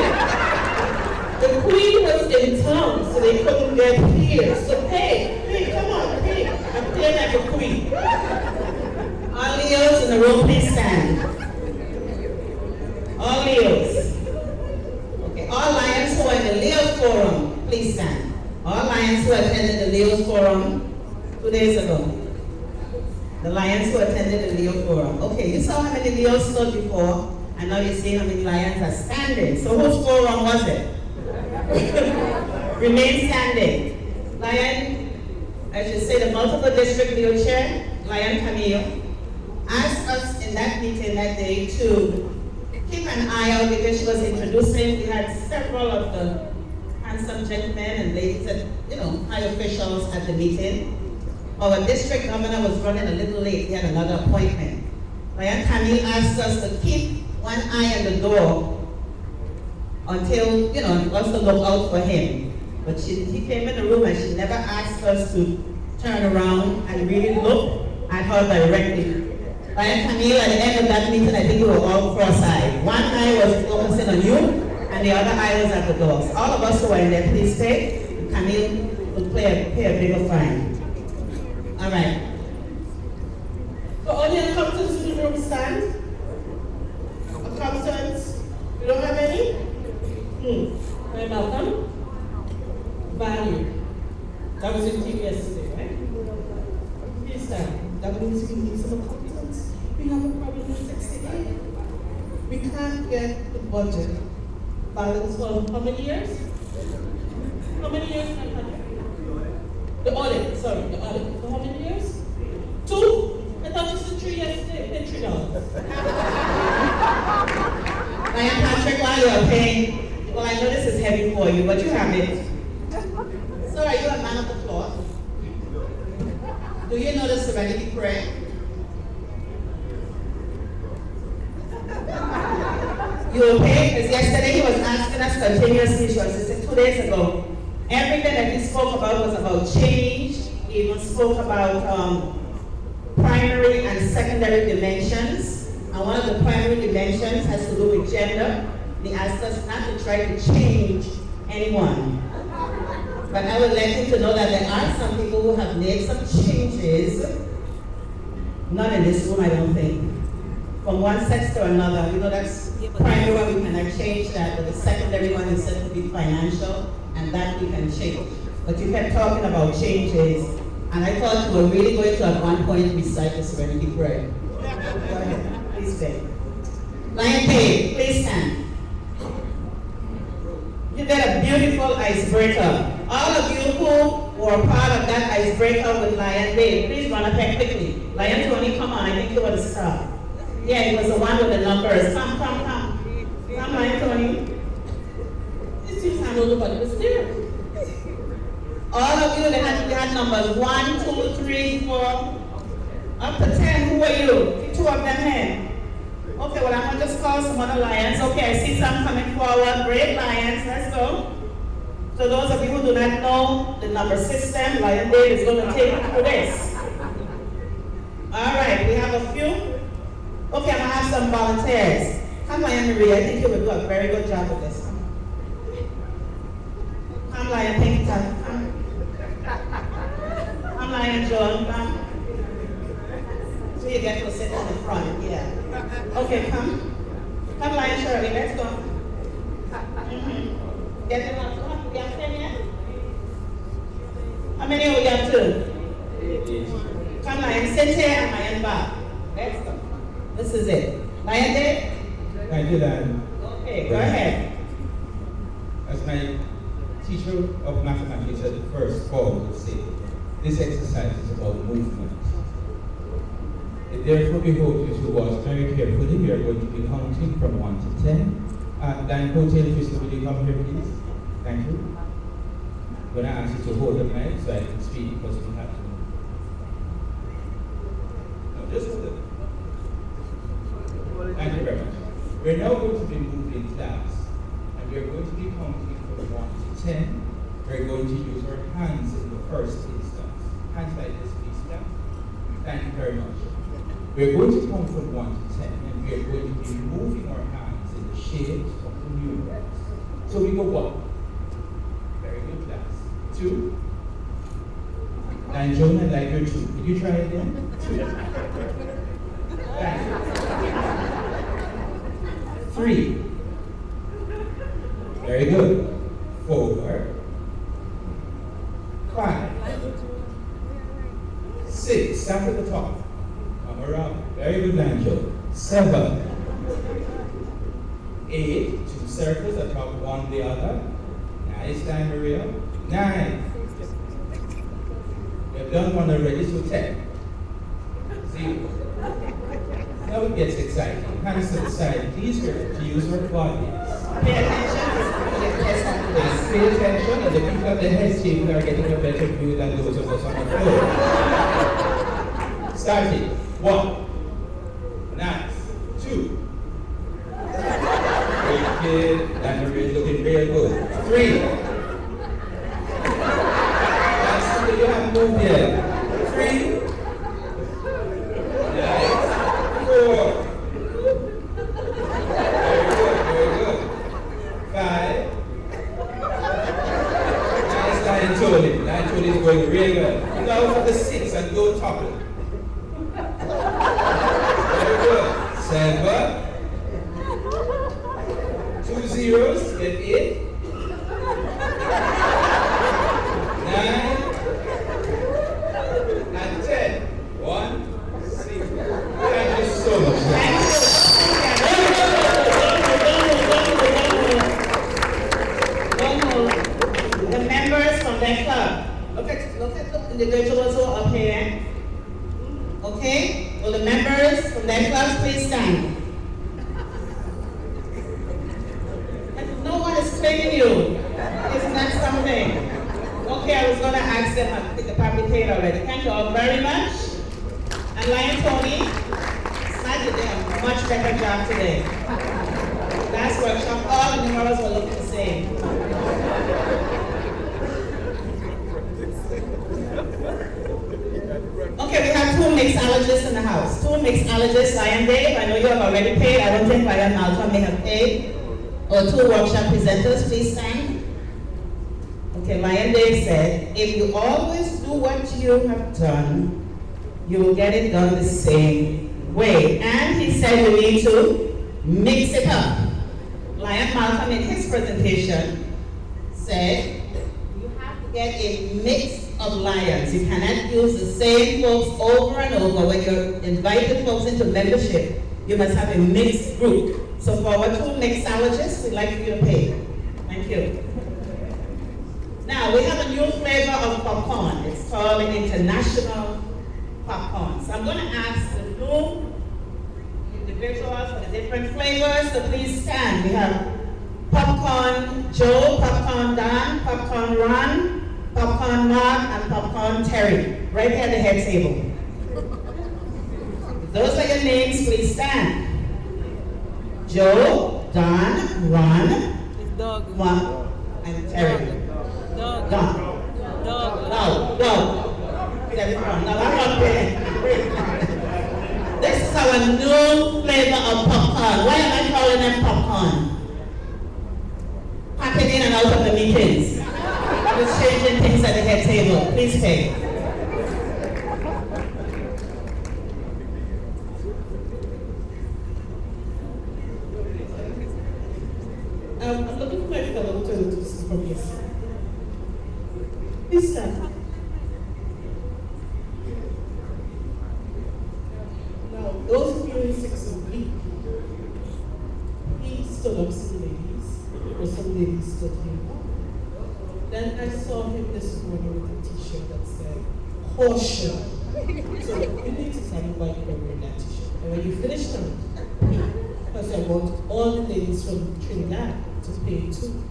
The Queen was in town, so they couldn't get here. So pay, come on, pay. I'm paying like a queen. All Leos in the room, please stand. All Leos. All Lions who are in the Leo Forum, please stand. All Lions who attended the Leo Forum 2 days ago. The Lions who attended the Leo Forum. Okay, you saw how many Leos stood before, and now you see how many Lions are standing. So whose forum was it? Remain standing. Lion, I should say the multiple district Leo chair, Lion Camille, asked us in that meeting that day to keep an eye out because she was introducing. We had several of the handsome gentlemen and ladies and high officials at the meeting. Our district governor was running a little late. He had another appointment. Lion Camille asked us to keep one eye on the door until, us to look out for him. But he came in the room and she never asked us to turn around and really look at her directly. Lion Camille, at the end of that meeting, I think we were all cross-eyed. One eye was focusing on you, and the other eye was at the doors. All of us who were in there, please stay. Camille will pay a bigger fine. All right. So all the accountants in the room stand. Accountants, we don't have any? Hi, Malcolm. Value. That was in TV yesterday, right? Please stand. That means we need some accountants. We have a problem with 68. We can't get the budget balanced for how many years? How many years in that country? The audit, sorry, the audit. For how many years? 2? I thought you said 3 yesterday. Pay $3. Ryan Patrick, while you're paying, well, I know this is heavy for you, but you have it. So are you a man of the cloth? Do you know the Serenity Prayer? You okay? Because yesterday he was asking us continuously, she was just 2 days ago. Everything that he spoke about was about change. He even spoke about primary and secondary dimensions. And one of the primary dimensions has to do with gender. He asked us not to try to change anyone. But I would like him to know that there are some people who have made some changes. Not in this room, I don't think. From one sex to another, you know, that's primary one, we cannot change that, but the secondary one is said to be financial, and that we can change. But you kept talking about changes, and I thought you were really going to at one point recite the Serenity Prayer. Go ahead, please stay. Lion Dave, please stand. You did a beautiful icebreaker. All of you who were part of that icebreaker with Lion Dave, please run up here quickly. Lion Tony, come on, I think you were the star. Yeah, it was the one with the numbers. Come. Come, Lion Tony. This seems like nobody was there. All of you that had numbers 1, 2, 3, 4, up to 10. Who are you? 2 of them here. Okay, well, I'm going to just call some other lions. Okay, I see some coming forward. Great lions. Let's go. So those of you who do not know the number system, Lion Dave is going to take you through this. All right, we have a few. Okay, I'm going to have some volunteers. Come, Lion Marie. I think you will do a very good job with this. Come, Lion Pinkerton. Come, Lion John. Come. So you get to sit in the front, yeah. Okay, come. Come, Lion Shirley. Let's go. Get them up. We have 10 yet? How many are we up to? Come, Lion Cynthia and Lion Bob. Let's go. This is it. Lion Dave? Thank you, Dan. Okay, go ahead. As my teacher of mathematics at the first form would say, this exercise is about movement. It therefore behoves you to watch very carefully. We are going to be counting from 1 to 10. Dan Hotel, will you come here, please? Thank you. I'm going to ask you to hold the mic so I can speak because we have to. No, just hold it. Thank you very much. We're now going to be moving class, and we're going to be counting from 1 to 10. We're going to use our hands in the first instance. Hands like this, please, class. Thank you very much. We're going to count from 1 to 10, and we're going to be moving our hands in the shapes of the numerals. So we go 1. Very good, class. 2. And Joan, I like your 2. Could you try again? 2. Thank you. 3. Very good. 4. 5. 6. Start at the top. Come around. Very good, Angel. 7. 8. 2 circles, the top one, the other. Nice time, Maria. 9. We've done one already, so 10. 0. Now it gets exciting. Hands to the side. Please to use our bodies. Pay attention. Yes, pay attention, and the people at the head table are getting a better view than those of us on the floor. Starting. 1. Nice. 2. Great kid. And we're looking real good. 3. That's good. You haven't moved yet. 3. Nice. 4. Very good. 5. Nice, Lion Tony. Lion Tony is going real well. Now for the 6 and go topple. Very good. 7. 2 zeros, get 8. 9. And 10. 1, 6. Thank you so much. The member individuals who are up here. Okay? Will the members from their clubs please stand? No one is claiming you. Isn't that something? Okay, I was going to ask them, I think they probably paid already. Thank you all very much. And Lion Tony, Magic did a much better job today. Last workshop, all the numerals were looking the same. Okay, we have two mixologists in the house. Two mixologists, Lion Dave, I know you have already paid. I don't think Lion Malcolm may have paid. Or two workshop presenters, please stand. Okay, Lion Dave said, if you always do what you have done, you will get it done the same way. And he said you need to mix it up. Lion Malcolm in his presentation said, you have to get a mix of lions. You cannot use the same folks over and over. When you're inviting folks into membership, you must have a mixed group. So for our two mixologists, we'd like for you to pay. Thank you. Now, we have a new flavor of popcorn. It's called an international popcorn. So I'm going to ask the new individuals for the different flavors to please stand. We have Popcorn Joe, Popcorn Don, Popcorn Ron, Popcorn Mark, and Popcorn Terry. Right here at the head table. If those are your names, please stand. Joe, Don, Ron, Mark, and Terry. Dog. This is our new flavor of popcorn. Why am I calling them popcorn? Packing in and out of the meetings. Just changing things at the head table. Please pay. I'm looking for my fellow to from this. Please stand. Now, those of you in 6 of week, he stood up some ladies, or some ladies stood him up. Then I saw him this morning with a t-shirt that said, caution. So you need to tell me why you're wearing that t-shirt. And when you finish them, because I want all the ladies from Trinidad to pay too.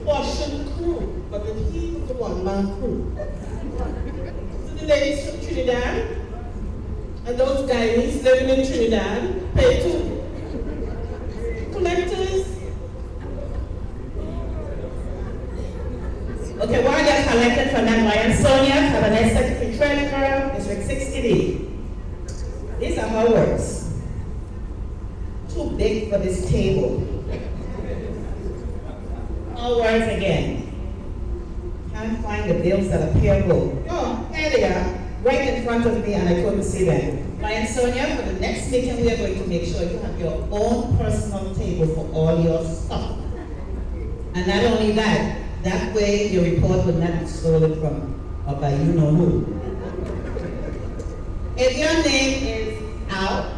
Caution crew, but then he was the one-man crew. So the ladies from Trinidad and those guys living in Trinidad pay too. Collectors. Okay, while they're collected from that Lion Sonia, Cabinet Secretary Treasurer, District 60D. These are how it works. Too big for this table. All words again. Can't find the bills that are payable. Oh, there they are, right in front of me, and I couldn't see them. Lion Sonia, for the next meeting, we are going to make sure you have your own personal table for all your stuff. And not only that, that way your report will not be stolen from or by you know who. If your name is Al,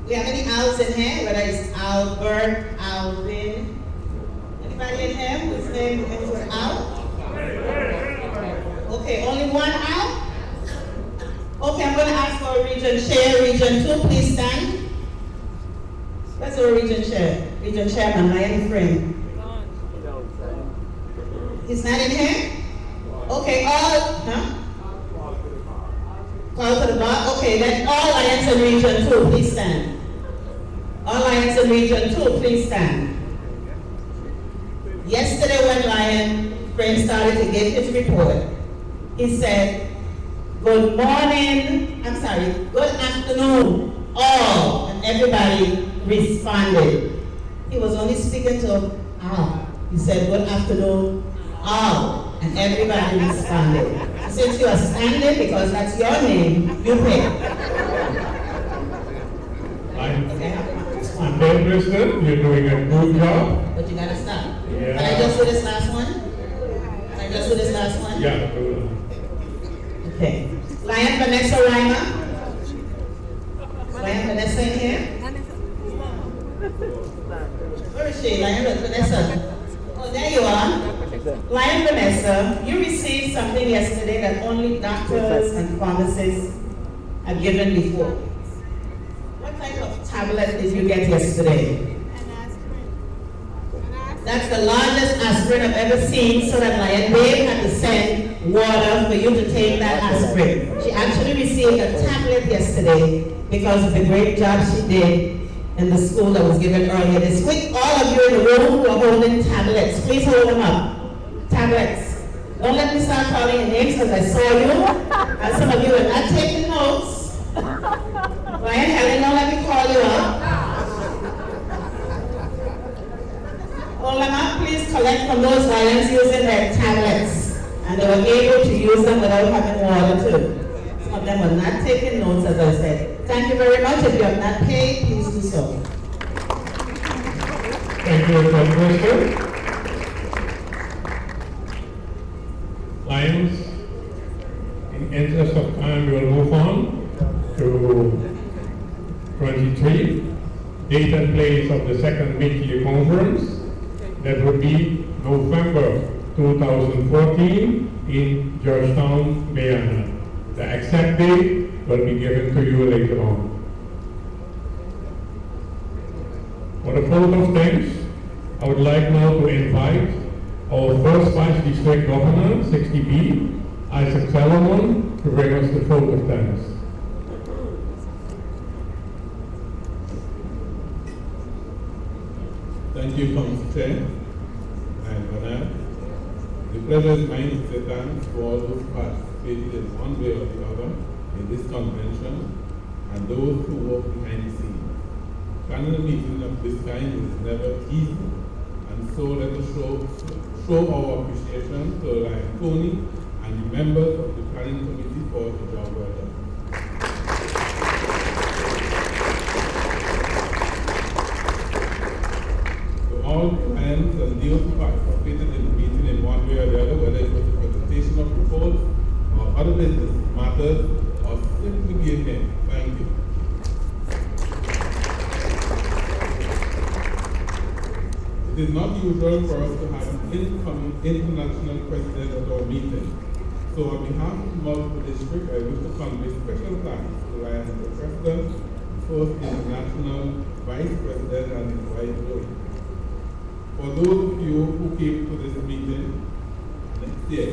we have any Al's in here, whether it's Albert, Alvin, anybody in here whose name ends with Al? Okay, only one Al? Okay, I'm going to ask for a region chair. Region 2, please stand. Where's our region chair? Region chairman, Lion Frame. He's not in here? Okay, all, call to the bar? Okay, then all Lions in Region 2, please stand. All Lions in Region 2, please stand. Yesterday when Lion Frame started to give his report, he said, good morning, good afternoon, all, and everybody responded. He was only speaking to Al. He said, good afternoon, all, and everybody responded. So since you are standing, because that's your name, you pay. I'm Dave President, you're doing a good job. But you gotta stop. Yeah. Can I just do this last one? Can I just do this last one? Yeah, do it. Okay. Lion Vanessa Reimer. Lion Vanessa in here? Where is she? Lion Vanessa. Oh, there you are. Lion Vanessa, you received something yesterday that only doctors and pharmacists have given before. What type of tablet did you get yesterday? That's the largest aspirin I've ever seen, so that Lion Dave had to send water for you to take that aspirin. She actually received a tablet yesterday because of the great job she did in the school that was given earlier this week. All of you in the room who are holding tablets, please hold them up. Tablets. Don't let me start calling your names because I saw you. And some of you are not taking notes. Ryan, Helen, don't let me call you up. Hold them up. Please collect from those lions using their tablets. And they were able to use them without having water too. Some of them were not taking notes, as I said. Thank you very much. If you have not paid, please do so. Thank you, Professor. Lions, in interest of time, we will move on to 23, date and place of the second mid-year conference. That would be November 2014 in Georgetown, Guyana. The exact date will be given to you later on. For the vote of thanks, I would like now to invite our first Vice District Governor, 60B, Isaac Salomon, to bring us the vote of thanks. Thank you, Council Chair. And Bernard, the pleasure is mine to say thanks to all those participated in one way or the other in this convention and those who work behind the scenes. Planning a meeting of this kind is never easy, and so let us show our appreciation to Ryan Tony and the members of the planning committee for the job well done. To all clients and those who participated in the meeting in one way or the other, whether it was a presentation of reports or other business matters or simply being here, thank you. It is not usual for us to have an incoming international president at our meeting. So on behalf of the multiple district, I wish to convey special thanks to Ryan, the President, first international Vice President and his wife Joey. For those of you who came to this meeting next year,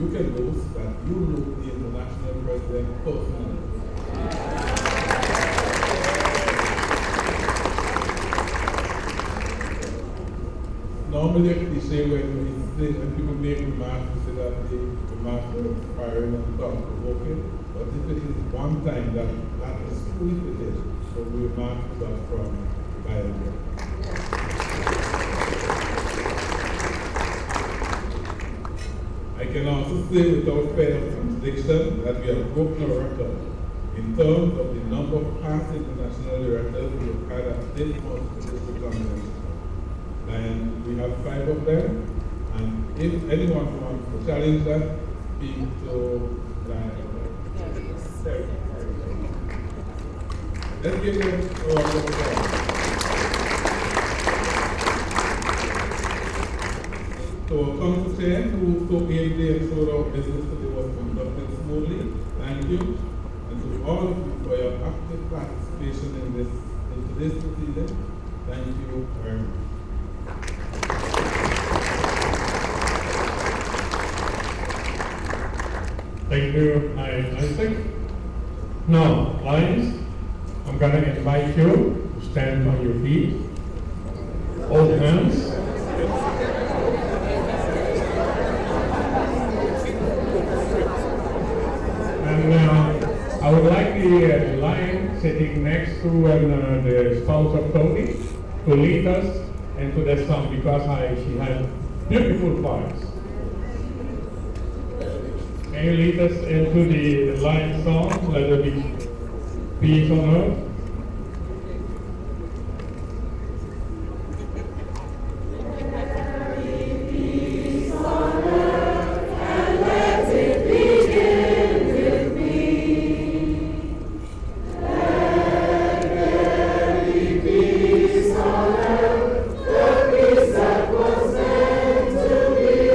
you can boast that you know the international president personally. Normally, they say when people make remarks, they say that the remarks are inspiring and thought-provoking. But if it is one time that is fully fitted, so the remarks are from Bible. I can also say without fear of contradiction that we have broken a record in terms of the number of past international directors we have had at this district convention. And we have 5 of them, and if anyone wants to challenge that, speak to let's give them a round of applause. So our council chair, who so ably ensured our business today was conducted smoothly, thank you. And to all of you for your active participation into this proceeding, thank you very much. Thank you, Isaac. Now, Lions, I'm going to invite you to stand on your feet, hold hands. And I would like the lion sitting next to the spouse of Tony to lead us into that song because she has beautiful parts. Can you lead us into the lion song, Let There Be Peace on Earth? Peace on earth, the peace that was meant to be.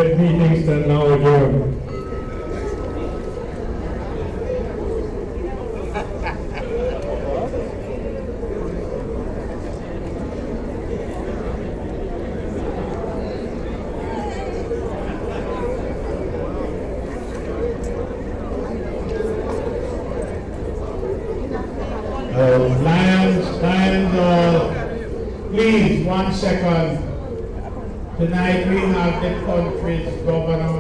This meeting stands now adjourned. Lions, please, 1 second. Tonight we have the country's governor